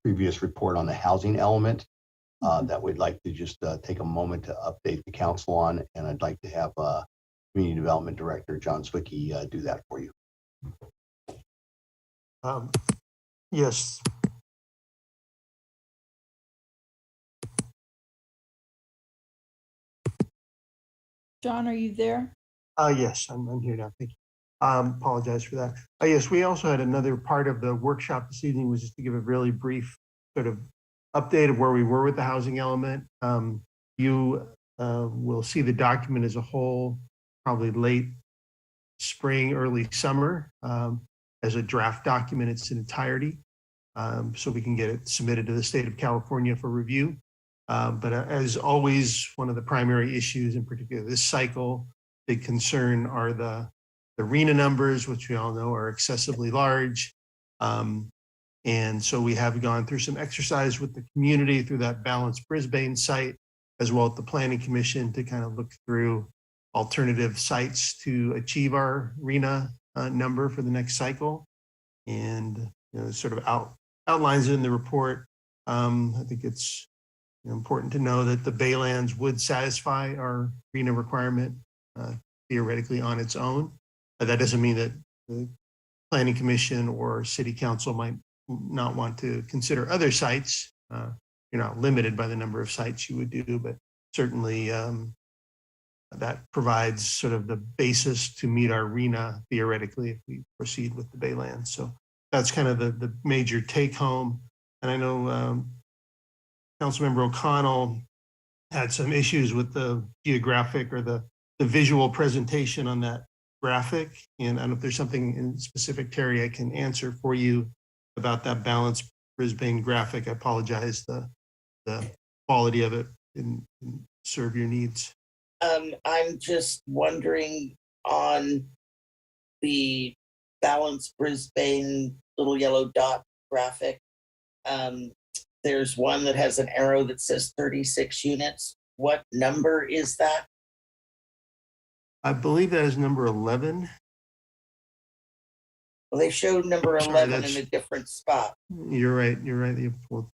previous report on the housing element that we'd like to just take a moment to update the council on, and I'd like to have Community Development Director John Zwicky do that for you. Yes. John, are you there? Yes, I'm here now. Thank you. Apologize for that. Yes, we also had another part of the workshop this evening was just to give a really brief sort of update of where we were with the housing element. You will see the document as a whole, probably late spring, early summer, as a draft document in its entirety, so we can get it submitted to the state of California for review. But as always, one of the primary issues, in particular this cycle, big concern are the RENA numbers, which we all know are excessively large. And so we have gone through some exercise with the community through that Balanced Brisbane site, as well as the Planning Commission, to kind of look through alternative sites to achieve our RENA number for the next cycle. And sort of outlines it in the report. I think it's important to know that the Baylands would satisfy our RENA requirement theoretically on its own. That doesn't mean that the Planning Commission or City Council might not want to consider other sites. You're not limited by the number of sites you would do, but certainly that provides sort of the basis to meet our RENA theoretically if we proceed with the Baylands. So that's kind of the major take home. And I know Councilmember O'Connell had some issues with the geographic or the visual presentation on that graphic. And I don't know if there's something in specific, Terry, I can answer for you about that Balanced Brisbane graphic. I apologize, the quality of it didn't serve your needs. I'm just wondering on the Balanced Brisbane little yellow dot graphic. There's one that has an arrow that says 36 units. What number is that? I believe that is number 11. Well, they showed number 11 in a different spot. You're right. You're right. You have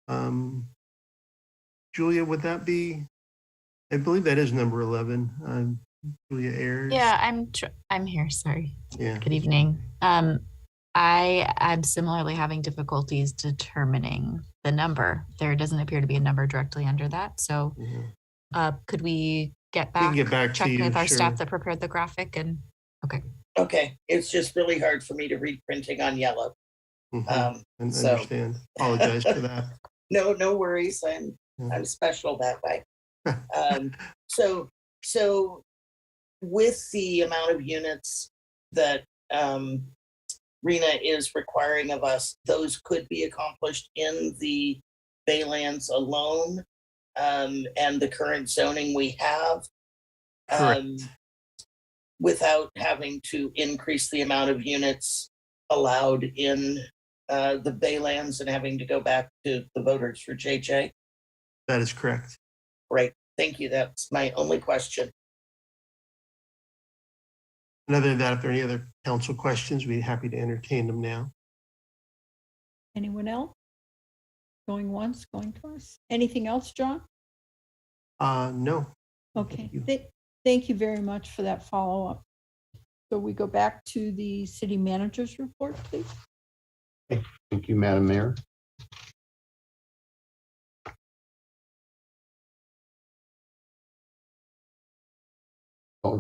12. Julia, would that be? I believe that is number 11. Julia Ayers. Yeah, I'm here. Sorry. Yeah. Good evening. I'm similarly having difficulties determining the number. There doesn't appear to be a number directly under that. So could we get back, check with our staff that prepared the graphic? And okay. It's just really hard for me to read printing on yellow. I understand. Apologize for that. No worries. I'm special that way. So with the amount of units that RENA is requiring of us, those could be accomplished in the Baylands alone, and the current zoning we have, without having to increase the amount of units allowed in the Baylands and having to go back to the voters for JJ? That is correct. Great, thank you. That's my only question. And other than that, if there are any other council questions, we'd be happy to entertain them now. Anyone else? Going once, going twice. Anything else, John? No. Okay, Thank you. thank you very much for that follow-up. So we go back to the city manager's report, please. Thank you, Madam Mayor.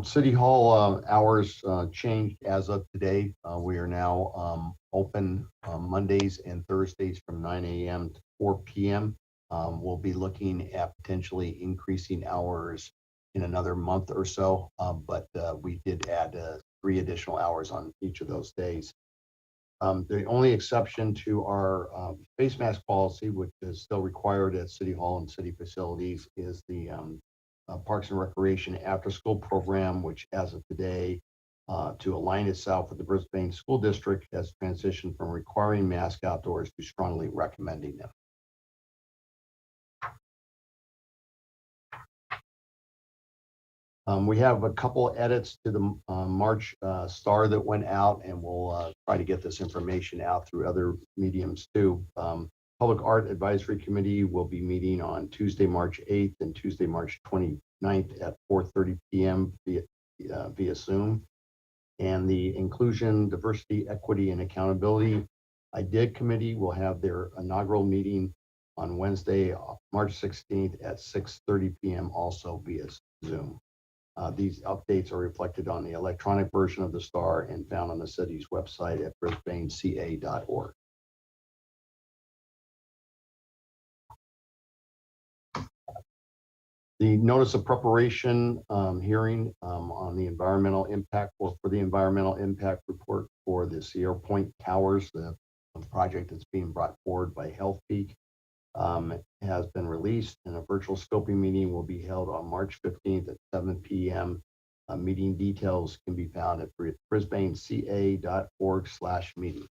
City Hall hours changed as of today. We are now open Mondays and Thursdays from 9 a.m. to 4 p.m. We'll be looking at potentially increasing hours in another month or so, but we did add 3 additional hours on each of those days. The only exception to our face mask policy, which is still required at City Hall and city facilities, is the Parks and Recreation After School Program, which as of today, to align itself with the Brisbane School District, has transitioned from requiring masks outdoors to strongly recommending them. We have a couple edits to the March star that went out, and we'll try to get this information out through other mediums too. Public Art Advisory Committee will be meeting on Tuesday, March 8th and Tuesday, March 29th at 4:30 p.m. via Zoom. And the Inclusion, Diversity, Equity, and Accountability IDIG Committee will have their inaugural meeting on Wednesday, March 16th at 6:30 p.m. also via Zoom. These updates are reflected on the electronic version of the star and found on the city's website at brisbaneca.org. The notice of preparation hearing on the environmental impact for the environmental impact report for the Sierra Point Towers, the project that's being brought forward by Health Peak, has been released, and a virtual scoping meeting will be held on March 15th at 7 p.m. Meeting details can be found at brisbaneca.org/meeting.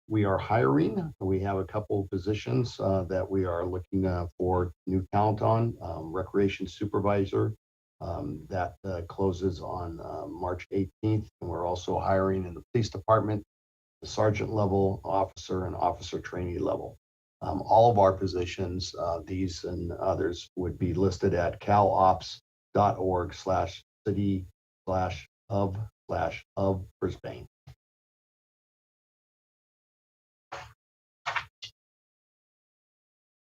We are hiring. We have a couple of positions that we are looking for new talent on. Recreation supervisor that closes on March 18th. And we're also hiring in the police department, the sergeant level officer and officer trainee level. All of our positions, these and others, would be listed at calops.org/city/of Brisbane.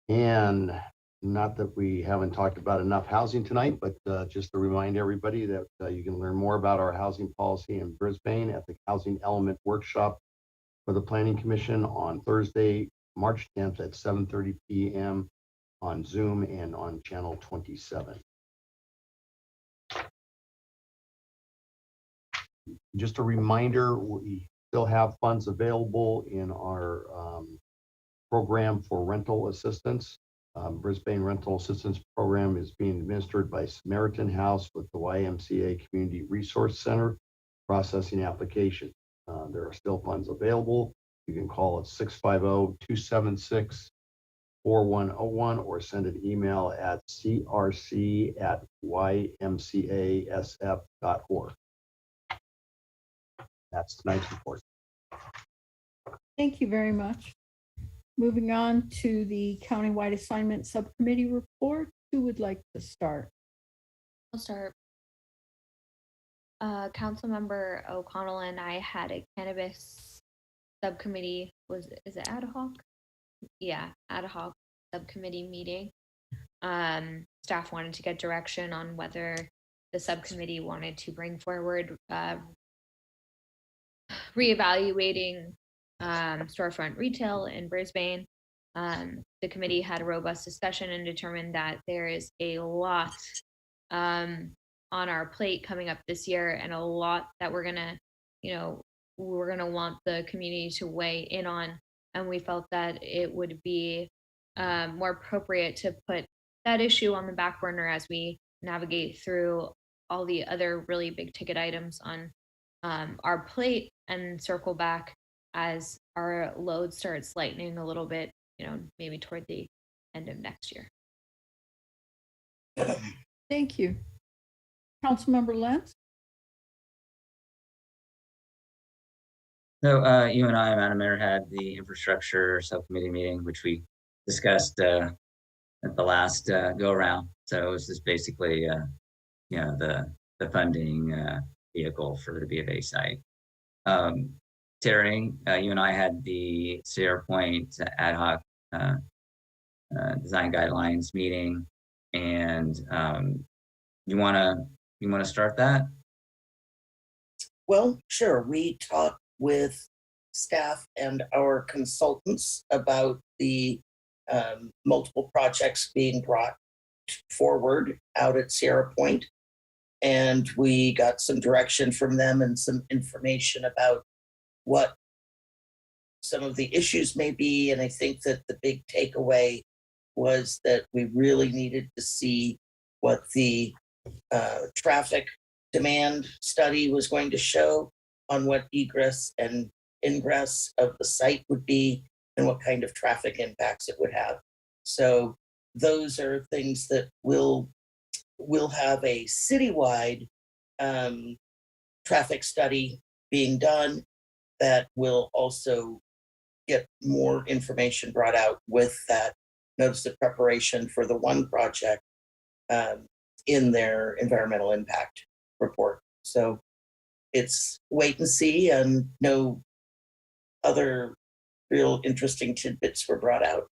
And not that we haven't talked about enough housing tonight, but just to remind everybody that you can learn more about our housing policy in Brisbane at the Housing Element Workshop for the Planning Commission on Thursday, March 10th at 7:30 p.m. on Zoom and on channel 27. Just a reminder, we still have funds available in our program for rental assistance. Brisbane Rental Assistance Program is being administered by Samaritan House with the YMCA Community Resource Center processing application. There are still funds available. You can call it 650-276-4101 or send an email at crc@ymcasf.org. That's tonight's report. Thank you very much. Moving on to the countywide assignment subcommittee report. Who would like to start? I'll start. Councilmember O'Connell and I had a cannabis subcommittee. Is it ad hoc? Yeah, ad hoc subcommittee meeting. Staff wanted to get direction on whether the subcommittee wanted to bring forward reevaluating storefront retail in Brisbane. The committee had a robust discussion and determined that there is a lot on our plate coming up this year, and a lot that we're gonna want the community to weigh in on. And we felt that it would be more appropriate to put that issue on the back burner as we navigate through all the other really big ticket items on our plate and circle back as our load starts lightening a little bit, maybe toward the end of next year. Thank you. Councilmember Lentz? So you and I, Madam Mayor, had the infrastructure subcommittee meeting, which we discussed at the last go around. So it was just basically, the funding vehicle for the B of A site. Terry, you and I had the Sierra Point ad hoc design guidelines meeting, and you wanna start that? Well, sure. We talked with staff and our consultants about the multiple projects being brought forward out at Sierra Point. And we got some direction from them and some information about what some of the issues may be. And I think that the big takeaway was that we really needed to see what the traffic demand study was going to show on what egress and ingress of the site would be and what kind of traffic impacts it would have. So those are things that we'll have a citywide traffic study being done that will also get more information brought out with that notice of preparation for the one project in their environmental impact report. So it's wait and see, and no other real interesting tidbits were brought out.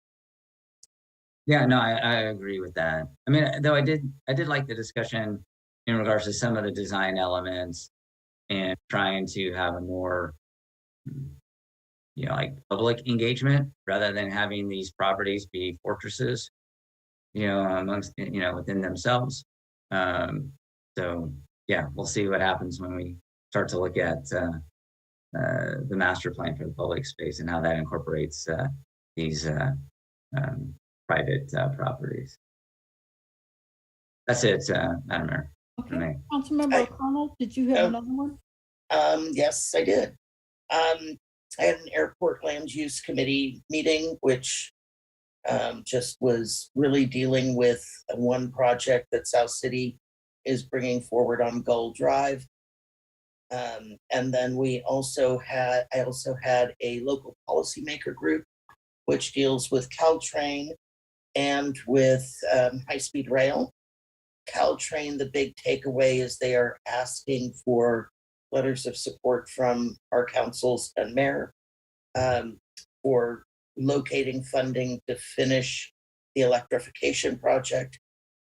Yeah, no, I agree with that. I mean, though I did like the discussion in regards to some of the design elements and trying to have a more, like public engagement rather than having these properties be fortresses, amongst, within themselves. So yeah, we'll see what happens when we start to look at the master plan for the public space and how that incorporates these private properties. That's it, Madam Mayor. Okay, Councilmember O'Connell, did you have another one? Yes, I did. I had an airport land use committee meeting, which just was really dealing with one project that South City is bringing forward on Gull Drive. And then I also had a local policymaker group, which deals with Caltrain and with high-speed rail. Caltrain, the big takeaway is they are asking for letters of support from our councils and mayor for locating funding to finish the electrification project.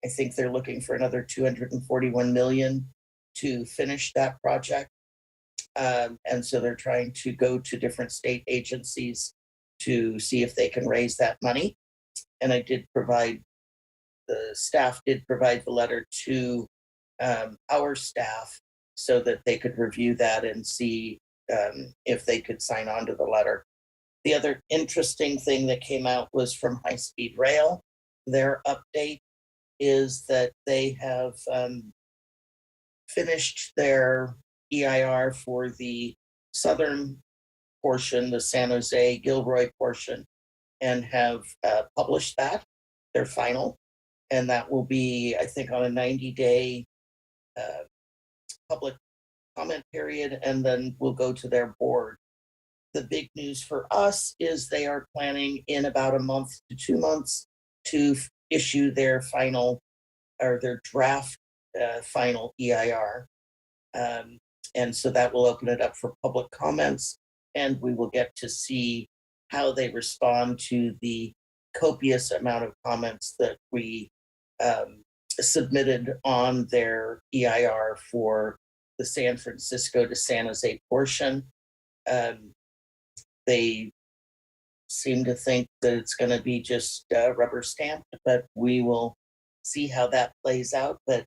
I think they're looking for another 241 million to finish that project. And so they're trying to go to different state agencies to see if they can raise that money. And the staff did provide the letter to our staff so that they could review that and see if they could sign on to the letter. The other interesting thing that came out was from High Speed Rail. Their update is that they have finished their EIR for the southern portion, the San Jose Gilroy portion, and have published that, their final. And that will be, I think, on a 90-day public comment period, and then we'll go to their board. The big news for us is they are planning in about a month to 2 months to issue their final or their draft final EIR. And so that will open it up for public comments, and we will get to see how they respond to the copious amount of comments that we submitted on their EIR for the San Francisco to San Jose portion. They seem to think that it's going to be just rubber stamped, but we will see how that plays out. But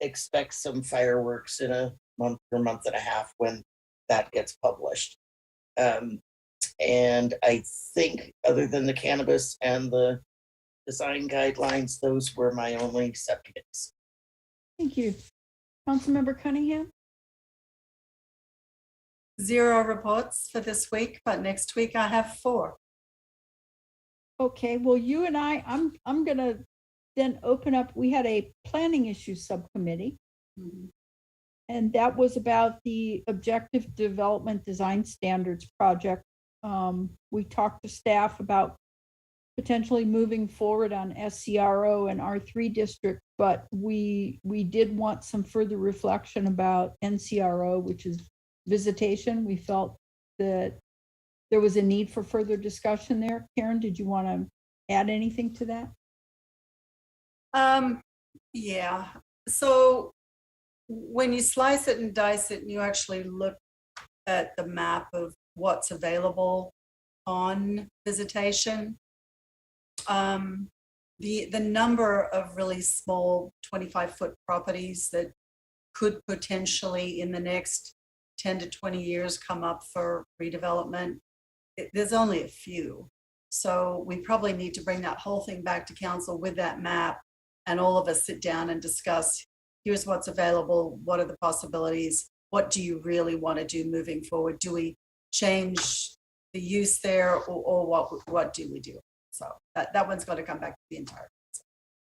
expect some fireworks in a month or month and a half when that gets published. And I think other than the cannabis and the design guidelines, those were my only subcommittees. Thank you. Councilmember Cunningham? 0 reports for this week, but next week I have 4. Okay, well, you and I'm gonna then open up, we had a planning issues subcommittee. And that was about the Objective Development Design Standards project. We talked to staff about potentially moving forward on SCRO and R3 district, but we did want some further reflection about NCRO, which is visitation. We felt that there was a need for further discussion there. Karen, did you want to add anything to that? Yeah, so when you slice it and dice it and you actually look at the map of what's available on visitation, the number of really small 25-foot properties that could potentially in the next 10 to 20 years come up for redevelopment, there's only a few. So we probably need to bring that whole thing back to council with that map and all of us sit down and discuss, here's what's available, what are the possibilities, what do you really want to do moving forward? Do we change the use there or what do we do? So that one's going to come back to the entire council.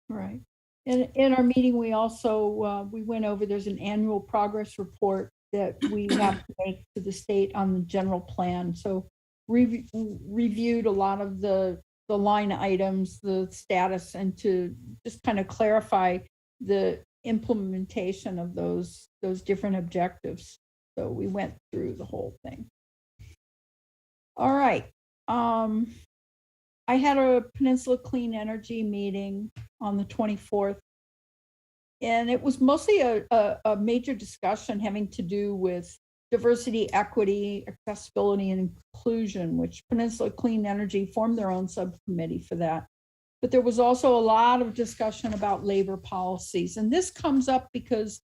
Right. And in our meeting, we also, we went over, there's an annual progress report that we have to make to the state on the general plan. So reviewed a lot of the line items, the status, and to just kind of clarify the implementation of those different objectives. So we went through the whole thing. All right. I had a Peninsula Clean Energy meeting on the 24th, and it was mostly a major discussion having to do with diversity, equity, accessibility, and inclusion, which Peninsula Clean Energy formed their own subcommittee for that. But there was also a lot of discussion about labor policies. And this comes up because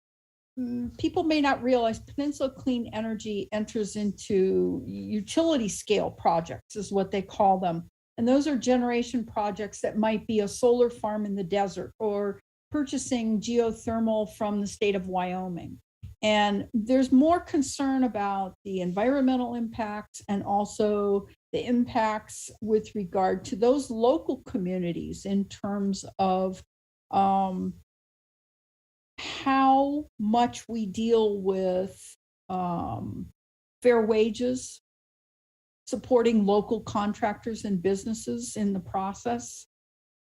people may not realize Peninsula Clean Energy enters into utility scale projects, is what they call them. And those are generation projects that might be a solar farm in the desert or purchasing geothermal from the state of Wyoming. And there's more concern about the environmental impacts and also the impacts with regard to those local communities in terms of how much we deal with fair wages, supporting local contractors and businesses in the process.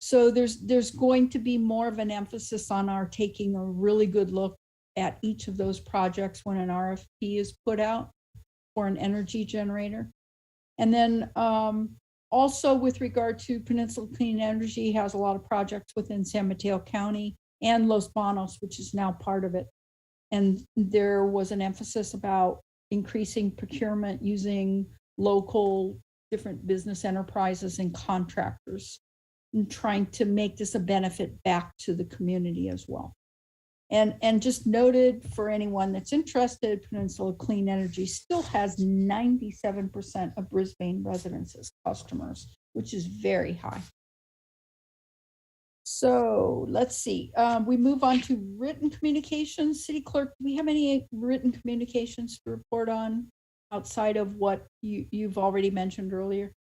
So there's going to be more of an emphasis on our taking a really good look at each of those projects when an RFP is put out for an energy generator. And then also with regard to Peninsula Clean Energy has a lot of projects within San Mateo County and Los Banos, which is now part of it. And there was an emphasis about increasing procurement using local different business enterprises and contractors and trying to make this a benefit back to the community as well. And just noted for anyone that's interested, Peninsula Clean Energy still has 97% of Brisbane residents as customers, which is very high. So let's see, we move on to written communications. City Clerk, do we have any written communications to report on outside of what you've already mentioned earlier?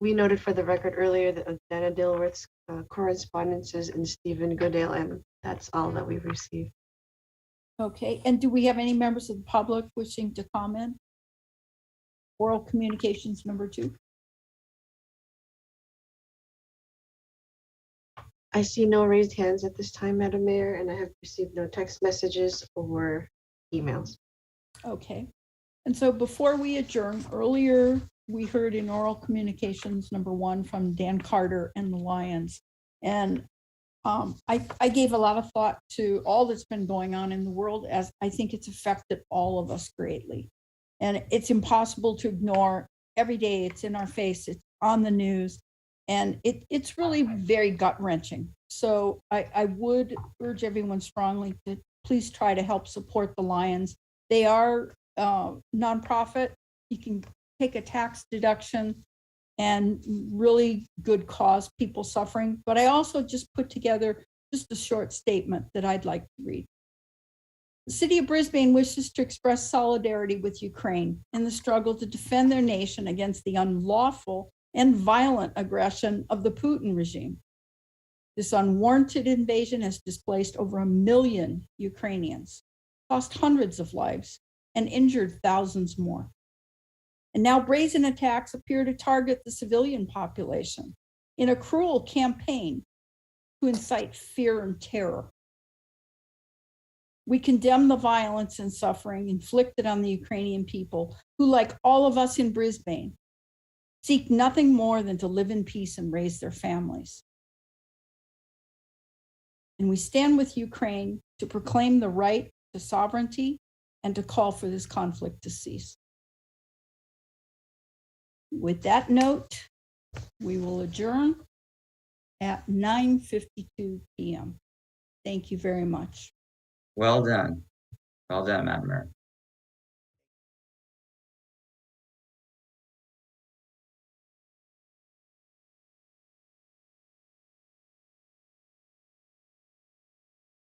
We noted for the record earlier that Dana Dilworth's correspondences and Stephen Goodale, and that's all that we've received. Okay, and do we have any members of the public wishing to comment? Oral communications number 2. I see no raised hands at this time, Madam Mayor, and I have received no text messages or emails. Okay. And so before we adjourn, earlier we heard in oral communications number 1 from Dan Carter and the Lions. And I gave a lot of thought to all that's been going on in the world, as I think it's affected all of us greatly. And it's impossible to ignore. Every day it's in our face, it's on the news, and it's really very gut-wrenching. So I would urge everyone strongly to please try to help support the Lions. They are nonprofit. You can take a tax deduction and really good cause, people suffering. But I also just put together just a short statement that I'd like to read. The city of Brisbane wishes to express solidarity with Ukraine in the struggle to defend their nation against the unlawful and violent aggression of the Putin regime. This unwarranted invasion has displaced over 1 million Ukrainians, cost hundreds of lives, and injured thousands more. And now brazen attacks appear to target the civilian population in a cruel campaign to incite fear and terror. We condemn the violence and suffering inflicted on the Ukrainian people, who, like all of us in Brisbane, seek nothing more than to live in peace and raise their families. And we stand with Ukraine to proclaim the right to sovereignty and to call for this conflict to cease. With that note, we will adjourn at 9:52 p.m. Thank you very much. Well done. Well done, Madam Mayor.